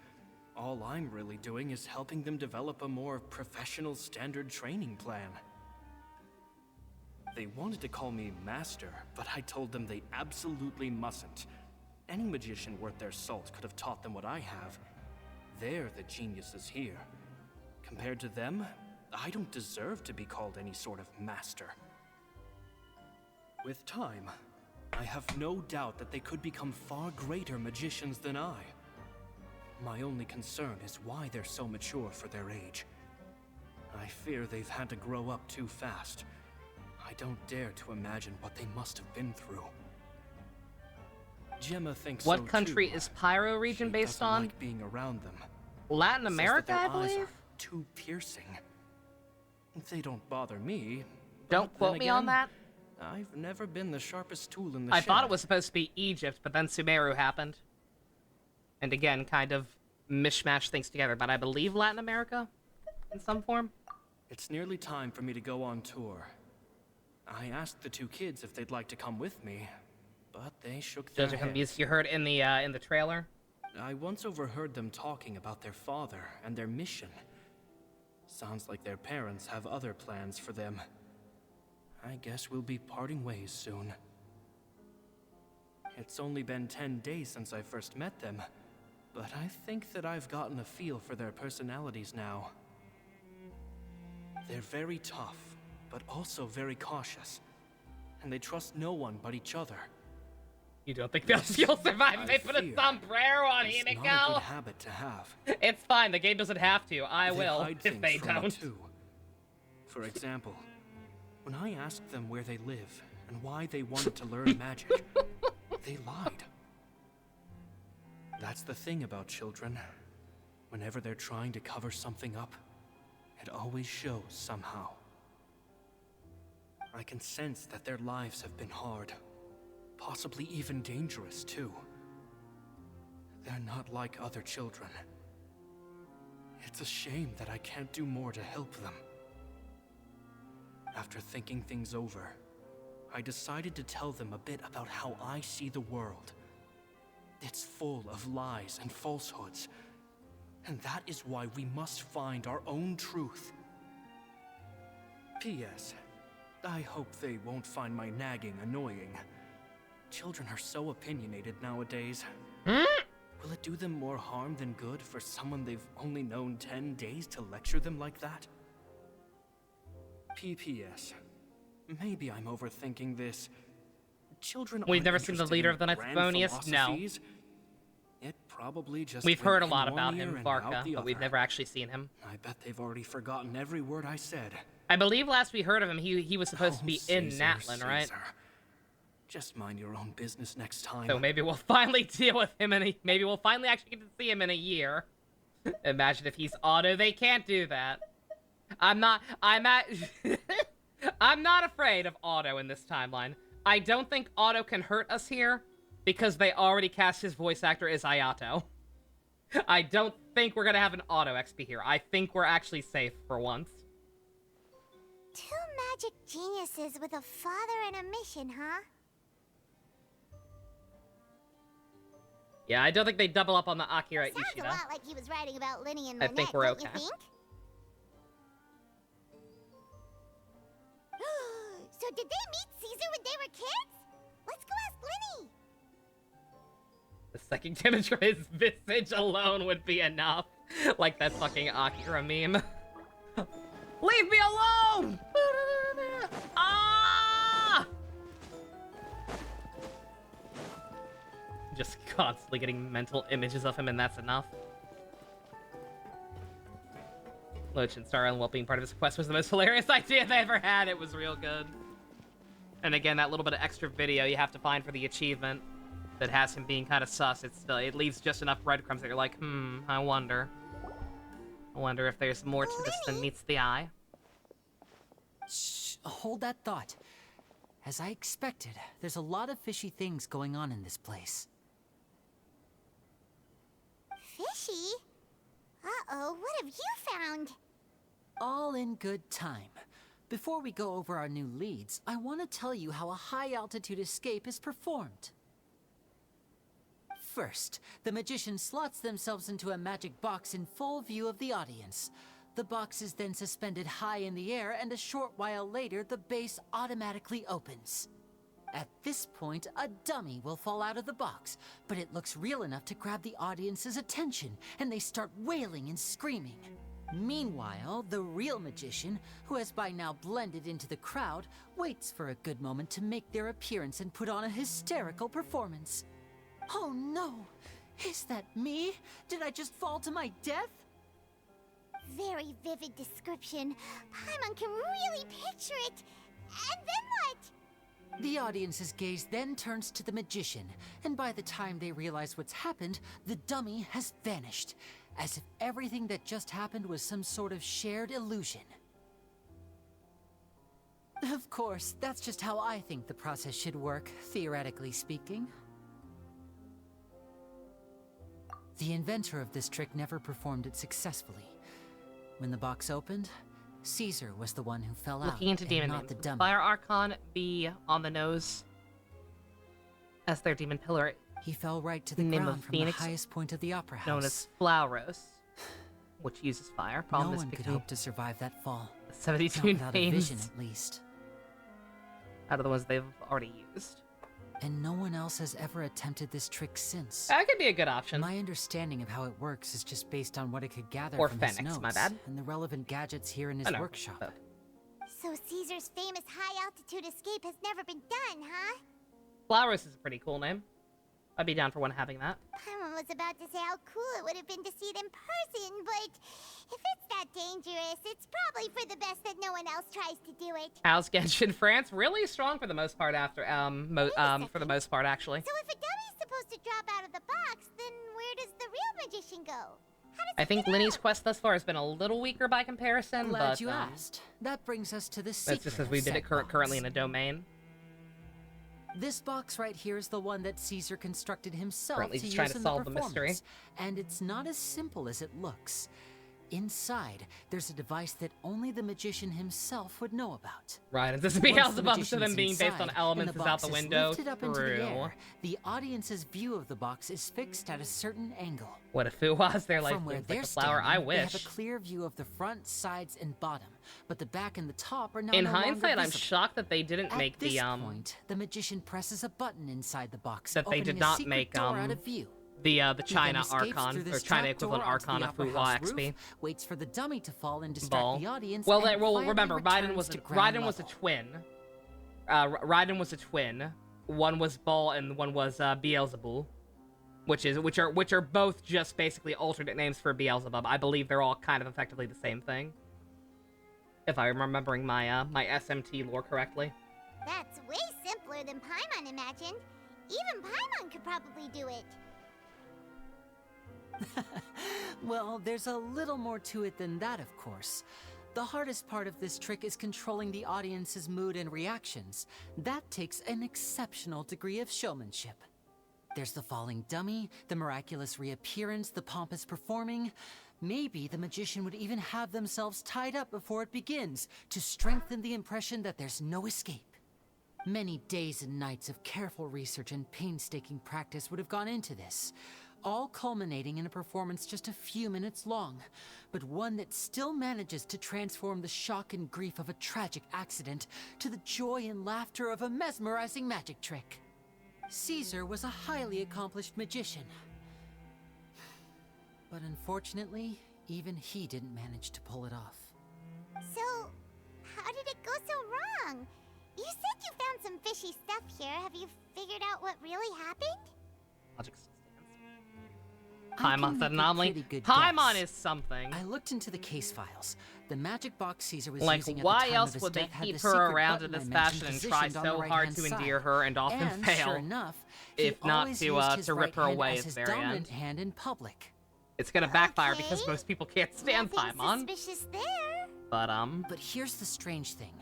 [SPEAKER 15] All I'm really doing is helping them develop a more professional standard training plan. They wanted to call me Master, but I told them they absolutely mustn't. Any magician worth their salt could have taught them what I have. They're the geniuses here. Compared to them, I don't deserve to be called any sort of master. With time, I have no doubt that they could become far greater magicians than I. My only concern is why they're so mature for their age. I fear they've had to grow up too fast. I don't dare to imagine what they must have been through. Gemma thinks
[SPEAKER 1] What
[SPEAKER 15] so
[SPEAKER 1] country
[SPEAKER 15] too.
[SPEAKER 1] is Pyro region
[SPEAKER 15] She
[SPEAKER 1] based
[SPEAKER 15] doesn't
[SPEAKER 1] on?
[SPEAKER 15] like being around them.
[SPEAKER 1] Latin
[SPEAKER 15] Says that
[SPEAKER 1] America,
[SPEAKER 15] their
[SPEAKER 1] I
[SPEAKER 15] eyes
[SPEAKER 1] believe?
[SPEAKER 15] are too piercing. They don't bother me.
[SPEAKER 1] Don't
[SPEAKER 15] but
[SPEAKER 1] quote
[SPEAKER 15] then
[SPEAKER 1] me on
[SPEAKER 15] again,
[SPEAKER 1] that.
[SPEAKER 15] I've never been the sharpest tool in the
[SPEAKER 1] I
[SPEAKER 15] shed.
[SPEAKER 1] thought it was supposed to be Egypt, but then Sumeru happened. And again, kind of mishmash things together, but I believe Latin America in some form.
[SPEAKER 15] It's nearly time for me to go on tour. I asked the two kids if they'd like to come with me, but they shook their
[SPEAKER 1] Judging from
[SPEAKER 15] heads.
[SPEAKER 1] these you heard in the trailer.
[SPEAKER 15] I once overheard them talking about their father and their mission. Sounds like their parents have other plans for them. I guess we'll be parting ways soon. It's only been 10 days since I first met them, but I think that I've gotten a feel for their personalities now. They're very tough, but also very cautious, and they trust no one but each other.
[SPEAKER 1] You don't think they'll survive if they put a
[SPEAKER 15] fear
[SPEAKER 1] sombrero on
[SPEAKER 15] it's not a
[SPEAKER 1] Himiko?
[SPEAKER 15] good habit to have.
[SPEAKER 1] It's fine, the game doesn't have to. I
[SPEAKER 15] They
[SPEAKER 1] will,
[SPEAKER 15] hide
[SPEAKER 1] if
[SPEAKER 15] things
[SPEAKER 1] they
[SPEAKER 15] from me,
[SPEAKER 1] don't.
[SPEAKER 15] too. For example, when I asked them where they live and why they wanted to learn magic, they lied. That's the thing about children. Whenever they're trying to cover something up, it always shows somehow. I can sense that their lives have been hard, possibly even dangerous too. They're not like other children. It's a shame that I can't do more to help them. After thinking things over, I decided to tell them a bit about how I see the world. It's full of lies and falsehoods, and that is why we must find our own truth. P.S. I hope they won't find my nagging annoying. Children are so opinionated nowadays. Will it do them more harm than good for someone they've only known 10 days to lecture them like that? P.P.S. Maybe I'm overthinking this. Children
[SPEAKER 1] We've
[SPEAKER 15] aren't
[SPEAKER 1] never seen the
[SPEAKER 15] interested
[SPEAKER 1] leader
[SPEAKER 15] in
[SPEAKER 1] of the
[SPEAKER 15] grand
[SPEAKER 1] Nithphonius? No.
[SPEAKER 15] philosophies. It probably just
[SPEAKER 1] We've
[SPEAKER 15] went
[SPEAKER 1] heard a
[SPEAKER 15] in
[SPEAKER 1] lot
[SPEAKER 15] one
[SPEAKER 1] about
[SPEAKER 15] ear
[SPEAKER 1] him,
[SPEAKER 15] and out
[SPEAKER 1] Varka,
[SPEAKER 15] the
[SPEAKER 1] but we've
[SPEAKER 15] other.
[SPEAKER 1] never actually seen him.
[SPEAKER 15] I bet they've already forgotten every word I said.
[SPEAKER 1] I believe last we heard of him, he was supposed to be in
[SPEAKER 15] Caesar,
[SPEAKER 1] Natlin, right?
[SPEAKER 15] Caesar. Just mind your own business next time.
[SPEAKER 1] So maybe we'll finally deal with him maybe we'll finally actually get to see him in a year. Imagine if he's Otto. They can't do that. I'm not afraid of Otto in this timeline. I don't think Otto can hurt us here because they already cast his voice actor as Ayato. I don't think we're gonna have an Otto XP here. I think we're actually safe for once.
[SPEAKER 3] Two magic geniuses with a father and a mission, huh?
[SPEAKER 1] Yeah, I don't think they double up on the Akira
[SPEAKER 3] Sounds
[SPEAKER 1] Ishida.
[SPEAKER 3] a lot like he was writing about Lyney and
[SPEAKER 1] I
[SPEAKER 3] Lynette,
[SPEAKER 1] think we're
[SPEAKER 3] don't
[SPEAKER 1] okay.
[SPEAKER 3] you think? So did they meet Caesar when they were kids? Let's go ask Lyney.
[SPEAKER 1] The second image for his visage alone would be enough. Like that fucking Akira meme. Leave me alone! Ah! Just constantly getting mental images of him, and that's enough. Lochin Star and being part of his quest was the most hilarious idea they ever had. It was real good. And again, that little bit of extra video you have to find for the achievement that has him being kind of sus. It leaves just enough breadcrumbs that you're like, I wonder if there's more to this than meets the eye.
[SPEAKER 6] Shh, hold that thought. As I expected, there's a lot of fishy things going on in this place.
[SPEAKER 3] Fishy? Uh-oh, what have you found?
[SPEAKER 6] All in good time. Before we go over our new leads, I want to tell you how a high-altitude escape is performed. First, the magician slots themselves into a magic box in full view of the audience. The box is then suspended high in the air, and a short while later, the base automatically opens. At this point, a dummy will fall out of the box, but it looks real enough to grab the audience's attention, and they start wailing and screaming. Meanwhile, the real magician, who has by now blended into the crowd, waits for a good moment to make their appearance and put on a hysterical performance. Oh no! Is that me? Did I just fall to my death?
[SPEAKER 3] Very vivid description. Paimon can really picture it. And then what?
[SPEAKER 6] The audience's gaze then turns to the magician, and by the time they realize what's happened, the dummy has vanished, as if everything that just happened was some sort of shared illusion. Of course, that's just how I think the process should work, theoretically speaking. The inventor of this trick never performed it successfully. When the box opened, Caesar was the one who fell out,
[SPEAKER 1] Looking into
[SPEAKER 6] and
[SPEAKER 1] demon
[SPEAKER 6] not
[SPEAKER 1] names.
[SPEAKER 6] the
[SPEAKER 1] Would
[SPEAKER 6] dummy.
[SPEAKER 1] Fire Archon be on the nose as their demon pillar?
[SPEAKER 6] He fell right to the
[SPEAKER 1] Name
[SPEAKER 6] ground
[SPEAKER 1] of
[SPEAKER 6] from
[SPEAKER 1] Phoenix,
[SPEAKER 6] the highest point of the opera house.
[SPEAKER 1] known as Flauros, which uses fire. Problem
[SPEAKER 6] No
[SPEAKER 1] is
[SPEAKER 6] one could
[SPEAKER 1] picking
[SPEAKER 6] hope to survive that fall.
[SPEAKER 1] the 72
[SPEAKER 6] Not without a vision,
[SPEAKER 1] names
[SPEAKER 6] at least.
[SPEAKER 1] out of the ones they've already used.
[SPEAKER 6] And no one else has ever attempted this trick since.
[SPEAKER 1] That could be a good option.
[SPEAKER 6] My understanding of how it works is just based on what it could gather
[SPEAKER 1] Or
[SPEAKER 6] from
[SPEAKER 1] Phoenix,
[SPEAKER 6] his notes
[SPEAKER 1] my bad.
[SPEAKER 6] and the relevant gadgets here in his
[SPEAKER 1] I know,
[SPEAKER 6] workshop.
[SPEAKER 1] but-
[SPEAKER 3] So Caesar's famous high-altitude escape has never been done, huh?
[SPEAKER 1] Flauros is a pretty cool name. I'd be down for one having that.
[SPEAKER 3] Paimon was about to say how cool it would have been to see it in person, but if it's that dangerous, it's probably for the best that no one else tries to do it.
[SPEAKER 1] How's Genshin France? Really strong for the most part after, for the most part, actually.
[SPEAKER 3] So if a dummy's supposed to drop out of the box, then where does the real magician go?
[SPEAKER 1] I think Lyney's quest thus far has been a little weaker by comparison,
[SPEAKER 6] Glad
[SPEAKER 1] but
[SPEAKER 6] you asked. That brings us to the secret.
[SPEAKER 1] that's just because we did it currently in a domain.
[SPEAKER 6] This box right here is the one that Caesar constructed himself
[SPEAKER 1] Currently
[SPEAKER 6] to
[SPEAKER 1] just
[SPEAKER 6] use
[SPEAKER 1] trying to
[SPEAKER 6] in
[SPEAKER 1] solve
[SPEAKER 6] the
[SPEAKER 1] the mystery.
[SPEAKER 6] performance. And it's not as simple as it looks. Inside, there's a device that only the magician himself would know about.
[SPEAKER 1] Right, and this
[SPEAKER 6] Once the
[SPEAKER 1] Beelzebub to
[SPEAKER 6] magician's
[SPEAKER 1] them being based on
[SPEAKER 6] inside,
[SPEAKER 1] elements
[SPEAKER 6] and the
[SPEAKER 1] is out
[SPEAKER 6] box
[SPEAKER 1] the window.
[SPEAKER 6] lifted up into the
[SPEAKER 1] True.
[SPEAKER 6] air, the audience's view of the box is fixed at a certain angle.
[SPEAKER 1] What if it was their life
[SPEAKER 6] From where
[SPEAKER 1] like
[SPEAKER 6] they're
[SPEAKER 1] a flower? I
[SPEAKER 6] standing, they
[SPEAKER 1] wish.
[SPEAKER 6] have a clear view of the front, sides, and bottom, but the back and the top are now
[SPEAKER 1] In
[SPEAKER 6] no longer
[SPEAKER 1] hindsight, I'm
[SPEAKER 6] visible.
[SPEAKER 1] shocked that they didn't
[SPEAKER 6] At
[SPEAKER 1] make
[SPEAKER 6] this
[SPEAKER 1] the
[SPEAKER 6] point, the magician presses a button inside the box,
[SPEAKER 1] that they
[SPEAKER 6] opening
[SPEAKER 1] did
[SPEAKER 6] a
[SPEAKER 1] not
[SPEAKER 6] secret
[SPEAKER 1] make
[SPEAKER 6] door out of view.
[SPEAKER 1] the
[SPEAKER 6] He
[SPEAKER 1] China
[SPEAKER 6] then escapes
[SPEAKER 1] Archon
[SPEAKER 6] through
[SPEAKER 1] or
[SPEAKER 6] this
[SPEAKER 1] China
[SPEAKER 6] trap
[SPEAKER 1] equivalent
[SPEAKER 6] door onto
[SPEAKER 1] Archon
[SPEAKER 6] the
[SPEAKER 1] of
[SPEAKER 6] upper
[SPEAKER 1] Fuhua
[SPEAKER 6] house
[SPEAKER 1] XP.
[SPEAKER 6] roof, waits for the dummy to fall and distract
[SPEAKER 1] Ball.
[SPEAKER 6] the audience.
[SPEAKER 1] Well,
[SPEAKER 6] and finally
[SPEAKER 1] remember, Raiden
[SPEAKER 6] returns
[SPEAKER 1] was
[SPEAKER 6] to ground
[SPEAKER 1] Raiden was a
[SPEAKER 6] level.
[SPEAKER 1] twin. Raiden was a twin. One was Ball and one was Beelzebub, which are both just basically alternate names for Beelzebub. I believe they're all kind of effectively the same thing, if I'm remembering my my SMT lore correctly.
[SPEAKER 3] That's way simpler than Paimon imagined. Even Paimon could probably do it.
[SPEAKER 6] Well, there's a little more to it than that, of course. The hardest part of this trick is controlling the audience's mood and reactions. That takes an exceptional degree of showmanship. There's the falling dummy, the miraculous reappearance, the pompous performing. Maybe the magician would even have themselves tied up before it begins to strengthen the impression that there's no escape. Many days and nights of careful research and painstaking practice would have gone into this, all culminating in a performance just a few minutes long, but one that still manages to transform the shock and grief of a tragic accident to the joy and laughter of a mesmerizing magic trick. Caesar was a highly accomplished magician, but unfortunately, even he didn't manage to pull it off.
[SPEAKER 3] So, how did it go so wrong? You said you found some fishy stuff here. Have you figured out what really happened?
[SPEAKER 1] Logic still stands.
[SPEAKER 6] I can
[SPEAKER 1] Paimon's
[SPEAKER 6] make a
[SPEAKER 1] anomaly.
[SPEAKER 6] pretty good
[SPEAKER 1] Paimon
[SPEAKER 6] guess.
[SPEAKER 1] is something.
[SPEAKER 6] I looked into the case files. The magic box Caesar was
[SPEAKER 1] Like,
[SPEAKER 6] using at
[SPEAKER 1] why
[SPEAKER 6] the time
[SPEAKER 1] else
[SPEAKER 6] of his
[SPEAKER 1] would they
[SPEAKER 6] death had
[SPEAKER 1] keep
[SPEAKER 6] the
[SPEAKER 1] her
[SPEAKER 6] secret
[SPEAKER 1] around in
[SPEAKER 6] button I
[SPEAKER 1] this
[SPEAKER 6] mentioned
[SPEAKER 1] fashion and try
[SPEAKER 6] positioned on
[SPEAKER 1] so
[SPEAKER 6] the
[SPEAKER 1] hard
[SPEAKER 6] right-hand
[SPEAKER 1] to
[SPEAKER 6] side.
[SPEAKER 1] endear her and often
[SPEAKER 6] And
[SPEAKER 1] fail,
[SPEAKER 6] sure enough,
[SPEAKER 1] if
[SPEAKER 6] he
[SPEAKER 1] not
[SPEAKER 6] always
[SPEAKER 1] to
[SPEAKER 6] used his
[SPEAKER 1] to rip her
[SPEAKER 6] right hand
[SPEAKER 1] away
[SPEAKER 6] as
[SPEAKER 1] at the
[SPEAKER 6] his
[SPEAKER 1] very
[SPEAKER 6] dominant
[SPEAKER 1] end?
[SPEAKER 6] hand in public.
[SPEAKER 1] It's gonna backfire because
[SPEAKER 3] Okay.
[SPEAKER 1] most people can't stand
[SPEAKER 3] Nothing
[SPEAKER 1] Paimon.
[SPEAKER 3] suspicious there.
[SPEAKER 1] But
[SPEAKER 6] But here's the strange thing.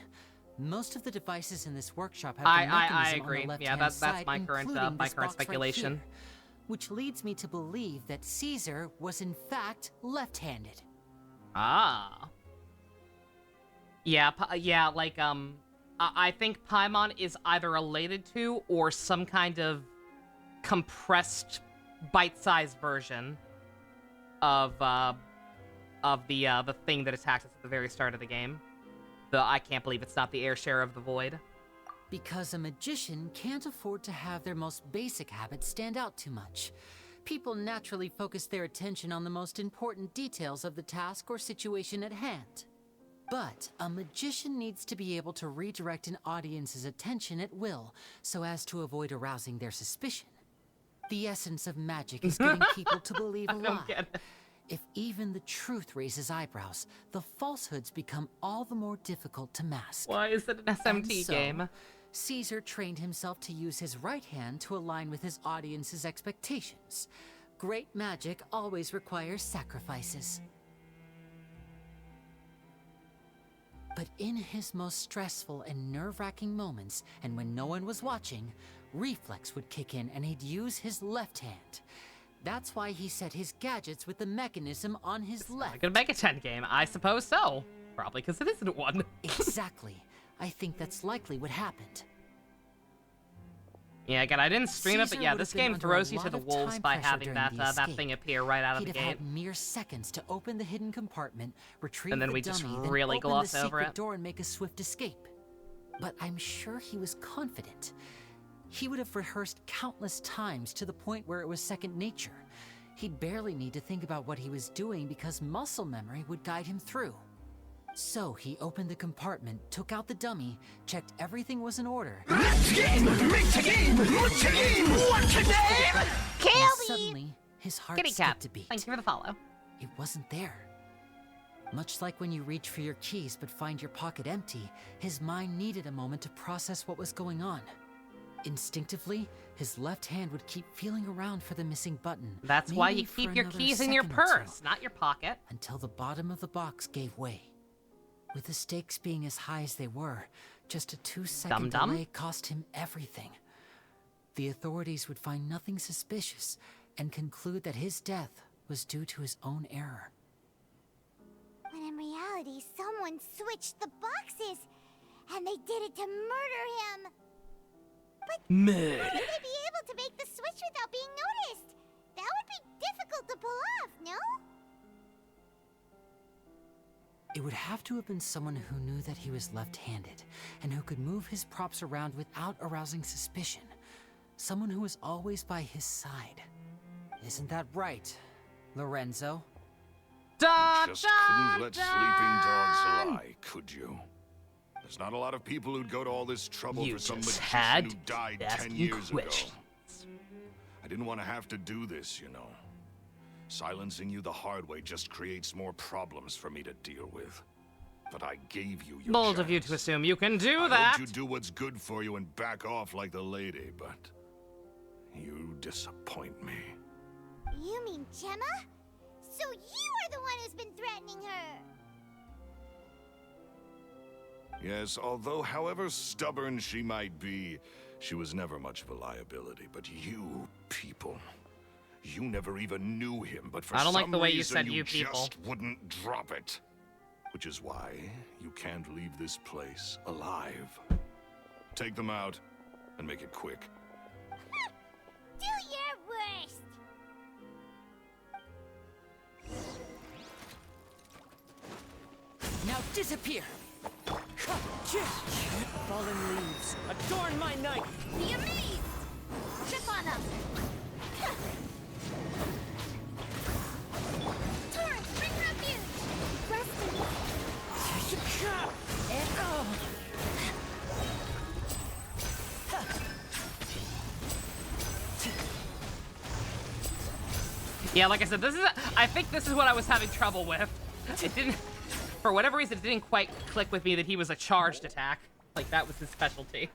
[SPEAKER 6] Most of the devices in this workshop have
[SPEAKER 1] I
[SPEAKER 6] the mechanism
[SPEAKER 1] I
[SPEAKER 6] on
[SPEAKER 1] agree.
[SPEAKER 6] the left
[SPEAKER 1] Yeah,
[SPEAKER 6] hand
[SPEAKER 1] that's
[SPEAKER 6] side,
[SPEAKER 1] my current
[SPEAKER 6] including this box
[SPEAKER 1] speculation.
[SPEAKER 6] right here, which leads me to believe that Caesar was in fact left-handed.
[SPEAKER 1] Ah. Yeah, yeah, like, I think Paimon is either related to or some kind of compressed, bite-sized version of the thing that attacks us at the very start of the game. I can't believe it's not the air share of the void.
[SPEAKER 6] Because a magician can't afford to have their most basic habits stand out too much. People naturally focus their attention on the most important details of the task or situation at hand. But a magician needs to be able to redirect an audience's attention at will, so as to avoid arousing their suspicion. The essence of magic is getting people to believe a lie. If even the truth raises eyebrows, the falsehoods become all the more difficult to mask.
[SPEAKER 1] Why is it an SMT
[SPEAKER 6] And so,
[SPEAKER 1] game?
[SPEAKER 6] Caesar trained himself to use his right hand to align with his audience's expectations. Great magic always requires sacrifices. But in his most stressful and nerve-wracking moments, and when no one was watching, reflex would kick in and he'd use his left hand. That's why he set his gadgets with the mechanism on his left.
[SPEAKER 1] Gonna make a 10 game? I suppose so. Probably because it isn't one.
[SPEAKER 6] Exactly. I think that's likely what happened.
[SPEAKER 1] Yeah, again, I didn't stream it, but
[SPEAKER 6] Caesar
[SPEAKER 1] yeah,
[SPEAKER 6] would
[SPEAKER 1] this
[SPEAKER 6] have been
[SPEAKER 1] game
[SPEAKER 6] under
[SPEAKER 1] throws
[SPEAKER 6] a
[SPEAKER 1] you to
[SPEAKER 6] lot
[SPEAKER 1] the
[SPEAKER 6] of
[SPEAKER 1] wolves
[SPEAKER 6] time
[SPEAKER 1] by
[SPEAKER 6] pressure
[SPEAKER 1] having
[SPEAKER 6] during
[SPEAKER 1] that
[SPEAKER 6] the
[SPEAKER 1] that
[SPEAKER 6] escape.
[SPEAKER 1] thing appear right out of
[SPEAKER 6] He'd
[SPEAKER 1] the
[SPEAKER 6] have
[SPEAKER 1] gate.
[SPEAKER 6] had mere seconds to open the hidden compartment, retrieve
[SPEAKER 1] And then
[SPEAKER 6] the
[SPEAKER 1] we just
[SPEAKER 6] dummy, then
[SPEAKER 1] really
[SPEAKER 6] open
[SPEAKER 1] gloss
[SPEAKER 6] the
[SPEAKER 1] over
[SPEAKER 6] secret
[SPEAKER 1] it.
[SPEAKER 6] door and make a swift escape. But I'm sure he was confident. He would have rehearsed countless times to the point where it was second nature. He'd barely need to think about what he was doing because muscle memory would guide him through. So he opened the compartment, took out the dummy, checked everything was in order. Suddenly, his heart
[SPEAKER 1] Kitty cat.
[SPEAKER 6] skipped a beat.
[SPEAKER 1] Thank you for the follow.
[SPEAKER 6] It wasn't there. Much like when you reach for your keys but find your pocket empty, his mind needed a moment to process what was going on. Instinctively, his left hand would keep feeling around for the missing button.
[SPEAKER 1] That's why
[SPEAKER 6] maybe
[SPEAKER 1] you
[SPEAKER 6] for
[SPEAKER 1] keep your
[SPEAKER 6] another
[SPEAKER 1] keys in your
[SPEAKER 6] second or
[SPEAKER 1] purse,
[SPEAKER 6] two,
[SPEAKER 1] not your pocket.
[SPEAKER 6] until the bottom of the box gave way. With the stakes being as high as they were, just a 2-second
[SPEAKER 1] Dum-dum?
[SPEAKER 6] delay cost him everything. The authorities would find nothing suspicious and conclude that his death was due to his own error.
[SPEAKER 3] When in reality, someone switched the boxes, and they did it to murder him. But
[SPEAKER 1] Murder.
[SPEAKER 3] how would they be able to make the switch without being noticed? That would be difficult to pull off, no?
[SPEAKER 6] It would have to have been someone who knew that he was left-handed, and who could move his props around without arousing suspicion. Someone who was always by his side. Isn't that right, Lorenzo?
[SPEAKER 1] Da,
[SPEAKER 4] Just
[SPEAKER 1] da,
[SPEAKER 4] couldn't let sleeping dogs
[SPEAKER 1] da.
[SPEAKER 4] lie, could you? There's not a lot of people who'd go to all this trouble
[SPEAKER 1] You
[SPEAKER 4] for some
[SPEAKER 1] just
[SPEAKER 4] magician
[SPEAKER 1] had
[SPEAKER 4] who died
[SPEAKER 1] to ask
[SPEAKER 4] 10
[SPEAKER 1] you
[SPEAKER 4] years ago.
[SPEAKER 1] questions.
[SPEAKER 4] I didn't want to have to do this, you know. Silencing you the hard way just creates more problems for me to deal with. But I gave you your
[SPEAKER 1] Bold of you to
[SPEAKER 4] chance.
[SPEAKER 1] assume you can do
[SPEAKER 4] I
[SPEAKER 1] that.
[SPEAKER 4] hoped you'd do what's good for you and back off like the lady, but you disappoint me.
[SPEAKER 3] You mean Gemma? So you are the one who's been threatening her!
[SPEAKER 4] Yes, although however stubborn she might be, she was never much of a liability. But you people, you never even knew him, but for
[SPEAKER 1] I don't
[SPEAKER 4] some
[SPEAKER 1] like the way you
[SPEAKER 4] reason
[SPEAKER 1] said you people.
[SPEAKER 4] just wouldn't drop it. Which is why you can't leave this place alive. Take them out, and make it quick.
[SPEAKER 3] Do your worst!
[SPEAKER 6] Now disappear!
[SPEAKER 14] Fallen leaves, adorn my night!
[SPEAKER 2] The Amaze! Trip on them! Torrent, bring refuge! Rescue!
[SPEAKER 1] Yeah, like I said, I think this is what I was having trouble with. It didn't, for whatever reason, it didn't quite click with me that he was a charged attack. Like, that was his specialty.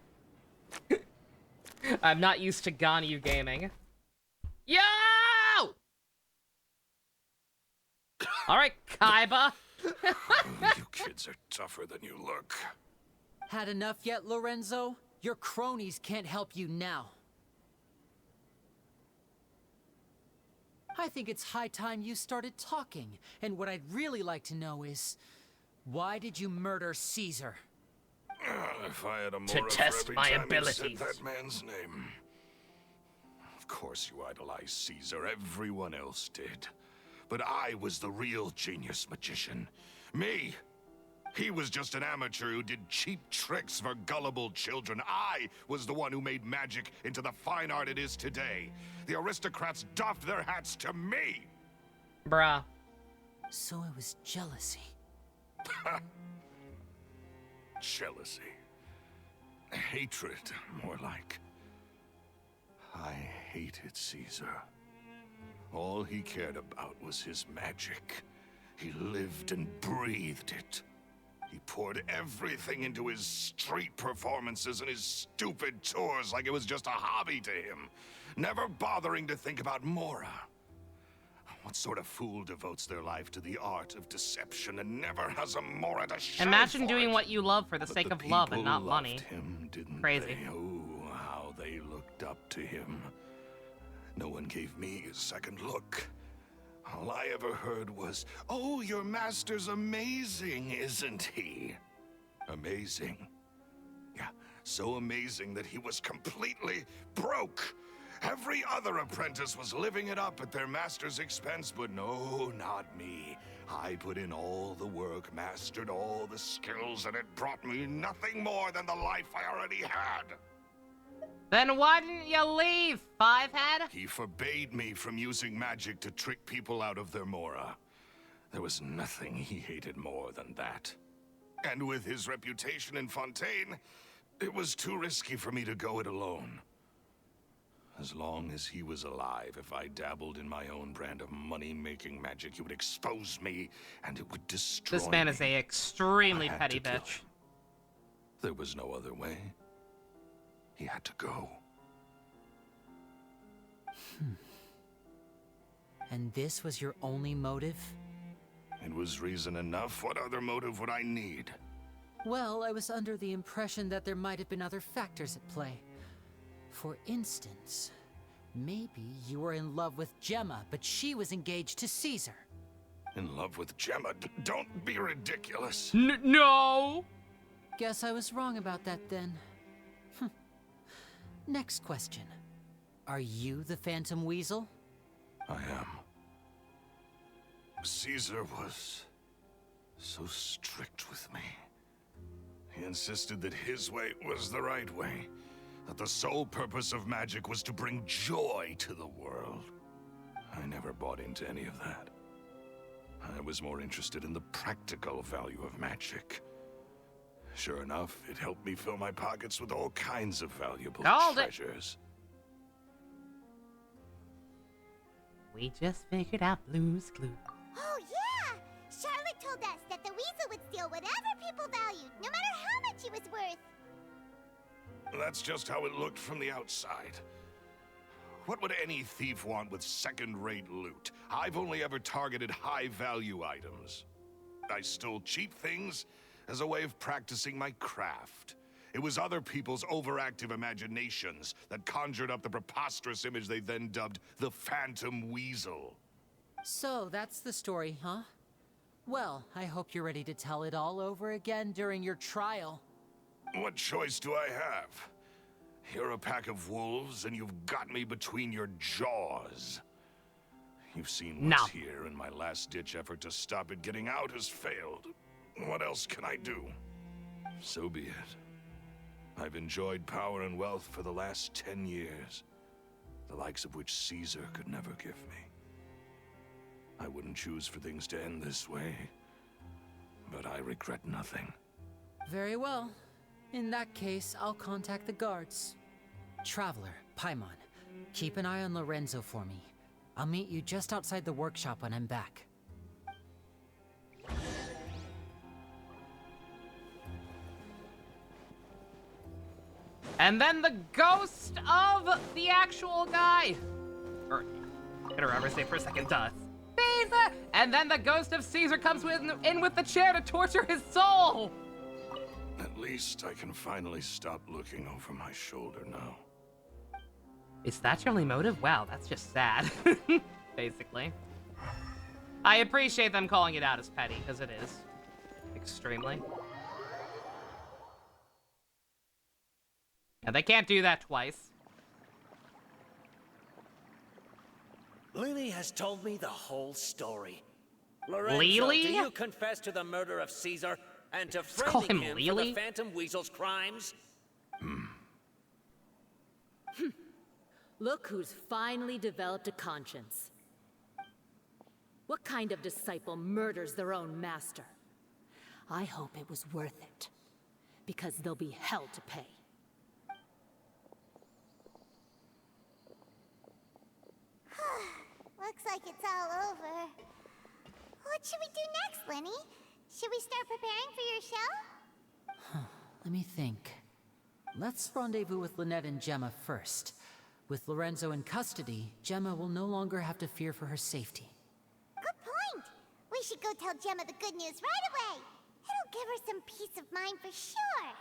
[SPEAKER 1] I'm not used to Ganyu gaming. Yo! Alright, Kaiba.
[SPEAKER 4] You kids are tougher than you look.
[SPEAKER 6] Had enough yet, Lorenzo? Your cronies can't help you now. I think it's high time you started talking. And what I'd really like to know is, why did you murder Caesar?
[SPEAKER 4] If I had a
[SPEAKER 1] To
[SPEAKER 4] more
[SPEAKER 1] test
[SPEAKER 4] every
[SPEAKER 1] my
[SPEAKER 4] time you
[SPEAKER 1] abilities.
[SPEAKER 4] said that man's name. Of course you idolized Caesar. Everyone else did. But I was the real genius magician. Me! He was just an amateur who did cheap tricks for gullible children. I was the one who made magic into the fine art it is today. The aristocrats doffed their hats to me!
[SPEAKER 1] Bruh.
[SPEAKER 6] So it was jealousy.
[SPEAKER 4] Jealousy. Hatred, more like. I hated Caesar. All he cared about was his magic. He lived and breathed it. He poured everything into his street performances and his stupid tours like it was just a hobby to him, never bothering to think about Mora. What sort of fool devotes their life to the art of deception and never has a Mora to show
[SPEAKER 1] Imagine
[SPEAKER 4] for
[SPEAKER 1] doing
[SPEAKER 4] it?
[SPEAKER 1] what you love for the
[SPEAKER 4] But
[SPEAKER 1] sake
[SPEAKER 4] the
[SPEAKER 1] of love and
[SPEAKER 4] people
[SPEAKER 1] not
[SPEAKER 4] loved
[SPEAKER 1] money.
[SPEAKER 4] Him, didn't
[SPEAKER 1] Crazy.
[SPEAKER 4] they? Oh, how they looked up to him. No one gave me a second look. All I ever heard was, "Oh, your master's amazing, isn't he?" Amazing. Yeah, so amazing that he was completely broke. Every other apprentice was living it up at their master's expense, but no, not me. I put in all the work, mastered all the skills, and it brought me nothing more than the life I already had.
[SPEAKER 1] Then why didn't you leave, Fivehead?
[SPEAKER 4] He forbade me from using magic to trick people out of their Mora. There was nothing he hated more than that. And with his reputation in Fontaine, it was too risky for me to go it alone. As long as he was alive, if I dabbled in my own brand of money-making magic, he would expose me, and it would destroy me.
[SPEAKER 1] This man is a extremely petty bitch.
[SPEAKER 4] There was no other way. He had to go.
[SPEAKER 6] And this was your only motive?
[SPEAKER 4] It was reason enough. What other motive would I need?
[SPEAKER 6] Well, I was under the impression that there might have been other factors at play. For instance, maybe you were in love with Gemma, but she was engaged to Caesar.
[SPEAKER 4] In love with Gemma? Don't be ridiculous.
[SPEAKER 1] No!
[SPEAKER 6] Guess I was wrong about that then. Next question. Are you the Phantom Weasel?
[SPEAKER 4] I am. Caesar was so strict with me. He insisted that his way was the right way. That the sole purpose of magic was to bring joy to the world. I never bought into any of that. I was more interested in the practical value of magic. Sure enough, it helped me fill my pockets with all kinds of valuable treasures.
[SPEAKER 1] We just figured out Blue's Clue.
[SPEAKER 3] Oh, yeah! Charlotte told us that the weasel would steal whatever people valued, no matter how much it was worth.
[SPEAKER 4] That's just how it looked from the outside. What would any thief want with second-rate loot? I've only ever targeted high-value items. I stole cheap things as a way of practicing my craft. It was other people's overactive imaginations that conjured up the preposterous image they then dubbed the Phantom Weasel.
[SPEAKER 6] So, that's the story, huh? Well, I hope you're ready to tell it all over again during your trial.
[SPEAKER 4] What choice do I have? You're a pack of wolves, and you've got me between your jaws. You've seen what's here, and my last-ditch effort to stop it getting out has failed. What else can I do? So be it. I've enjoyed power and wealth for the last 10 years, the likes of which Caesar could never give me. I wouldn't choose for things to end this way, but I regret nothing.
[SPEAKER 6] Very well. In that case, I'll contact the guards. Traveler, Paimon, keep an eye on Lorenzo for me. I'll meet you just outside the workshop when I'm back.
[SPEAKER 1] And then the ghost of the actual guy. Or, I gotta remember to say for a second, Caesar! And then the ghost of Caesar comes in with the chair to torture his soul!
[SPEAKER 4] At least I can finally stop looking over my shoulder now.
[SPEAKER 1] Is that your only motive? Wow, that's just sad. Basically. I appreciate them calling it out as petty, because it is. Extremely. And they can't do that twice.
[SPEAKER 14] Lyney has told me the whole story. Lorenzo,
[SPEAKER 1] Lily?
[SPEAKER 14] do you confess to the murder of Caesar and to
[SPEAKER 1] call
[SPEAKER 14] framing
[SPEAKER 1] him
[SPEAKER 14] him for
[SPEAKER 1] Lily?
[SPEAKER 14] the Phantom Weasel's crimes?
[SPEAKER 8] Look who's finally developed a conscience. What kind of disciple murders their own master? I hope it was worth it, because there'll be hell to pay.
[SPEAKER 3] Looks like it's all over. What should we do next, Lyney? Should we start preparing for your show?
[SPEAKER 6] Let me think. Let's rendezvous with Lynette and Gemma first. With Lorenzo in custody, Gemma will no longer have to fear for her safety.
[SPEAKER 3] Good point. We should go tell Gemma the good news right away. It'll give her some peace of mind for sure.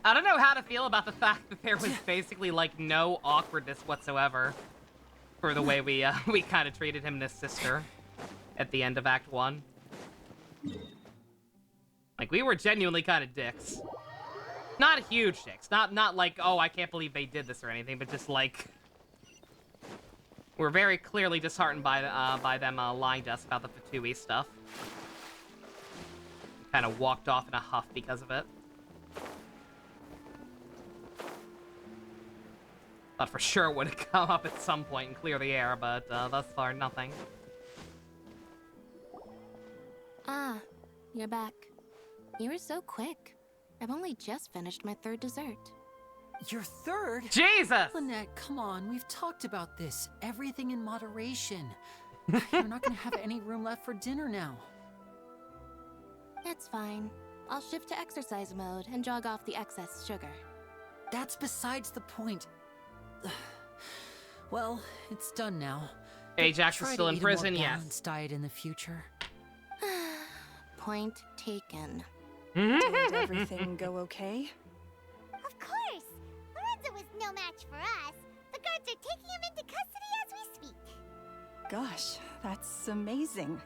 [SPEAKER 1] I don't know how to feel about the fact that there was basically, like, no awkwardness whatsoever for the way we kind of treated him and his sister at the end of Act 1. Like, we were genuinely kind of dicks. Not huge dicks. Not like, oh, I can't believe they did this or anything, but just, like... We're very clearly disheartened by them lying to us about the Fatui stuff. Kind of walked off in a huff because of it. Thought for sure it would have come up at some point and clear the air, but thus far, nothing.
[SPEAKER 11] you're back. You were so quick. I've only just finished my third dessert.
[SPEAKER 6] Your third?
[SPEAKER 1] Jesus!
[SPEAKER 6] Lynette, come on. We've talked about this. Everything in moderation. You're not gonna have any room left for dinner now.
[SPEAKER 11] It's fine. I'll shift to exercise mode and jog off the excess sugar.
[SPEAKER 6] That's besides the point. Well, it's done now.
[SPEAKER 1] Ajax is
[SPEAKER 6] Try
[SPEAKER 1] still
[SPEAKER 6] to
[SPEAKER 1] in
[SPEAKER 6] eat
[SPEAKER 1] prison,
[SPEAKER 6] a more
[SPEAKER 1] yes.
[SPEAKER 6] balanced diet in the future.
[SPEAKER 11] Point taken.
[SPEAKER 10] Did everything go okay?
[SPEAKER 3] Of course! Lorenzo was no match for us. The guards are taking him into custody as we speak.
[SPEAKER 10] Gosh, that's amazing.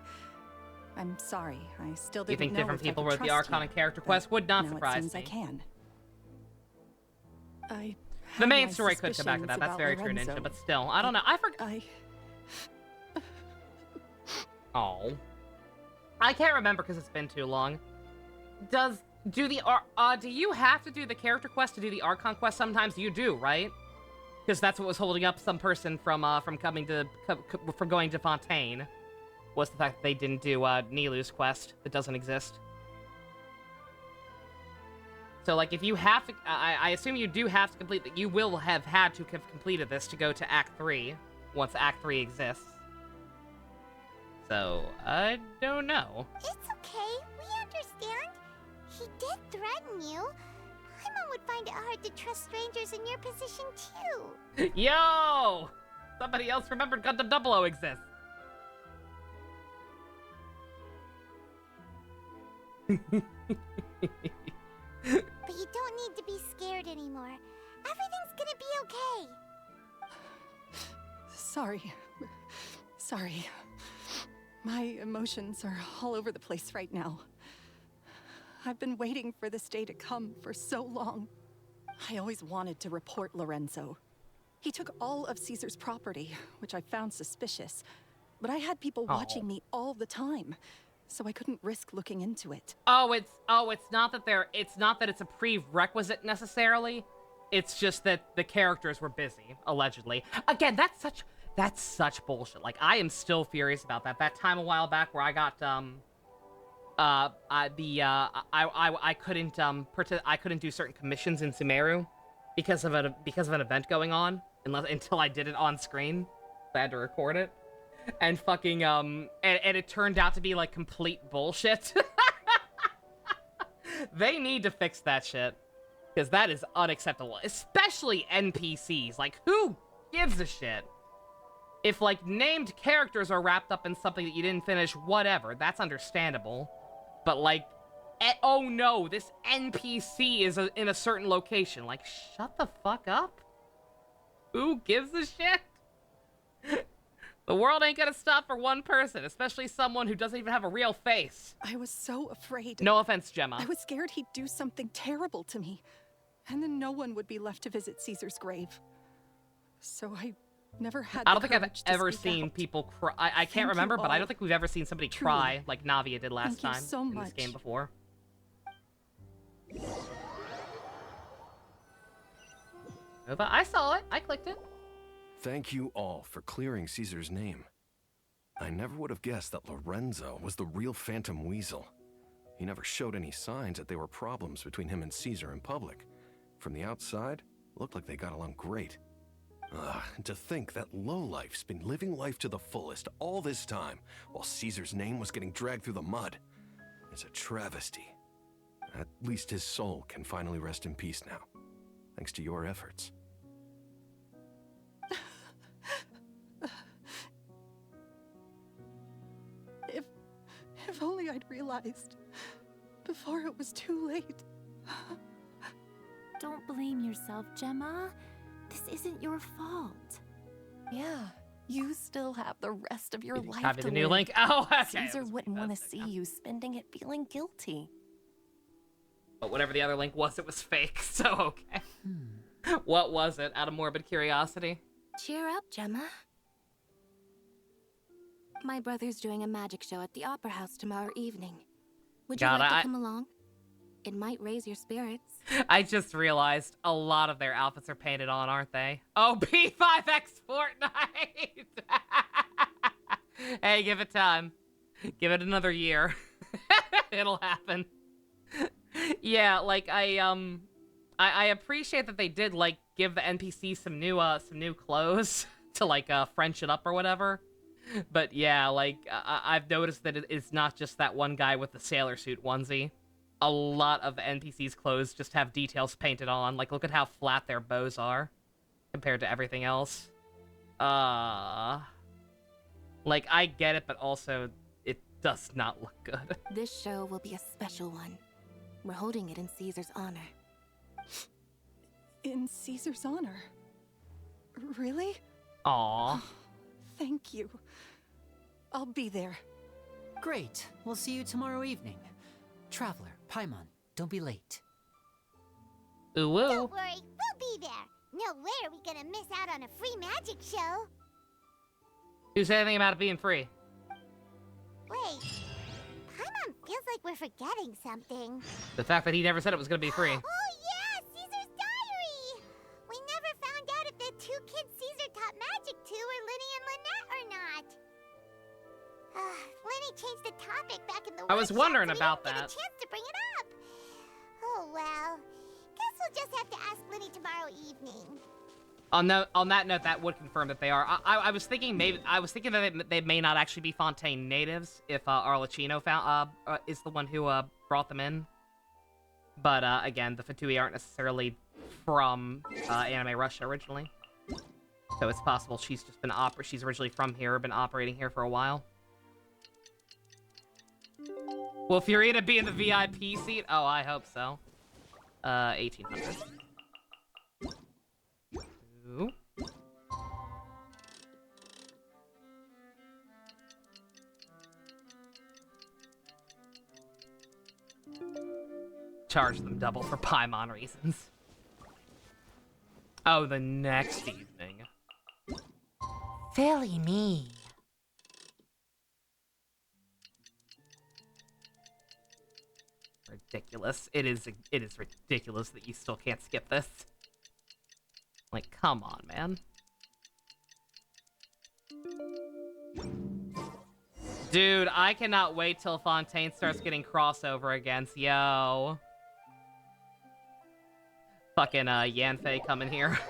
[SPEAKER 10] I'm sorry, I still
[SPEAKER 1] You
[SPEAKER 10] didn't
[SPEAKER 1] think
[SPEAKER 10] know
[SPEAKER 1] different
[SPEAKER 10] if I
[SPEAKER 1] people
[SPEAKER 10] could
[SPEAKER 1] wrote the
[SPEAKER 10] trust
[SPEAKER 1] Archon
[SPEAKER 10] you,
[SPEAKER 1] and character
[SPEAKER 10] but
[SPEAKER 1] quest would not
[SPEAKER 10] now
[SPEAKER 1] surprise
[SPEAKER 10] it seems
[SPEAKER 1] me.
[SPEAKER 10] I can. I
[SPEAKER 1] The
[SPEAKER 10] had
[SPEAKER 1] main
[SPEAKER 10] my
[SPEAKER 1] story could come back to that.
[SPEAKER 10] suspicions
[SPEAKER 1] That's
[SPEAKER 10] about
[SPEAKER 1] very true,
[SPEAKER 10] Lorenzo.
[SPEAKER 1] Ninja. But still, I don't know. I forgot. Oh, I can't remember because it's been too long. Do you have to do the character quest to do the Archon quest? Sometimes you do, right? Because that's what was holding up some person from going to Fontaine. Was the fact that they didn't do Nilu's quest that doesn't exist. So, like, if you have to, I assume you do have to complete that. You will have had to have completed this to go to Act 3 once Act 3 exists. So, I don't know.
[SPEAKER 3] It's okay, we understand. He did threaten you. Paimon would find it hard to trust strangers in your position, too.
[SPEAKER 1] Yo! Somebody else remembered Gundam 00 exists.
[SPEAKER 3] But you don't need to be scared anymore. Everything's gonna be okay.
[SPEAKER 10] Sorry. My emotions are all over the place right now. I've been waiting for this day to come for so long. I always wanted to report Lorenzo. He took all of Caesar's property, which I found suspicious. But I had people watching me all the time, so I couldn't risk looking into it.
[SPEAKER 1] It's not that it's a prerequisite necessarily. It's just that the characters were busy, allegedly. Again, that's such bullshit. Like, I am still furious about that. That time a while back where I got I couldn't do certain commissions in Sumeru because of an event going on until I did it on screen. I had to record it. And fucking and it turned out to be like complete bullshit. They need to fix that shit. Because that is unacceptable. Especially NPCs. Like, who gives a shit? If, like, named characters are wrapped up in something that you didn't finish, whatever. That's understandable. But, like, oh no, this NPC is in a certain location. Like, shut the fuck up. Who gives a shit? The world ain't gonna stop for one person, especially someone who doesn't even have a real face.
[SPEAKER 10] I was so afraid.
[SPEAKER 1] No offense, Gemma.
[SPEAKER 10] I was scared he'd do something terrible to me. And then no one would be left to visit Caesar's grave. So I never had
[SPEAKER 1] I don't think I've ever seen people cry. I can't remember, but I don't think we've ever seen somebody
[SPEAKER 10] Truly.
[SPEAKER 1] cry like Navia did last
[SPEAKER 10] Thank you
[SPEAKER 1] time
[SPEAKER 10] so
[SPEAKER 1] in
[SPEAKER 10] much.
[SPEAKER 1] this game before. But I saw it. I clicked it.
[SPEAKER 7] Thank you all for clearing Caesar's name. I never would have guessed that Lorenzo was the real Phantom Weasel. He never showed any signs that there were problems between him and Caesar in public. From the outside, it looked like they got along great. And to think that lowlife's been living life to the fullest all this time, while Caesar's name was getting dragged through the mud. It's a travesty. At least his soul can finally rest in peace now, thanks to your efforts.
[SPEAKER 10] If only I'd realized before it was too late.
[SPEAKER 8] Don't blame yourself, Gemma. This isn't your fault.
[SPEAKER 5] Yeah, you still have the rest of your
[SPEAKER 1] Did you
[SPEAKER 5] life
[SPEAKER 1] copy
[SPEAKER 5] to
[SPEAKER 1] the new
[SPEAKER 5] live.
[SPEAKER 1] link? Oh, okay.
[SPEAKER 5] Caesar wouldn't want to see you spending it feeling guilty.
[SPEAKER 1] But whatever the other link was, it was fake, so okay. What was it, out of morbid curiosity?
[SPEAKER 11] Cheer up, Gemma. My brother's doing a magic show at the Opera House tomorrow evening. Would you like to come along? It might raise your spirits.
[SPEAKER 1] I just realized a lot of their outfits are painted on, aren't they? Oh, P5X Fortnite! Hey, give it time. Give it another year. It'll happen. Yeah, like I appreciate that they did like give the NPC some new clothes to like French it up or whatever. But yeah, like I've noticed that it's not just that one guy with the sailor suit onesie. A lot of the NPCs' clothes just have details painted on. Like look at how flat their bows are compared to everything else. Like I get it, but also it does not look good.
[SPEAKER 11] This show will be a special one. We're holding it in Caesar's honor.
[SPEAKER 10] In Caesar's honor? Really?
[SPEAKER 1] Aww.
[SPEAKER 10] Thank you. I'll be there.
[SPEAKER 6] Great. We'll see you tomorrow evening. Traveler, Paimon, don't be late.
[SPEAKER 1] Ooh, woo.
[SPEAKER 3] Don't worry, we'll be there. No way are we gonna miss out on a free magic show.
[SPEAKER 1] Who said anything about it being free?
[SPEAKER 3] Wait, Paimon feels like we're forgetting something.
[SPEAKER 1] The fact that he never said it was gonna be free.
[SPEAKER 3] Oh yeah, Caesar's diary! We never found out if the two kids Caesar taught magic to were Lyney and Lynette or not. Lyney changed the topic back in the
[SPEAKER 1] I was
[SPEAKER 3] workshop,
[SPEAKER 1] wondering
[SPEAKER 3] so we
[SPEAKER 1] about
[SPEAKER 3] didn't
[SPEAKER 1] that.
[SPEAKER 3] get a chance to bring it up. Oh well. Guess we'll just have to ask Lyney tomorrow evening.
[SPEAKER 1] On that note, that would confirm that they are. I was thinking that they may not actually be Fontaine natives if Arlecchino is the one who brought them in. But again, the Fatui aren't necessarily from Anime Russia originally, so it's possible she's just been she's originally from here, been operating here for a while. Will Furina be in the VIP seat? Oh, I hope so. 1800. Ooh. Charge them double for Paimon reasons. Oh, the next evening. Silly me. Ridiculous. It is ridiculous that you still can't skip this. Like, come on, man. Dude, I cannot wait till Fontaine starts getting crossover against yo. Fucking Yanfei coming here.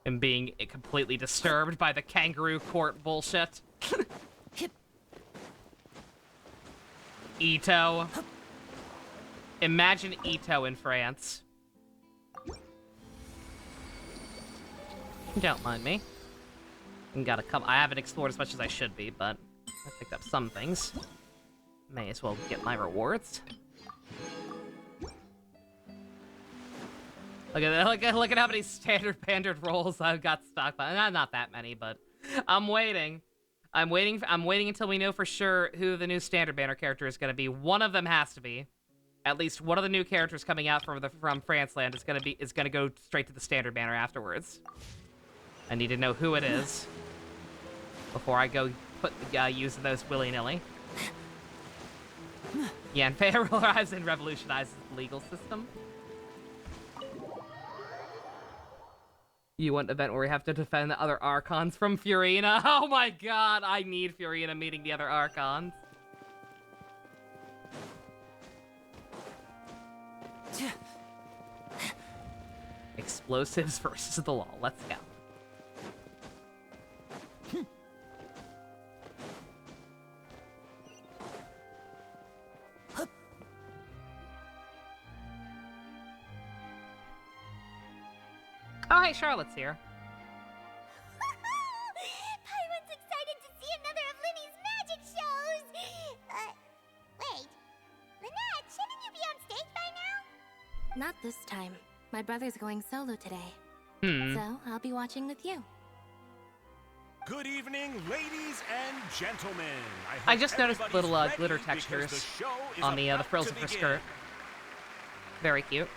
[SPEAKER 1] And being completely disturbed by the kangaroo court bullshit. Ito. Imagine Ito in France. Don't mind me. I haven't explored as much as I should be, but I picked up some things. May as well get my rewards. Look at how many standard pandered rolls I've got stockpiled. Not that many, but I'm waiting. I'm waiting until we know for sure who the new standard banner character is going to be. One of them has to be. At least one of the new characters coming out from France land is going to go straight to the standard banner afterwards. I need to know who it is before I go use those willy-nilly. Yanfei arrives and revolutionizes the legal system. You want an event where we have to defend the other Archons from Furina? Oh my god, I need Furina meeting the other Archons. Explosives versus the law. Let's go. Oh, hey, Charlotte's here.
[SPEAKER 3] Paimon's excited to see another of Lyney's magic shows! Wait. Lynette, shouldn't you be on stage by now?
[SPEAKER 11] Not this time. My brother's going solo today. So, I'll be watching with you.
[SPEAKER 16] Good evening, ladies and gentlemen.
[SPEAKER 1] I just noticed little glitter textures on the frills of her skirt. Very cute.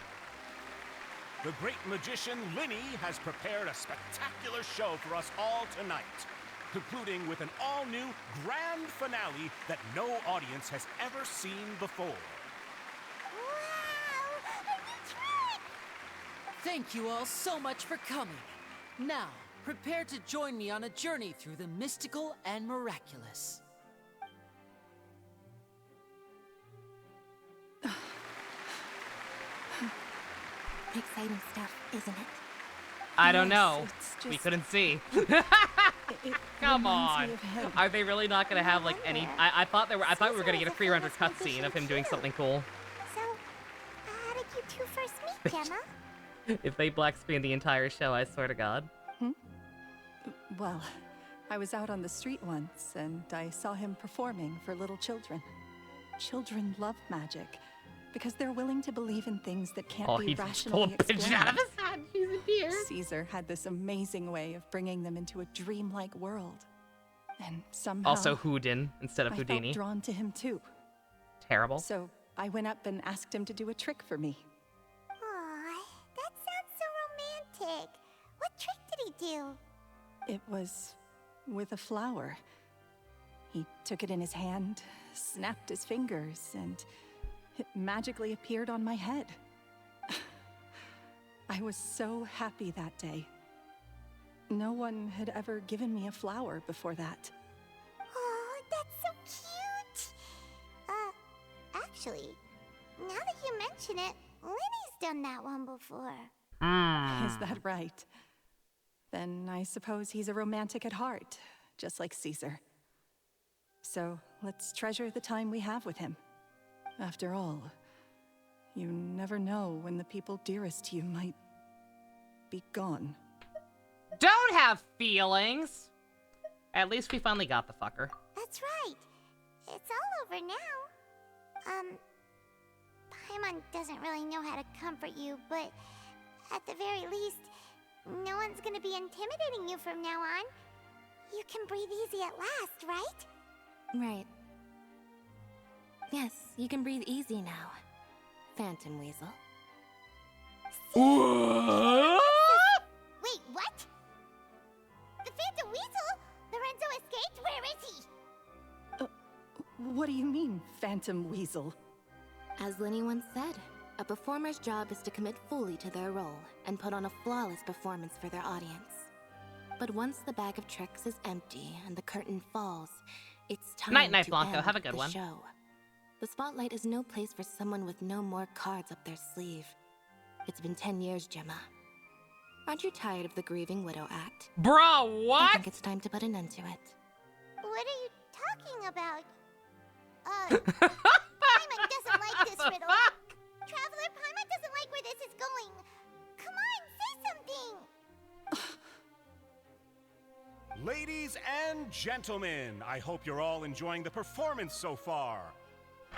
[SPEAKER 16] The great magician Lyney has prepared a spectacular show for us all tonight, concluding with an all-new grand finale that no audience has ever seen before.
[SPEAKER 3] Wow! A new trick!
[SPEAKER 6] Thank you all so much for coming. Now, prepare to join me on a journey through the mystical and miraculous.
[SPEAKER 11] exciting stuff, isn't it?
[SPEAKER 1] I don't
[SPEAKER 10] Yes,
[SPEAKER 1] know.
[SPEAKER 10] it's
[SPEAKER 1] We
[SPEAKER 10] just-
[SPEAKER 1] couldn't see.
[SPEAKER 10] It
[SPEAKER 1] Come
[SPEAKER 10] reminds
[SPEAKER 1] on.
[SPEAKER 10] me of him.
[SPEAKER 1] Are they really not gonna have like any? I thought we were gonna get a pre-rendered cutscene of him doing something cool.
[SPEAKER 3] So, how did you two first meet, Gemma?
[SPEAKER 1] If they black screen the entire show, I swear to God.
[SPEAKER 10] Well, I was out on the street once, and I saw him performing for little children. Children love magic, because they're willing to believe in things that can't
[SPEAKER 1] Oh,
[SPEAKER 10] be
[SPEAKER 1] he just
[SPEAKER 10] rationally
[SPEAKER 1] pulled a pigeon out of
[SPEAKER 10] explained.
[SPEAKER 1] his head. She's in tears.
[SPEAKER 10] Caesar had this amazing way of bringing them into a dreamlike world. And somehow,
[SPEAKER 1] Also Houdin instead of
[SPEAKER 10] I
[SPEAKER 1] Houdini.
[SPEAKER 10] felt drawn to him too.
[SPEAKER 1] Terrible.
[SPEAKER 10] So I went up and asked him to do a trick for me.
[SPEAKER 3] Aw, that sounds so romantic. What trick did he do?
[SPEAKER 10] It was with a flower. He took it in his hand, snapped his fingers, and it magically appeared on my head. I was so happy that day. No one had ever given me a flower before that.
[SPEAKER 3] Oh, that's so cute. Actually, now that you mention it, Lyney's done that one before.
[SPEAKER 10] Is that right? Then I suppose he's a romantic at heart, just like Caesar. So let's treasure the time we have with him. After all, you never know when the people dearest to you might be gone.
[SPEAKER 1] Don't have feelings. At least we finally got the fucker.
[SPEAKER 3] That's right. It's all over now. Paimon doesn't really know how to comfort you, but at the very least, no one's gonna be intimidating you from now on. You can breathe easy at last, right?
[SPEAKER 11] Right. Yes, you can breathe easy now, Phantom Weasel.
[SPEAKER 3] Wait, what? The Phantom Weasel? Lorenzo escaped? Where is he?
[SPEAKER 10] What do you mean, Phantom Weasel?
[SPEAKER 11] As Lyney once said, a performer's job is to commit fully to their role and put on a flawless performance for their audience. But once the bag of tricks is empty and the curtain falls, it's time
[SPEAKER 1] Night,
[SPEAKER 11] to
[SPEAKER 1] Blanco.
[SPEAKER 11] end
[SPEAKER 1] Have a good
[SPEAKER 11] the
[SPEAKER 1] one.
[SPEAKER 11] show. The spotlight is no place for someone with no more cards up their sleeve. It's been 10 years, Gemma. Aren't you tired of the grieving widow act?
[SPEAKER 1] Bro, what?
[SPEAKER 11] I think it's time to put an end to it.
[SPEAKER 3] What are you talking about? Paimon doesn't like this riddle. Traveler, Paimon doesn't like where this is going. Come on, say something.
[SPEAKER 16] Ladies and gentlemen, I hope you're all enjoying the performance so far.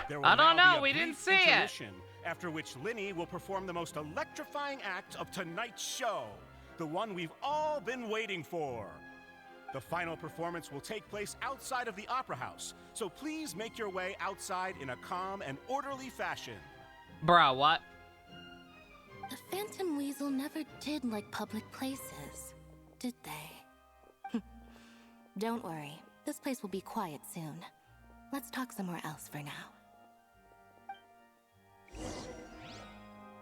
[SPEAKER 16] There will
[SPEAKER 1] I don't
[SPEAKER 16] now
[SPEAKER 1] know,
[SPEAKER 16] be a
[SPEAKER 1] we didn't
[SPEAKER 16] brief
[SPEAKER 1] see it.
[SPEAKER 16] intermission, after which Lyney will perform the most electrifying act of tonight's show, the one we've all been waiting for. The final performance will take place outside of the Opera House, so please make your way outside in a calm and orderly fashion.
[SPEAKER 1] Bro, what?
[SPEAKER 11] The Phantom Weasel never did like public places, did they? Don't worry, this place will be quiet soon. Let's talk somewhere else for now.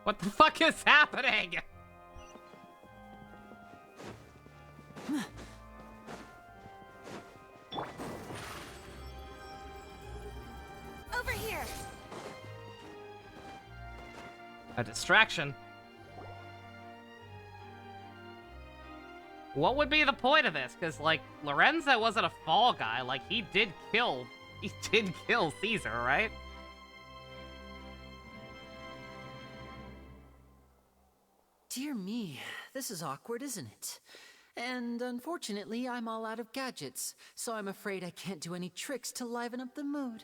[SPEAKER 1] What the fuck is happening?
[SPEAKER 5] Over here!
[SPEAKER 1] A distraction. What would be the point of this? Because, like, Lorenzo wasn't a fall guy. Like, he did kill Caesar, right?
[SPEAKER 6] Dear me, this is awkward, isn't it? And unfortunately, I'm all out of gadgets, so I'm afraid I can't do any tricks to liven up the mood.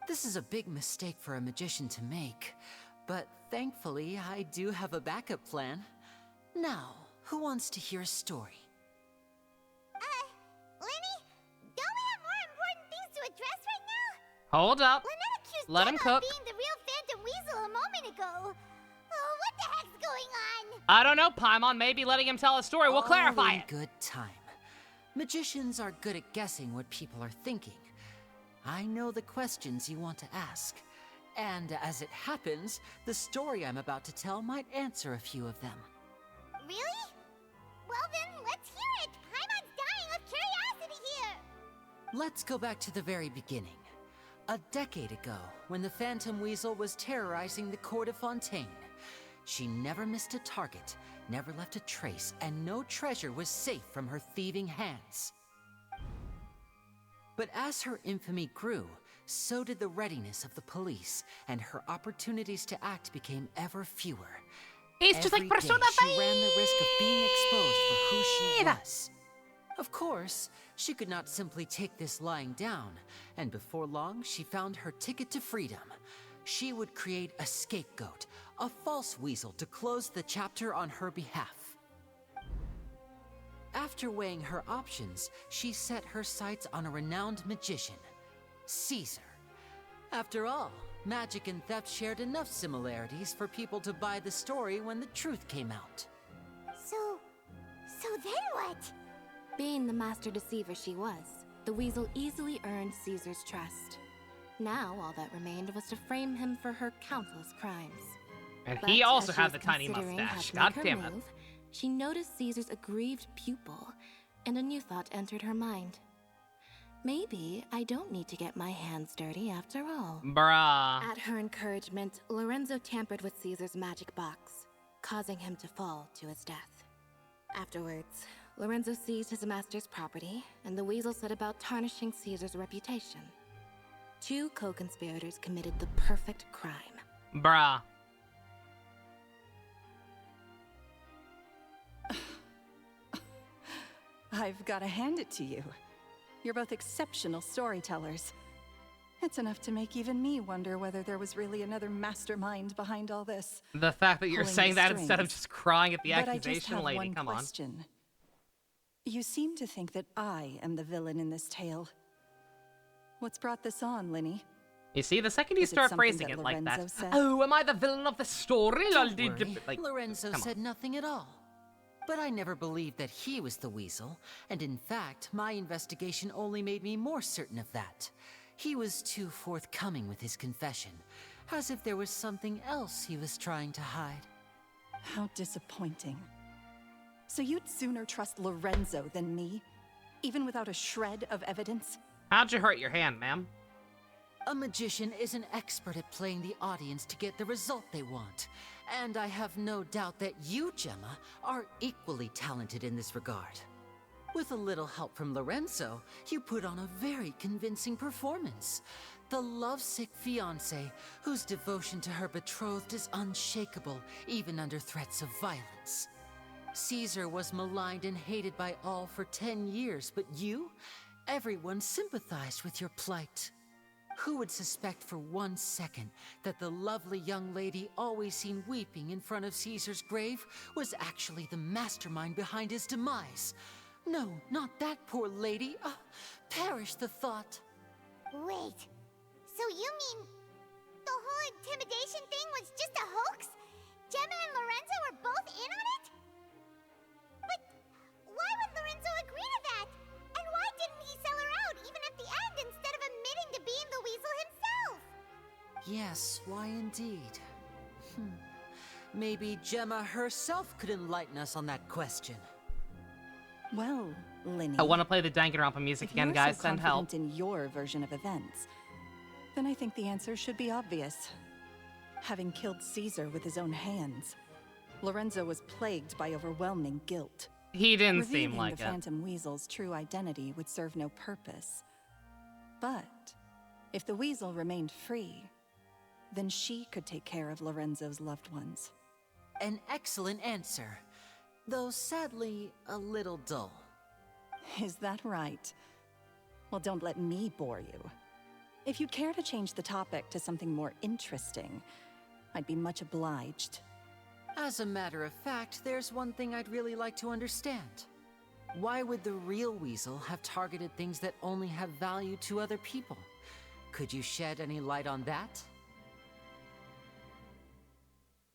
[SPEAKER 6] This is a big mistake for a magician to make, but thankfully, I do have a backup plan. Now, who wants to hear a story?
[SPEAKER 3] Lyney, don't we have more important things to address right now?
[SPEAKER 1] Hold up.
[SPEAKER 3] Lynette accused
[SPEAKER 1] Let him
[SPEAKER 3] Gemma of
[SPEAKER 1] cook.
[SPEAKER 3] being the real Phantom Weasel a moment ago. Oh, what the heck's going on?
[SPEAKER 1] I don't know, Paimon. Maybe letting him tell a story will clarify
[SPEAKER 6] All in
[SPEAKER 1] it.
[SPEAKER 6] good time. Magicians are good at guessing what people are thinking. I know the questions you want to ask. And as it happens, the story I'm about to tell might answer a few of them.
[SPEAKER 3] Really? Well then, let's hear it. Paimon's dying of curiosity here.
[SPEAKER 6] Let's go back to the very beginning. A decade ago, when the Phantom Weasel was terrorizing the court of Fontaine. She never missed a target, never left a trace, and no treasure was safe from her thieving hands. But as her infamy grew, so did the readiness of the police, and her opportunities to act became ever fewer.
[SPEAKER 1] It's just like
[SPEAKER 6] Every day,
[SPEAKER 1] Persona 5!
[SPEAKER 6] she ran the risk of being exposed for who she was. Of course, she could not simply take this lying down, and before long, she found her ticket to freedom. She would create a scapegoat, a false weasel to close the chapter on her behalf. After weighing her options, she set her sights on a renowned magician, Caesar. After all, magic and theft shared enough similarities for people to buy the story when the truth came out.
[SPEAKER 3] So then what?
[SPEAKER 11] Being the master deceiver she was, the weasel easily earned Caesar's trust. Now all that remained was to frame him for her countless crimes.
[SPEAKER 1] And
[SPEAKER 11] But
[SPEAKER 1] he also
[SPEAKER 11] as she
[SPEAKER 1] had
[SPEAKER 11] was
[SPEAKER 1] the tiny
[SPEAKER 11] considering how
[SPEAKER 1] mustache.
[SPEAKER 11] to
[SPEAKER 1] God
[SPEAKER 11] make her
[SPEAKER 1] damn it.
[SPEAKER 11] move, she noticed Caesar's aggrieved pupil, and a new thought entered her mind. Maybe I don't need to get my hands dirty after all.
[SPEAKER 1] Bruh.
[SPEAKER 11] At her encouragement, Lorenzo tampered with Caesar's magic box, causing him to fall to his death. Afterwards, Lorenzo seized his master's property, and the weasel set about tarnishing Caesar's reputation. Two co-conspirators committed the perfect crime.
[SPEAKER 1] Bruh.
[SPEAKER 10] I've got to hand it to you. You're both exceptional storytellers. It's enough to make even me wonder whether there was really another mastermind behind all this.
[SPEAKER 1] The fact that you're
[SPEAKER 10] Pulling
[SPEAKER 1] saying
[SPEAKER 10] the
[SPEAKER 1] that instead of
[SPEAKER 10] strings.
[SPEAKER 1] just crying at the
[SPEAKER 10] But I just
[SPEAKER 1] accusation,
[SPEAKER 10] have
[SPEAKER 1] lady,
[SPEAKER 10] one
[SPEAKER 1] come on.
[SPEAKER 10] question. You seem to think that I am the villain in this tale. What's brought this on, Lyney?
[SPEAKER 1] You see, the second you
[SPEAKER 10] Is it
[SPEAKER 1] start
[SPEAKER 10] something
[SPEAKER 1] phrasing
[SPEAKER 10] that
[SPEAKER 1] it like that,
[SPEAKER 10] Lorenzo said?
[SPEAKER 1] oh, am I the villain of the story?
[SPEAKER 6] Don't worry,
[SPEAKER 1] Like,
[SPEAKER 6] Lorenzo
[SPEAKER 1] come on.
[SPEAKER 6] said nothing at all. But I never believed that he was the weasel, and in fact, my investigation only made me more certain of that. He was too forthcoming with his confession, as if there was something else he was trying to hide.
[SPEAKER 10] How disappointing. So you'd sooner trust Lorenzo than me? Even without a shred of evidence?
[SPEAKER 1] How'd you hurt your hand, ma'am?
[SPEAKER 6] A magician is an expert at playing the audience to get the result they want. And I have no doubt that you, Gemma, are equally talented in this regard. With a little help from Lorenzo, you put on a very convincing performance. The lovesick fiancé, whose devotion to her betrothed is unshakable, even under threats of violence. Caesar was maligned and hated by all for 10 years, but you? Everyone sympathized with your plight. Who would suspect for 1 second that the lovely young lady always seen weeping in front of Caesar's grave was actually the mastermind behind his demise? No, not that poor lady. Perish the thought.
[SPEAKER 3] Wait, so you mean the whole intimidation thing was just a hoax? Gemma and Lorenzo were both in on it? But why would Lorenzo agree to that? And why didn't he sell her out even at the end instead of admitting to being the weasel himself?
[SPEAKER 6] Yes, why indeed? Maybe Gemma herself could enlighten us on that question.
[SPEAKER 10] Well, Lyney.
[SPEAKER 1] I want to play the Danganronpa music
[SPEAKER 10] if
[SPEAKER 1] again,
[SPEAKER 10] you're
[SPEAKER 1] guys.
[SPEAKER 10] so
[SPEAKER 1] Send help.
[SPEAKER 10] confident in your version of events, then I think the answer should be obvious. Having killed Caesar with his own hands, Lorenzo was plagued by overwhelming guilt.
[SPEAKER 1] He didn't
[SPEAKER 10] Revealing
[SPEAKER 1] seem like
[SPEAKER 10] the
[SPEAKER 1] it.
[SPEAKER 10] Phantom Weasel's true identity would serve no purpose. But if the Weasel remained free, then she could take care of Lorenzo's loved ones.
[SPEAKER 6] An excellent answer, though sadly a little dull.
[SPEAKER 10] Is that right? Well, don't let me bore you. If you'd care to change the topic to something more interesting, I'd be much obliged.
[SPEAKER 6] As a matter of fact, there's one thing I'd really like to understand. Why would the real weasel have targeted things that only have value to other people? Could you shed any light on that?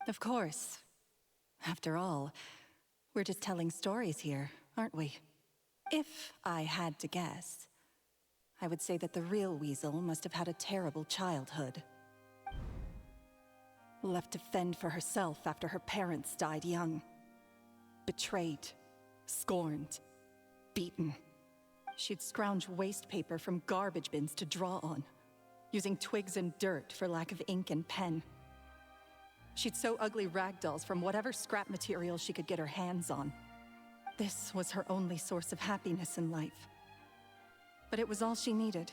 [SPEAKER 10] Of course. After all, we're just telling stories here, aren't we? If I had to guess, I would say that the real weasel must have had a terrible childhood. Left to fend for herself after her parents died young. Betrayed, scorned, beaten. She'd scrounge waste paper from garbage bins to draw on. using twigs and dirt for lack of ink and pen. She'd sew ugly rag dolls from whatever scrap material she could get her hands on. This was her only source of happiness in life. But it was all she needed,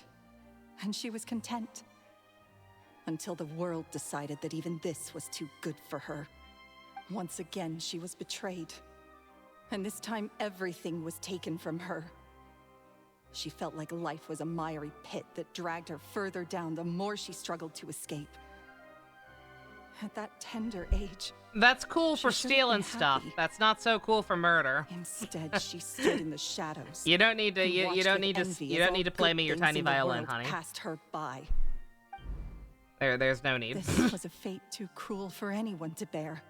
[SPEAKER 10] and she was content. Until the world decided that even this was too good for her. Once again, she was betrayed. And this time, everything was taken from her. She felt like life was a miry pit that dragged her further down the more she struggled to escape. At that tender age,
[SPEAKER 1] that's cool for
[SPEAKER 10] she should have
[SPEAKER 1] stealing
[SPEAKER 10] been
[SPEAKER 1] stuff.
[SPEAKER 10] happy.
[SPEAKER 1] That's not so cool for murder.
[SPEAKER 10] Instead, she stood in the shadows.
[SPEAKER 1] You don't need to.
[SPEAKER 10] and
[SPEAKER 1] You
[SPEAKER 10] watched
[SPEAKER 1] don't
[SPEAKER 10] with
[SPEAKER 1] need to.
[SPEAKER 10] envy
[SPEAKER 1] You
[SPEAKER 10] as
[SPEAKER 1] don't
[SPEAKER 10] all
[SPEAKER 1] need to play
[SPEAKER 10] good
[SPEAKER 1] me your
[SPEAKER 10] things
[SPEAKER 1] tiny
[SPEAKER 10] in the
[SPEAKER 1] violin,
[SPEAKER 10] world
[SPEAKER 1] honey.
[SPEAKER 10] passed her by.
[SPEAKER 1] There's no need.
[SPEAKER 10] This was a fate too cruel for anyone to bear.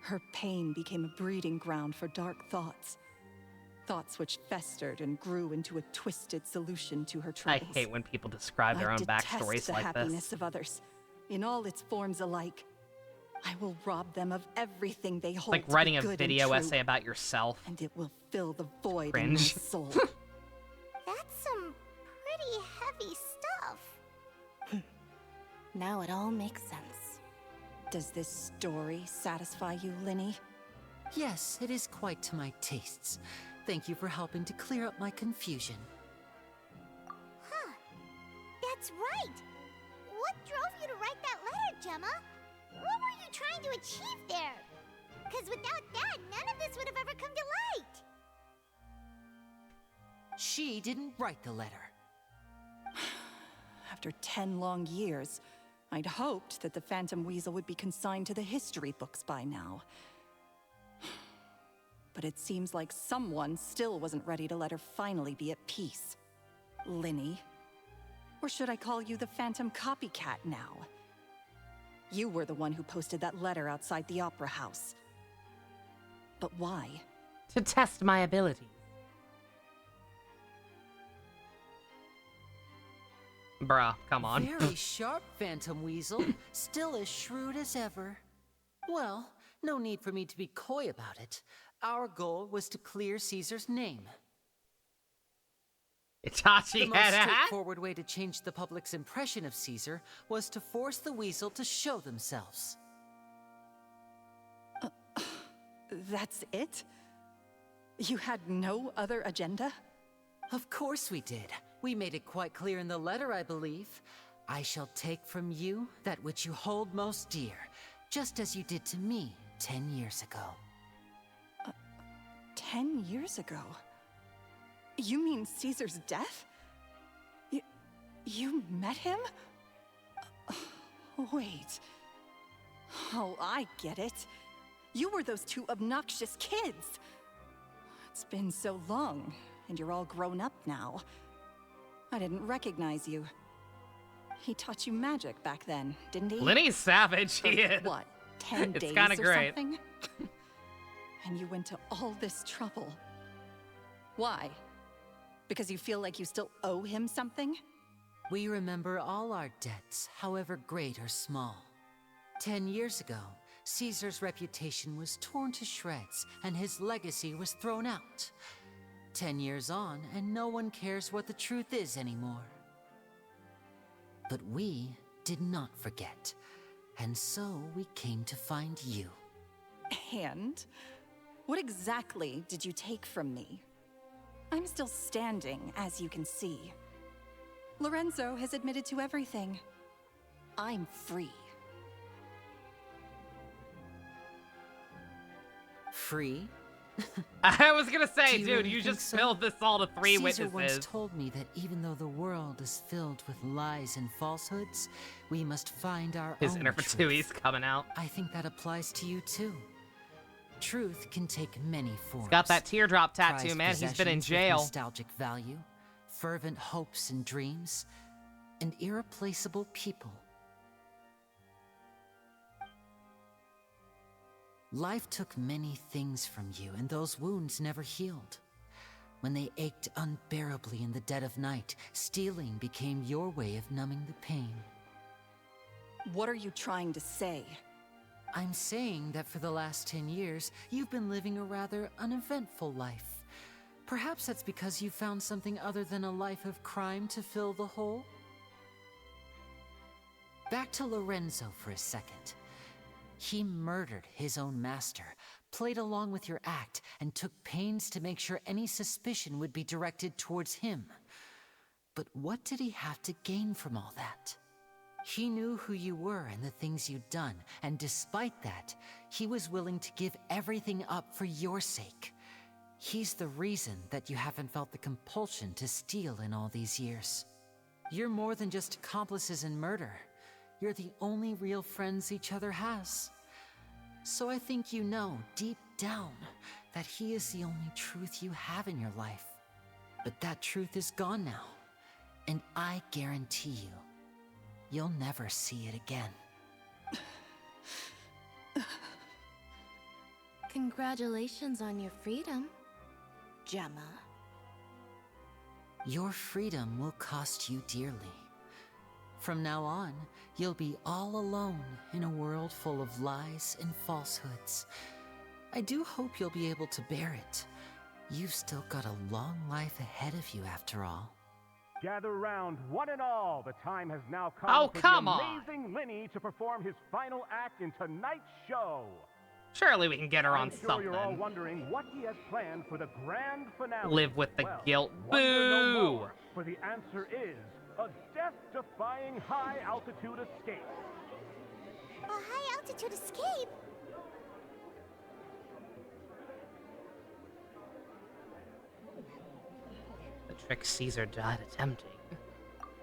[SPEAKER 10] Her pain became a breeding ground for dark thoughts. Thoughts which festered and grew into a twisted solution to her
[SPEAKER 1] I
[SPEAKER 10] troubles.
[SPEAKER 1] hate when people describe their
[SPEAKER 10] I
[SPEAKER 1] own
[SPEAKER 10] detest
[SPEAKER 1] backstories
[SPEAKER 10] the
[SPEAKER 1] like
[SPEAKER 10] happiness
[SPEAKER 1] this.
[SPEAKER 10] of others, in all its forms alike. I will rob them of everything they hold
[SPEAKER 1] Like
[SPEAKER 10] to be
[SPEAKER 1] writing a
[SPEAKER 10] good and
[SPEAKER 1] video
[SPEAKER 10] true,
[SPEAKER 1] essay about yourself.
[SPEAKER 10] and it will fill the void in my
[SPEAKER 1] Cringe.
[SPEAKER 10] soul.
[SPEAKER 3] That's some pretty heavy stuff.
[SPEAKER 11] Now it all makes sense.
[SPEAKER 10] Does this story satisfy you, Lyney?
[SPEAKER 6] Yes, it is quite to my tastes. Thank you for helping to clear up my confusion.
[SPEAKER 3] Huh. That's right. What drove you to write that letter, Gemma? What were you trying to achieve there? Because without that, none of this would have ever come to light.
[SPEAKER 6] She didn't write the letter.
[SPEAKER 10] After 10 long years, I'd hoped that the Phantom Weasel would be consigned to the history books by now. But it seems like someone still wasn't ready to let her finally be at peace. Lyney. Or should I call you the Phantom Copycat now? You were the one who posted that letter outside the Opera House. But why?
[SPEAKER 1] To test my abilities. Bruh, come on.
[SPEAKER 6] Very sharp, Phantom Weasel. Still as shrewd as ever. Well, no need for me to be coy about it. Our goal was to clear Caesar's name.
[SPEAKER 1] Itachi
[SPEAKER 6] The most
[SPEAKER 1] had a hat?
[SPEAKER 6] straightforward way to change the public's impression of Caesar was to force the Weasel to show themselves.
[SPEAKER 10] That's it? You had no other agenda?
[SPEAKER 6] Of course we did. We made it quite clear in the letter, I believe. I shall take from you that which you hold most dear, just as you did to me 10 years ago.
[SPEAKER 10] 10 years ago? You mean Caesar's death? You met him? Wait. Oh, I get it. You were those two obnoxious kids. It's been so long, and you're all grown up now. I didn't recognize you. He taught you magic back then, didn't he?
[SPEAKER 1] Lyney's savage, he is.
[SPEAKER 10] What, 10
[SPEAKER 1] It's
[SPEAKER 10] days
[SPEAKER 1] kinda
[SPEAKER 10] or
[SPEAKER 1] great.
[SPEAKER 10] something? And you went to all this trouble. Why? Because you feel like you still owe him something?
[SPEAKER 6] We remember all our debts, however great or small. 10 years ago, Caesar's reputation was torn to shreds, and his legacy was thrown out. 10 years on, and no one cares what the truth is anymore. But we did not forget, and so we came to find you.
[SPEAKER 10] And? What exactly did you take from me? I'm still standing, as you can see. Lorenzo has admitted to everything. I'm free.
[SPEAKER 6] Free?
[SPEAKER 1] I was gonna say,
[SPEAKER 6] Do you
[SPEAKER 1] dude,
[SPEAKER 6] really
[SPEAKER 1] you
[SPEAKER 6] think
[SPEAKER 1] just
[SPEAKER 6] so?
[SPEAKER 1] spilled this all to three
[SPEAKER 6] Caesar once
[SPEAKER 1] witnesses.
[SPEAKER 6] told me that even though the world is filled with lies and falsehoods, we must find our
[SPEAKER 1] His
[SPEAKER 6] own
[SPEAKER 1] inner
[SPEAKER 6] truth.
[SPEAKER 1] Fatoui's coming out.
[SPEAKER 6] I think that applies to you too. Truth can take many forms.
[SPEAKER 1] He's got that teardrop tattoo,
[SPEAKER 6] Prized
[SPEAKER 1] man. He's been in
[SPEAKER 6] possessions with
[SPEAKER 1] jail.
[SPEAKER 6] nostalgic value, fervent hopes and dreams, and irreplaceable people. Life took many things from you, and those wounds never healed. When they ached unbearably in the dead of night, stealing became your way of numbing the pain.
[SPEAKER 10] What are you trying to say?
[SPEAKER 6] I'm saying that for the last 10 years, you've been living a rather uneventful life. Perhaps that's because you found something other than a life of crime to fill the hole? Back to Lorenzo for a second. He murdered his own master, played along with your act, and took pains to make sure any suspicion would be directed towards him. But what did he have to gain from all that? He knew who you were and the things you'd done, and despite that, he was willing to give everything up for your sake. He's the reason that you haven't felt the compulsion to steal in all these years. You're more than just accomplices in murder. You're the only real friends each other has. So I think you know, deep down, that he is the only truth you have in your life. But that truth is gone now. And I guarantee you, you'll never see it again.
[SPEAKER 11] Congratulations on your freedom, Gemma.
[SPEAKER 6] Your freedom will cost you dearly. From now on, you'll be all alone in a world full of lies and falsehoods. I do hope you'll be able to bear it. You've still got a long life ahead of you after all.
[SPEAKER 16] Gather round, one and all. The time has now come
[SPEAKER 1] Oh,
[SPEAKER 16] for
[SPEAKER 1] come
[SPEAKER 16] the
[SPEAKER 1] on.
[SPEAKER 16] amazing Lyney to perform his final act in tonight's show.
[SPEAKER 1] Surely we can get her on
[SPEAKER 16] I'm sure
[SPEAKER 1] something.
[SPEAKER 16] you're all wondering what he has planned for the grand finale.
[SPEAKER 1] Live with the
[SPEAKER 16] Well,
[SPEAKER 1] guilt.
[SPEAKER 16] wonder no
[SPEAKER 1] Boo!
[SPEAKER 16] more, for the answer is a death-defying high-altitude escape.
[SPEAKER 3] A high-altitude escape?
[SPEAKER 1] The trick Caesar died attempting.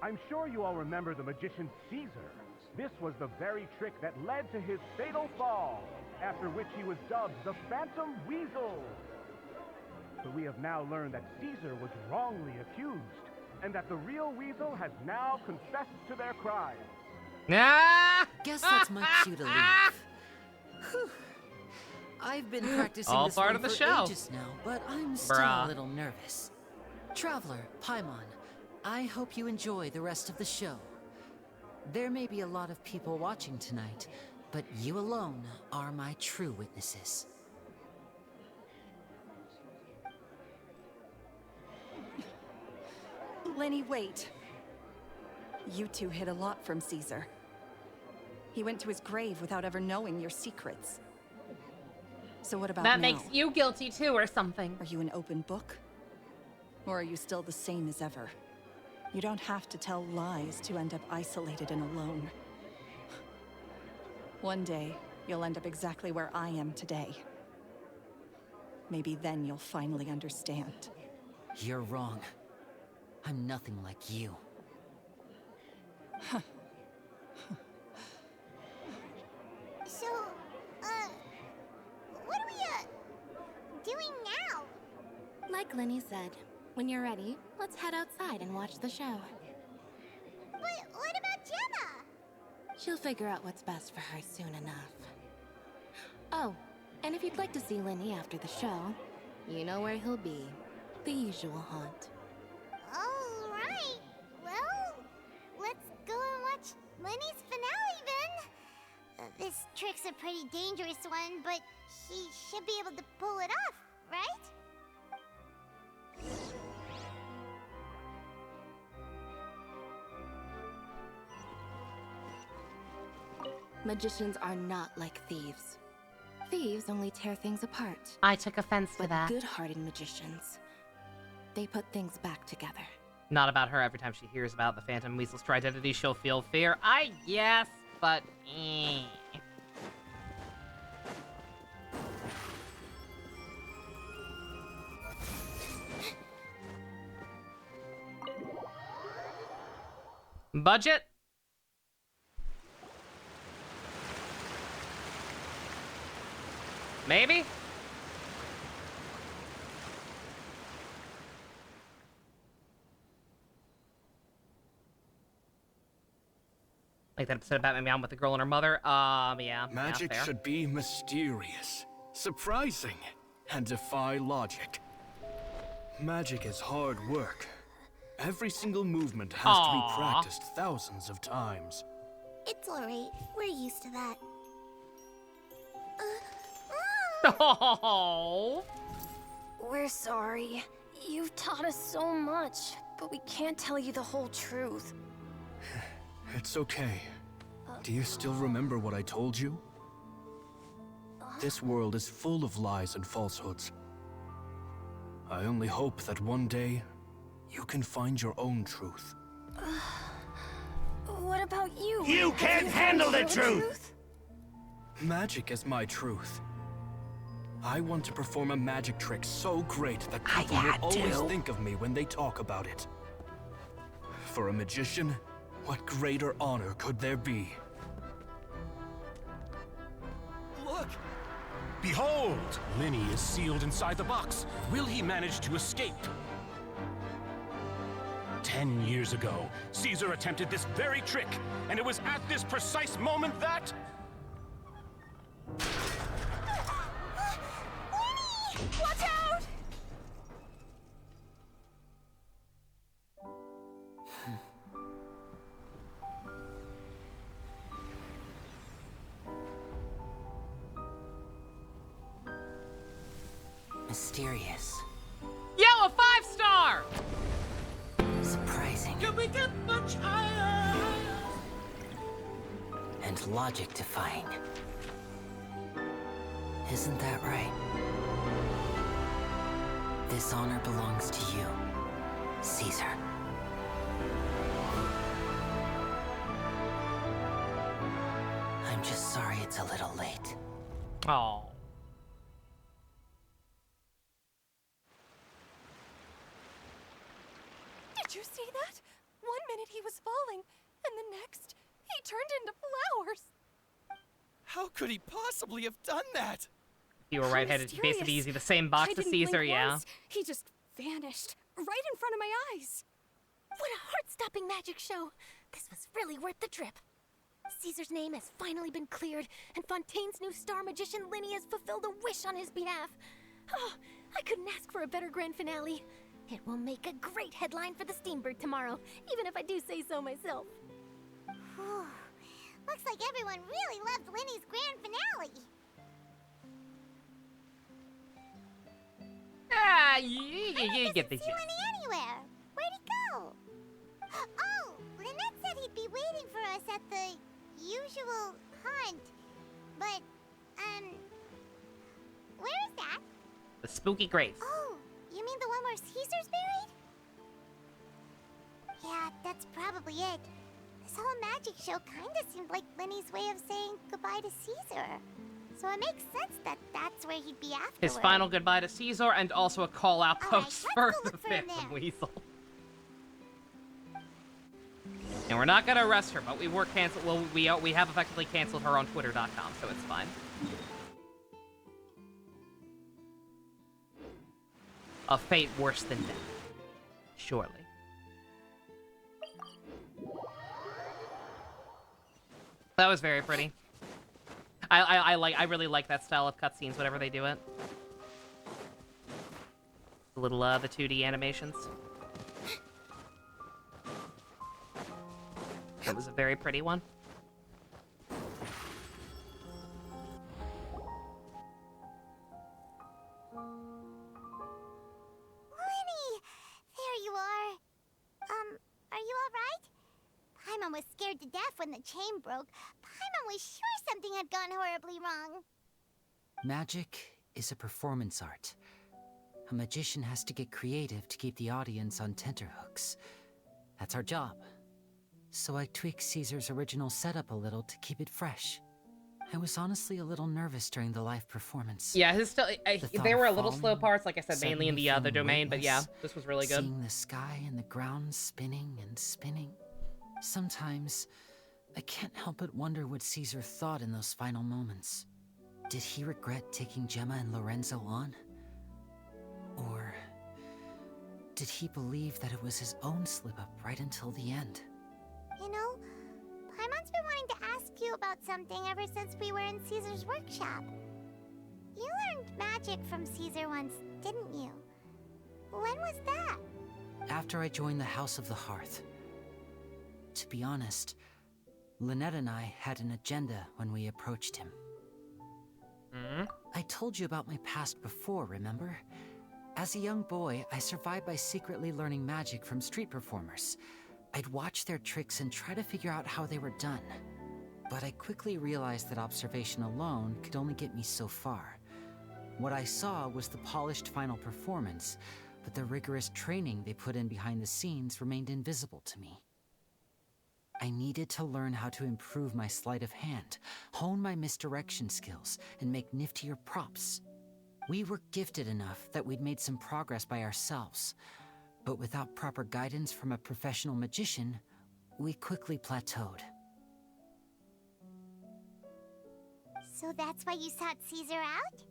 [SPEAKER 16] I'm sure you all remember the magician Caesar. This was the very trick that led to his fatal fall, after which he was dubbed the Phantom Weasel. But we have now learned that Caesar was wrongly accused, and that the real Weasel has now confessed to their crimes.
[SPEAKER 1] Ah!
[SPEAKER 6] Guess that's my cue to leave. Whew. I've been practicing
[SPEAKER 1] All
[SPEAKER 6] this
[SPEAKER 1] part
[SPEAKER 6] one
[SPEAKER 1] of the
[SPEAKER 6] for
[SPEAKER 1] show.
[SPEAKER 6] ages now, but I'm still
[SPEAKER 1] Bruh.
[SPEAKER 6] a little nervous. Traveler, Paimon, I hope you enjoy the rest of the show. There may be a lot of people watching tonight, but you alone are my true witnesses.
[SPEAKER 10] Lyney, wait. You two hid a lot from Caesar. He went to his grave without ever knowing your secrets. So what about
[SPEAKER 1] That
[SPEAKER 10] now?
[SPEAKER 1] makes you guilty too, or something.
[SPEAKER 10] Are you an open book? Or are you still the same as ever? You don't have to tell lies to end up isolated and alone. One day, you'll end up exactly where I am today. Maybe then you'll finally understand.
[SPEAKER 6] You're wrong. I'm nothing like you.
[SPEAKER 3] So, what are we, doing now?
[SPEAKER 11] Like Lyney said, when you're ready, let's head outside and watch the show.
[SPEAKER 3] But what about Gemma?
[SPEAKER 11] She'll figure out what's best for her soon enough. Oh, and if you'd like to see Lyney after the show, you know where he'll be. The usual haunt.
[SPEAKER 3] All right. Well, let's go and watch Lyney's finale then. This trick's a pretty dangerous one, but he should be able to pull it off, right?
[SPEAKER 11] Magicians are not like thieves. Thieves only tear things apart.
[SPEAKER 1] I took offense to
[SPEAKER 11] But
[SPEAKER 1] that.
[SPEAKER 11] good-hearted magicians, they put things back together.
[SPEAKER 1] Not about her. Every time she hears about the Phantom Weasel's true identity, she'll feel fear. I guess, but Budget? Maybe? Like that episode of Batman Beyond with the girl and her mother? Yeah.
[SPEAKER 15] Magic
[SPEAKER 1] fair.
[SPEAKER 15] should be mysterious, surprising, and defy logic. Magic is hard work. Every single movement has to be practiced thousands of times.
[SPEAKER 3] It's alright. We're used to that.
[SPEAKER 1] Oh.
[SPEAKER 5] We're sorry. You've taught us so much, but we can't tell you the whole truth.
[SPEAKER 15] It's okay. Do you still remember what I told you? This world is full of lies and falsehoods. I only hope that one day, you can find your own truth.
[SPEAKER 5] What about you?
[SPEAKER 14] You can't handle the truth!
[SPEAKER 15] Magic is my truth. I want to perform a magic trick so great that people will always think of me when they talk about it. For a magician, what greater honor could there be?
[SPEAKER 16] Look! Behold! Lyney is sealed inside the box. Will he manage to escape? 10 years ago, Caesar attempted this very trick, and it was at this precise moment that...
[SPEAKER 5] Watch out!
[SPEAKER 6] Mysterious.
[SPEAKER 1] Yo, a 5-star!
[SPEAKER 6] Surprising.
[SPEAKER 13] Can we get much higher?
[SPEAKER 6] And logic defying. Isn't that right? This honor belongs to you, Caesar. I'm just sorry it's a little late.
[SPEAKER 1] Oh.
[SPEAKER 5] Did you see that? 1 minute he was falling, and the next, he turned into flowers.
[SPEAKER 17] How could he possibly have done that?
[SPEAKER 1] You were right-headed. Basically easy. The same box as Caesar, yeah.
[SPEAKER 5] Once. He just vanished, right in front of my eyes.
[SPEAKER 2] What a heart-stopping magic show! This was really worth the trip. Caesar's name has finally been cleared, and Fontaine's new star magician Lyney has fulfilled a wish on his behalf. Oh, I couldn't ask for a better grand finale. It will make a great headline for the Steambird tomorrow, even if I do say so myself.
[SPEAKER 3] Whew. Looks like everyone really loved Lyney's grand finale.
[SPEAKER 1] Ah, you get the
[SPEAKER 3] See
[SPEAKER 1] gist.
[SPEAKER 3] Lyney anywhere. Where'd he go? Oh, Lynette said he'd be waiting for us at the usual hunt. But, where is that?
[SPEAKER 1] The spooky grave.
[SPEAKER 3] Oh, you mean the one where Caesar's buried? Yeah, that's probably it. This whole magic show kinda seemed like Lyney's way of saying goodbye to Caesar. So it makes sense that that's where he'd be afterward.
[SPEAKER 1] His final goodbye to Caesar, and also a call-out post for the Phantom Weasel. And we're not gonna arrest her, but we were canceled. Well, we have effectively canceled her on Twitter.com, so it's fine. A fate worse than death, surely. That was very pretty. I really like that style of cutscenes whenever they do it. The little the 2D animations. That was a very pretty one.
[SPEAKER 3] Lyney! There you are. Are you alright? Paimon was scared to death when the chain broke. Paimon was sure something had gone horribly wrong.
[SPEAKER 6] Magic is a performance art. A magician has to get creative to keep the audience on tenterhooks. That's our job. So I tweaked Caesar's original setup a little to keep it fresh. I was honestly a little nervous during the live performance.
[SPEAKER 1] Yeah, there were a little slow parts, like I said, mainly in the other domain, but yeah, this was really good.
[SPEAKER 6] Seeing the sky and the ground spinning and spinning. Sometimes, I can't help but wonder what Caesar thought in those final moments. Did he regret taking Gemma and Lorenzo on? Or did he believe that it was his own slip-up right until the end?
[SPEAKER 3] You know, Paimon's been wanting to ask you about something ever since we were in Caesar's workshop. You learned magic from Caesar once, didn't you? When was that?
[SPEAKER 6] After I joined the House of the Hearth. To be honest, Lynette and I had an agenda when we approached him. I told you about my past before, remember? As a young boy, I survived by secretly learning magic from street performers. I'd watch their tricks and try to figure out how they were done. But I quickly realized that observation alone could only get me so far. What I saw was the polished final performance, but the rigorous training they put in behind the scenes remained invisible to me. I needed to learn how to improve my sleight of hand, hone my misdirection skills, and make niftier props. We were gifted enough that we'd made some progress by ourselves, but without proper guidance from a professional magician, we quickly plateaued.
[SPEAKER 3] So that's why you sought Caesar out?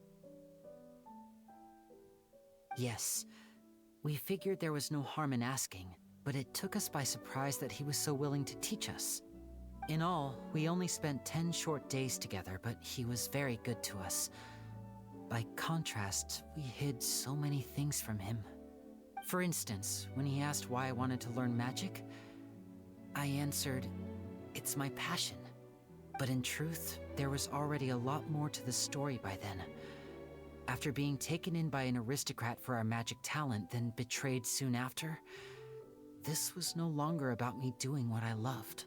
[SPEAKER 6] Yes. We figured there was no harm in asking, but it took us by surprise that he was so willing to teach us. In all, we only spent 10 short days together, but he was very good to us. By contrast, we hid so many things from him. For instance, when he asked why I wanted to learn magic, I answered, "It's my passion." But in truth, there was already a lot more to the story by then. After being taken in by an aristocrat for our magic talent, then betrayed soon after, this was no longer about me doing what I loved.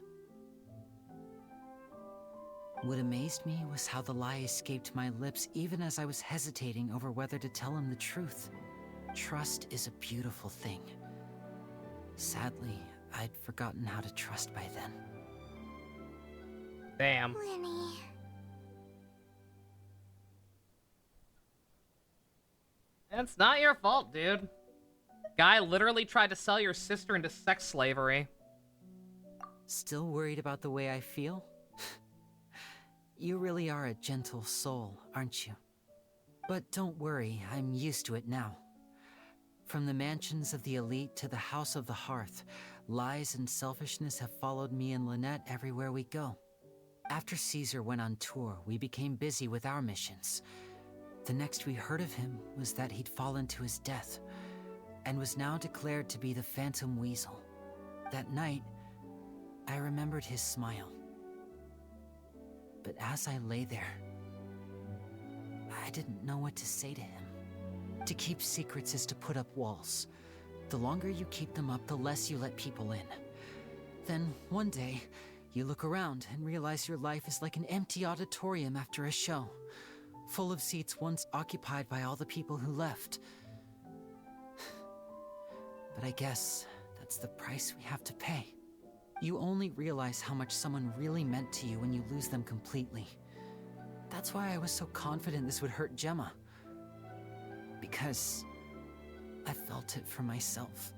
[SPEAKER 6] What amazed me was how the lie escaped my lips even as I was hesitating over whether to tell him the truth. Trust is a beautiful thing. Sadly, I'd forgotten how to trust by then.
[SPEAKER 1] Damn.
[SPEAKER 3] Lyney.
[SPEAKER 1] It's not your fault, dude. Guy literally tried to sell your sister into sex slavery.
[SPEAKER 6] Still worried about the way I feel? You really are a gentle soul, aren't you? But don't worry, I'm used to it now. From the mansions of the elite to the house of the hearth, lies and selfishness have followed me and Lynette everywhere we go. After Caesar went on tour, we became busy with our missions. The next we heard of him was that he'd fallen to his death, and was now declared to be the Phantom Weasel. That night, I remembered his smile. But as I lay there, I didn't know what to say to him. To keep secrets is to put up walls. The longer you keep them up, the less you let people in. Then, one day, you look around and realize your life is like an empty auditorium after a show, full of seats once occupied by all the people who left. But I guess that's the price we have to pay. You only realize how much someone really meant to you when you lose them completely. That's why I was so confident this would hurt Gemma. Because I felt it for myself.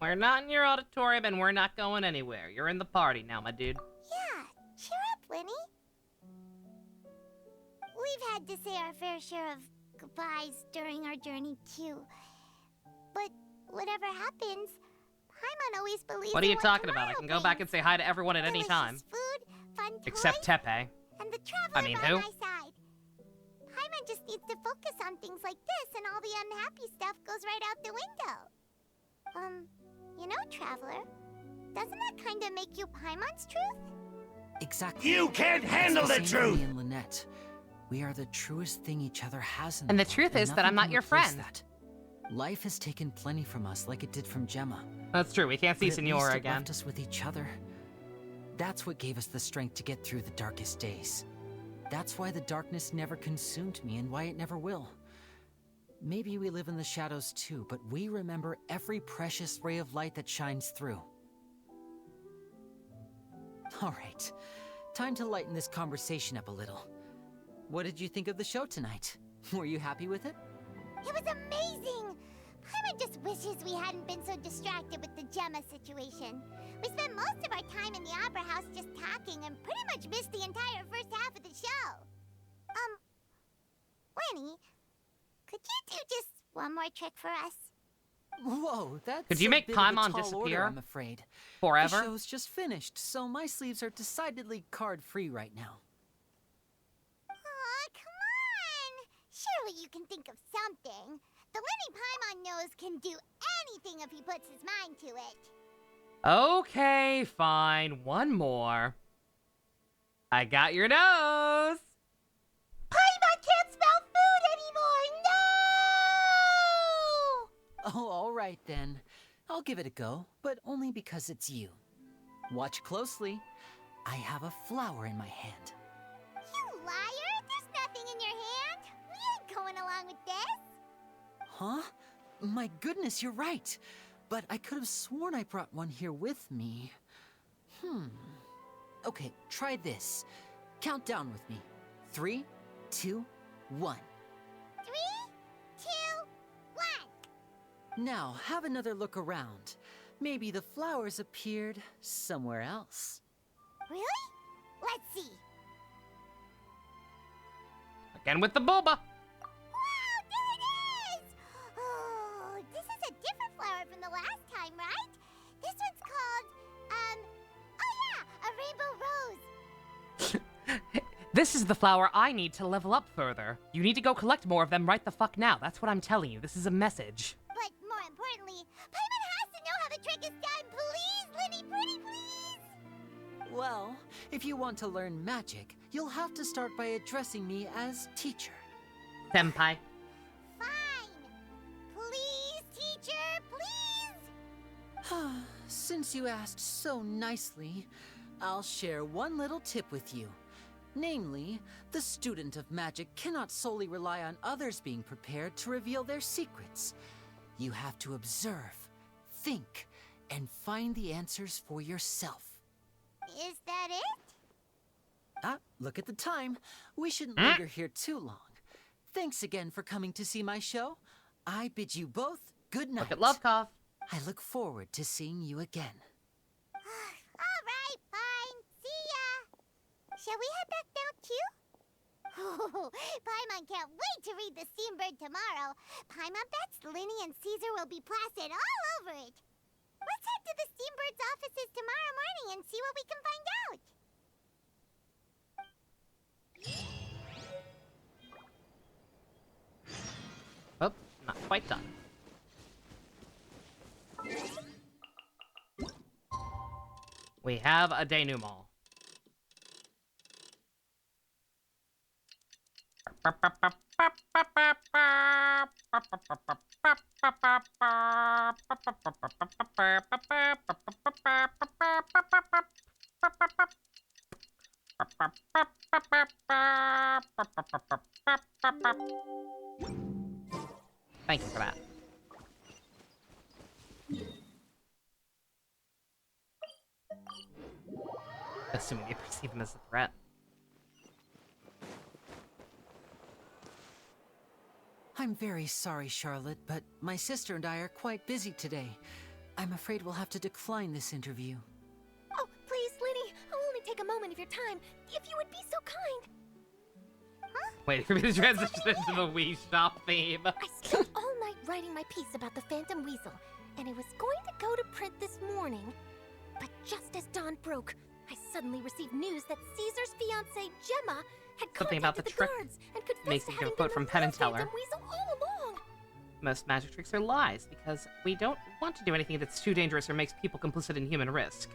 [SPEAKER 1] We're not in your auditorium and we're not going anywhere. You're in the party now, my dude.
[SPEAKER 3] Yeah, cheer up, Lyney. We've had to say our fair share of goodbyes during our journey, too. But whatever happens, Paimon always believes.
[SPEAKER 1] What are you talking about? I can go back and say hi to everyone at any time.
[SPEAKER 3] Food, fun toys,
[SPEAKER 1] except Tepe.
[SPEAKER 3] And the traveler by
[SPEAKER 1] who?
[SPEAKER 3] my side. Paimon just needs to focus on things like this, and all the unhappy stuff goes right out the window. You know, Traveler, doesn't that kind of make you Paimon's truth?
[SPEAKER 6] Exactly.
[SPEAKER 14] You can't handle the truth!
[SPEAKER 6] Me and Lynette, we are the truest thing each other has in
[SPEAKER 1] And the
[SPEAKER 6] world,
[SPEAKER 1] truth is that
[SPEAKER 6] nothing
[SPEAKER 1] I'm not
[SPEAKER 6] can
[SPEAKER 1] your
[SPEAKER 6] replace
[SPEAKER 1] friend.
[SPEAKER 6] that. Life has taken plenty from us like it did from Gemma.
[SPEAKER 1] That's true, we can't see
[SPEAKER 6] But at
[SPEAKER 1] Senora
[SPEAKER 6] least it
[SPEAKER 1] again.
[SPEAKER 6] left us with each other. That's what gave us the strength to get through the darkest days. That's why the darkness never consumed me and why it never will. Maybe we live in the shadows too, but we remember every precious ray of light that shines through. All right, time to lighten this conversation up a little. What did you think of the show tonight? Were you happy with it?
[SPEAKER 3] It was amazing! Paimon just wishes we hadn't been so distracted with the Gemma situation. We spent most of our time in the Opera House just talking and pretty much missed the entire first half of the show. Lyney, could you do just one more trick for us?
[SPEAKER 6] Whoa, that's
[SPEAKER 1] Could you
[SPEAKER 6] a
[SPEAKER 1] make
[SPEAKER 6] bit of a
[SPEAKER 1] Paimon
[SPEAKER 6] tall
[SPEAKER 1] disappear?
[SPEAKER 6] order, I'm afraid.
[SPEAKER 1] Forever?
[SPEAKER 6] The show's just finished, so my sleeves are decidedly card-free right now.
[SPEAKER 3] Aw, come on! Surely you can think of something. The Lyney Paimon knows can do anything if he puts his mind to it.
[SPEAKER 1] Okay, fine. One more. I got your nose!
[SPEAKER 3] Paimon can't smell food anymore! No!
[SPEAKER 6] Oh, all right then. I'll give it a go, but only because it's you. Watch closely. I have a flower in my hand.
[SPEAKER 3] You liar! There's nothing in your hand! We ain't going along with this!
[SPEAKER 6] Huh? My goodness, you're right. But I could have sworn I brought one here with me. Okay, try this. Count down with me. 3, 2, 1.
[SPEAKER 3] 3, 2, 1.
[SPEAKER 6] Now, have another look around. Maybe the flowers appeared somewhere else.
[SPEAKER 3] Really? Let's see.
[SPEAKER 1] Again with the boba.
[SPEAKER 3] Wow, there it is! Oh, this is a different flower from the last time, right? This one's called, oh yeah, a rainbow rose.
[SPEAKER 1] This is the flower I need to level up further. You need to go collect more of them right the fuck now. That's what I'm telling you. This is a message.
[SPEAKER 3] But more importantly, Paimon has to know how the trick is done. Please, Lyney, pretty please!
[SPEAKER 6] Well, if you want to learn magic, you'll have to start by addressing me as teacher.
[SPEAKER 1] Senpai.
[SPEAKER 3] Fine. Please, teacher, please!
[SPEAKER 6] Since you asked so nicely, I'll share one little tip with you. Namely, the student of magic cannot solely rely on others being prepared to reveal their secrets. You have to observe, think, and find the answers for yourself.
[SPEAKER 3] Is that it?
[SPEAKER 6] Look at the time. We shouldn't linger here too long. Thanks again for coming to see my show. I bid you both good night.
[SPEAKER 1] Look at Lovekov.
[SPEAKER 6] I look forward to seeing you again.
[SPEAKER 3] All right, fine. See ya. Shall we head back down too? Oh, Paimon can't wait to read The Steambird tomorrow. Paimon bets Lyney and Caesar will be placid all over it. Let's head to the Steambird's offices tomorrow morning and see what we can find out.
[SPEAKER 1] Oh, not quite done. We have a denouement. Thank you for that. Assuming you perceive him as a threat.
[SPEAKER 6] I'm very sorry, Charlotte, but my sister and I are quite busy today. I'm afraid we'll have to decline this interview.
[SPEAKER 2] Oh, please, Lyney, I'll only take a moment of your time, if you would be so kind.
[SPEAKER 1] Waiting for me to transition into the Wii Shop theme.
[SPEAKER 2] I spent all night writing my piece about the Phantom Weasel, and it was going to go to print this morning. But just as dawn broke, I suddenly received news that Caesar's fiancée, Gemma, had
[SPEAKER 1] Something about the
[SPEAKER 2] contacted
[SPEAKER 1] trick
[SPEAKER 2] guards and confessed
[SPEAKER 1] makes
[SPEAKER 2] to
[SPEAKER 1] me give a
[SPEAKER 2] having
[SPEAKER 1] quote
[SPEAKER 2] been
[SPEAKER 1] from
[SPEAKER 2] the
[SPEAKER 1] Penn and
[SPEAKER 2] real
[SPEAKER 1] Teller.
[SPEAKER 2] Phantom Weasel all along.
[SPEAKER 1] Most magic tricks are lies, because we don't want to do anything that's too dangerous or makes people complicit in human risk.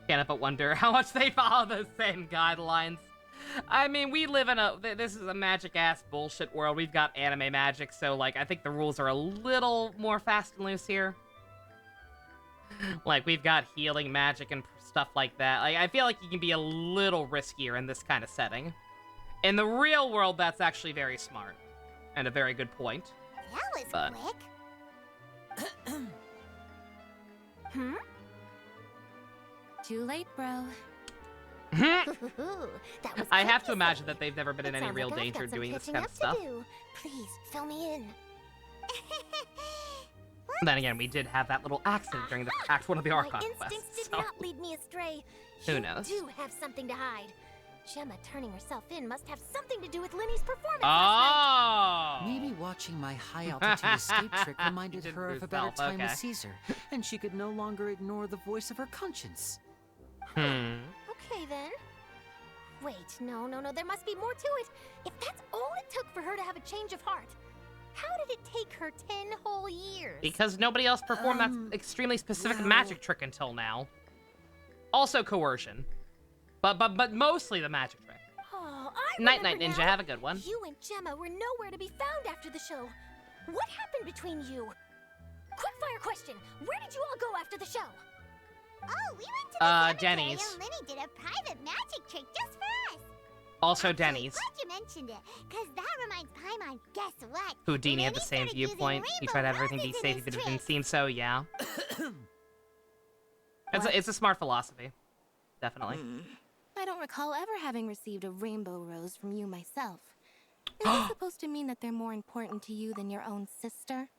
[SPEAKER 1] Can't help but wonder how much they follow the same guidelines. I mean, we live in this is a magic-ass bullshit world. We've got anime magic, so, like, I think the rules are a little more fast and loose here. Like, we've got healing magic and stuff like that. Like, I feel like you can be a little riskier in this kind of setting. In the real world, that's actually very smart. And a very good point.
[SPEAKER 3] That was quick.
[SPEAKER 11] Too late, bro.
[SPEAKER 2] That was
[SPEAKER 1] I have
[SPEAKER 2] quick,
[SPEAKER 1] to
[SPEAKER 2] you
[SPEAKER 1] imagine
[SPEAKER 2] say.
[SPEAKER 1] that they've never been in
[SPEAKER 2] It
[SPEAKER 1] any
[SPEAKER 2] sounds
[SPEAKER 1] real
[SPEAKER 2] like I've
[SPEAKER 1] danger
[SPEAKER 2] got some
[SPEAKER 1] doing this
[SPEAKER 2] catching
[SPEAKER 1] kind of
[SPEAKER 2] up
[SPEAKER 1] stuff.
[SPEAKER 2] to do. Please, fill me in.
[SPEAKER 1] Then again, we did have that little accident during the Act 1 of the
[SPEAKER 2] My
[SPEAKER 1] Archon
[SPEAKER 2] instincts
[SPEAKER 1] quest,
[SPEAKER 2] did
[SPEAKER 1] so...
[SPEAKER 2] not lead me astray.
[SPEAKER 1] Who
[SPEAKER 2] You
[SPEAKER 1] knows?
[SPEAKER 2] do have something to hide. Gemma turning herself in must have something to do with Lyney's performance last night.
[SPEAKER 6] Maybe watching my high-altitude escape trick reminded
[SPEAKER 1] Did
[SPEAKER 6] her
[SPEAKER 1] for
[SPEAKER 6] of a better
[SPEAKER 1] yourself,
[SPEAKER 6] time with
[SPEAKER 1] okay.
[SPEAKER 6] Caesar, and she could no longer ignore the voice of her conscience.
[SPEAKER 2] Okay, then. Wait, no, there must be more to it. If that's all it took for her to have a change of heart, how did it take her 10 whole years?
[SPEAKER 1] Because nobody else performed that extremely specific magic trick until now. Also coercion. But mostly the magic trick.
[SPEAKER 2] Oh, I
[SPEAKER 1] Night,
[SPEAKER 2] remember
[SPEAKER 1] Ninja,
[SPEAKER 2] now.
[SPEAKER 1] have a good one.
[SPEAKER 2] You and Gemma were nowhere to be found after the show. What happened between you? Quickfire question. Where did you all go after the show?
[SPEAKER 3] Oh, we went to the cemetery
[SPEAKER 1] Denny's.
[SPEAKER 3] and Lyney did a private magic trick just for us.
[SPEAKER 1] Also
[SPEAKER 3] Actually,
[SPEAKER 1] Denny's.
[SPEAKER 3] glad you mentioned it, because that reminds Paimon, guess what?
[SPEAKER 1] Houdini had the
[SPEAKER 3] Lyney
[SPEAKER 1] same
[SPEAKER 3] started using
[SPEAKER 1] viewpoint. He
[SPEAKER 3] rainbow
[SPEAKER 1] tried to have everything
[SPEAKER 3] roses
[SPEAKER 1] be
[SPEAKER 3] in
[SPEAKER 1] safe,
[SPEAKER 3] his
[SPEAKER 1] but it didn't
[SPEAKER 3] tricks.
[SPEAKER 1] seem so, yeah. It's a smart philosophy. Definitely.
[SPEAKER 11] I don't recall ever having received a rainbow rose from you myself. Is this supposed to mean that they're more important to you than your own sister?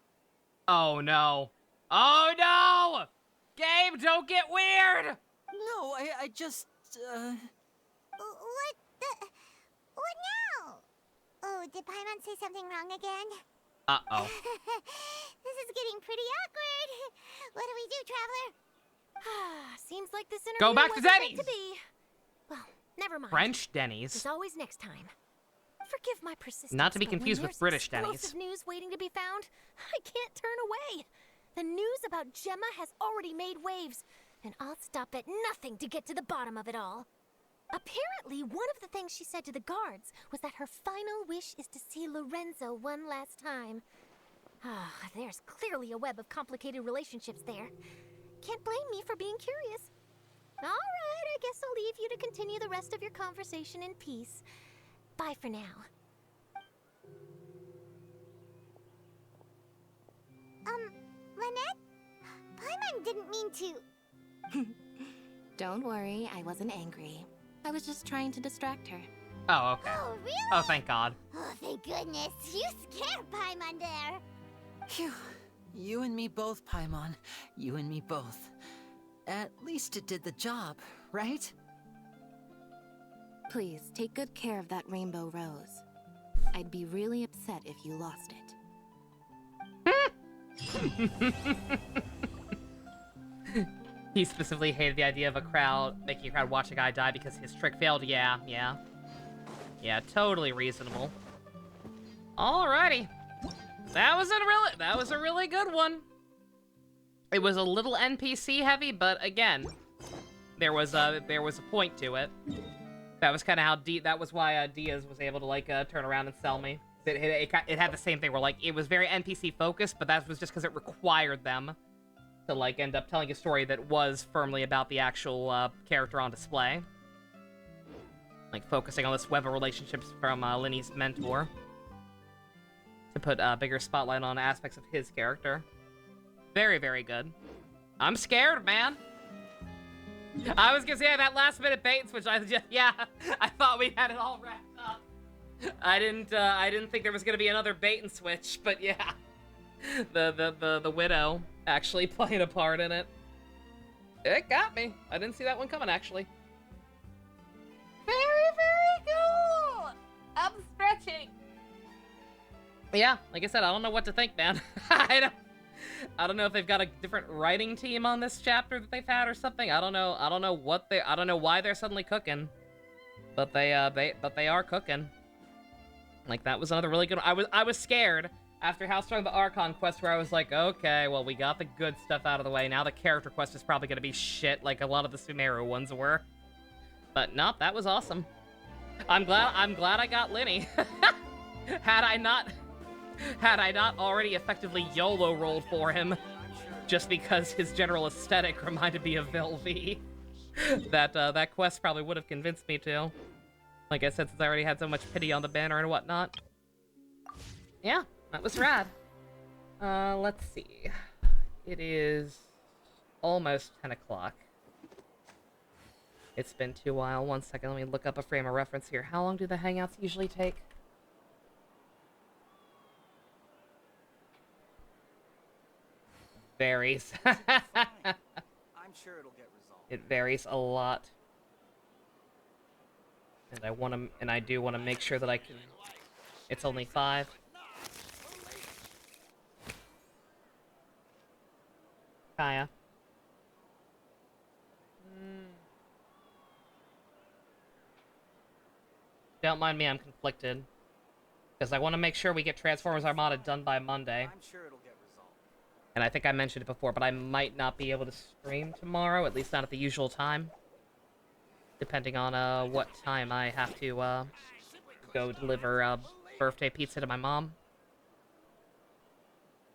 [SPEAKER 1] Oh no. Oh no! Gabe, don't get weird!
[SPEAKER 6] No, I just,
[SPEAKER 3] What the... What now? Oh, did Paimon say something wrong again?
[SPEAKER 1] Uh-oh.
[SPEAKER 3] This is getting pretty awkward. What do we do, Traveler?
[SPEAKER 2] Seems like this interview
[SPEAKER 1] Go back to
[SPEAKER 2] wasn't meant
[SPEAKER 1] Denny's!
[SPEAKER 2] to be. Well, never mind.
[SPEAKER 1] French Denny's.
[SPEAKER 2] There's always next time. Forgive my persistence.
[SPEAKER 1] Not to be
[SPEAKER 2] but when
[SPEAKER 1] confused with
[SPEAKER 2] there's
[SPEAKER 1] British
[SPEAKER 2] explosive
[SPEAKER 1] Denny's.
[SPEAKER 2] news waiting to be found, I can't turn away. The news about Gemma has already made waves, and I'll stop at nothing to get to the bottom of it all. Apparently, one of the things she said to the guards was that her final wish is to see Lorenzo one last time. There's clearly a web of complicated relationships there. Can't blame me for being curious. All right, I guess I'll leave you to continue the rest of your conversation in peace. Bye for now.
[SPEAKER 3] Lynette? Paimon didn't mean to...
[SPEAKER 11] Don't worry, I wasn't angry. I was just trying to distract her.
[SPEAKER 1] Oh, okay.
[SPEAKER 3] Oh, really?
[SPEAKER 1] Oh, thank God.
[SPEAKER 3] Oh, thank goodness. You scared Paimon there.
[SPEAKER 6] Phew. You and me both, Paimon. You and me both. At least it did the job, right?
[SPEAKER 11] Please, take good care of that rainbow rose. I'd be really upset if you lost it.
[SPEAKER 1] He specifically hated the idea of making a crowd watch a guy die because his trick failed. Yeah. Yeah, totally reasonable. Alrighty. That was a really good one. It was a little NPC heavy, but again, there was a point to it. That was kind of how that was why Diaz was able to like turn around and sell me. It had the same thing where like it was very NPC focused, but that was just because it required them to like end up telling a story that was firmly about the actual character on display, like focusing on this web of relationships from Lyney's mentor to put a bigger spotlight on aspects of his character. Very, very good. I'm scared, man. I was gonna say that last minute bait and switch. I thought we had it all wrapped up. I didn't think there was gonna be another bait and switch, but yeah, the widow actually playing a part in it. It got me. I didn't see that one coming, actually. Very, very cool. I'm stretching. Yeah, like I said, I don't know what to think, man. I don't know if they've got a different writing team on this chapter that they've had or something. I don't know why they're suddenly cooking, but they are cooking. Like that was another really good one. I was scared after How Strong the Archon quest, where I was like, okay, well we got the good stuff out of the way. Now the character quest is probably gonna be shit, like a lot of the Sumeru ones were. But no, that was awesome. I'm glad I got Lyney. Had I not already effectively YOLO rolled for him, just because his general aesthetic reminded me of Velvy, that quest probably would have convinced me to. Like I said, since I already had so much pity on the banner and whatnot. Yeah, that was rad. Let's see. It is almost 10 o'clock. It's been too while. 1 second, let me look up a frame of reference here. How long do the hangouts usually take? Varies.
[SPEAKER 17] I'm sure it'll get resolved.
[SPEAKER 1] It varies a lot. And I do want to make sure that I can... It's only 5. Kaya. Don't mind me, I'm conflicted. Because I want to make sure we get Transformers Armada done by Monday.
[SPEAKER 17] I'm sure it'll get resolved.
[SPEAKER 1] And I think I mentioned it before, but I might not be able to stream tomorrow, at least not at the usual time. Depending on what time I have to go deliver birthday pizza to my mom.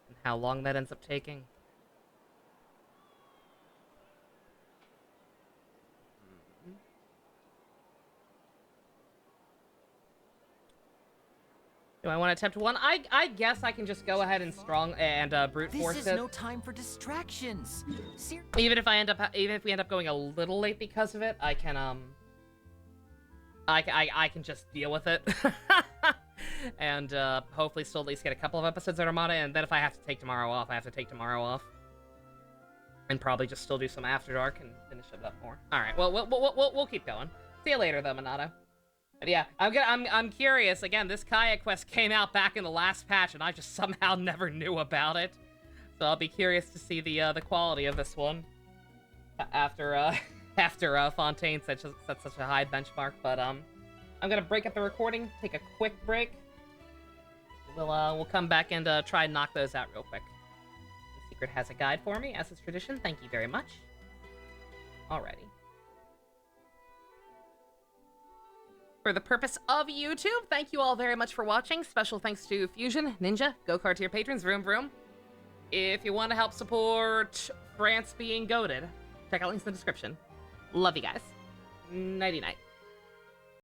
[SPEAKER 1] And how long that ends up taking. Do I want to attempt one? I guess I can just go ahead and brute force
[SPEAKER 6] This
[SPEAKER 1] it.
[SPEAKER 6] is no time for distractions.
[SPEAKER 1] Even if we end up going a little late because of it, I can I can just deal with it. And hopefully still at least get a couple of episodes at Armada, and then if I have to take tomorrow off, I have to take tomorrow off. And probably just still do some After Dark and finish it up more. Alright, well we'll keep going. See you later though, Minato. But yeah, I'm curious. Again, this kayak quest came out back in the last patch, and I just somehow never knew about it. So I'll be curious to see the quality of this one after Fontaine set such a high benchmark. But I'm gonna break up the recording, take a quick break. We'll come back and try and knock those out real quick. The Secret has a guide for me, as is tradition. Thank you very much. Alrighty. For the purpose of YouTube, thank you all very much for watching. Special thanks to Fusion, Ninja, Go-Kart tier patrons, Vroom Vroom. If you want to help support France being goated, check out links in the description. Love you guys. Nighty-night.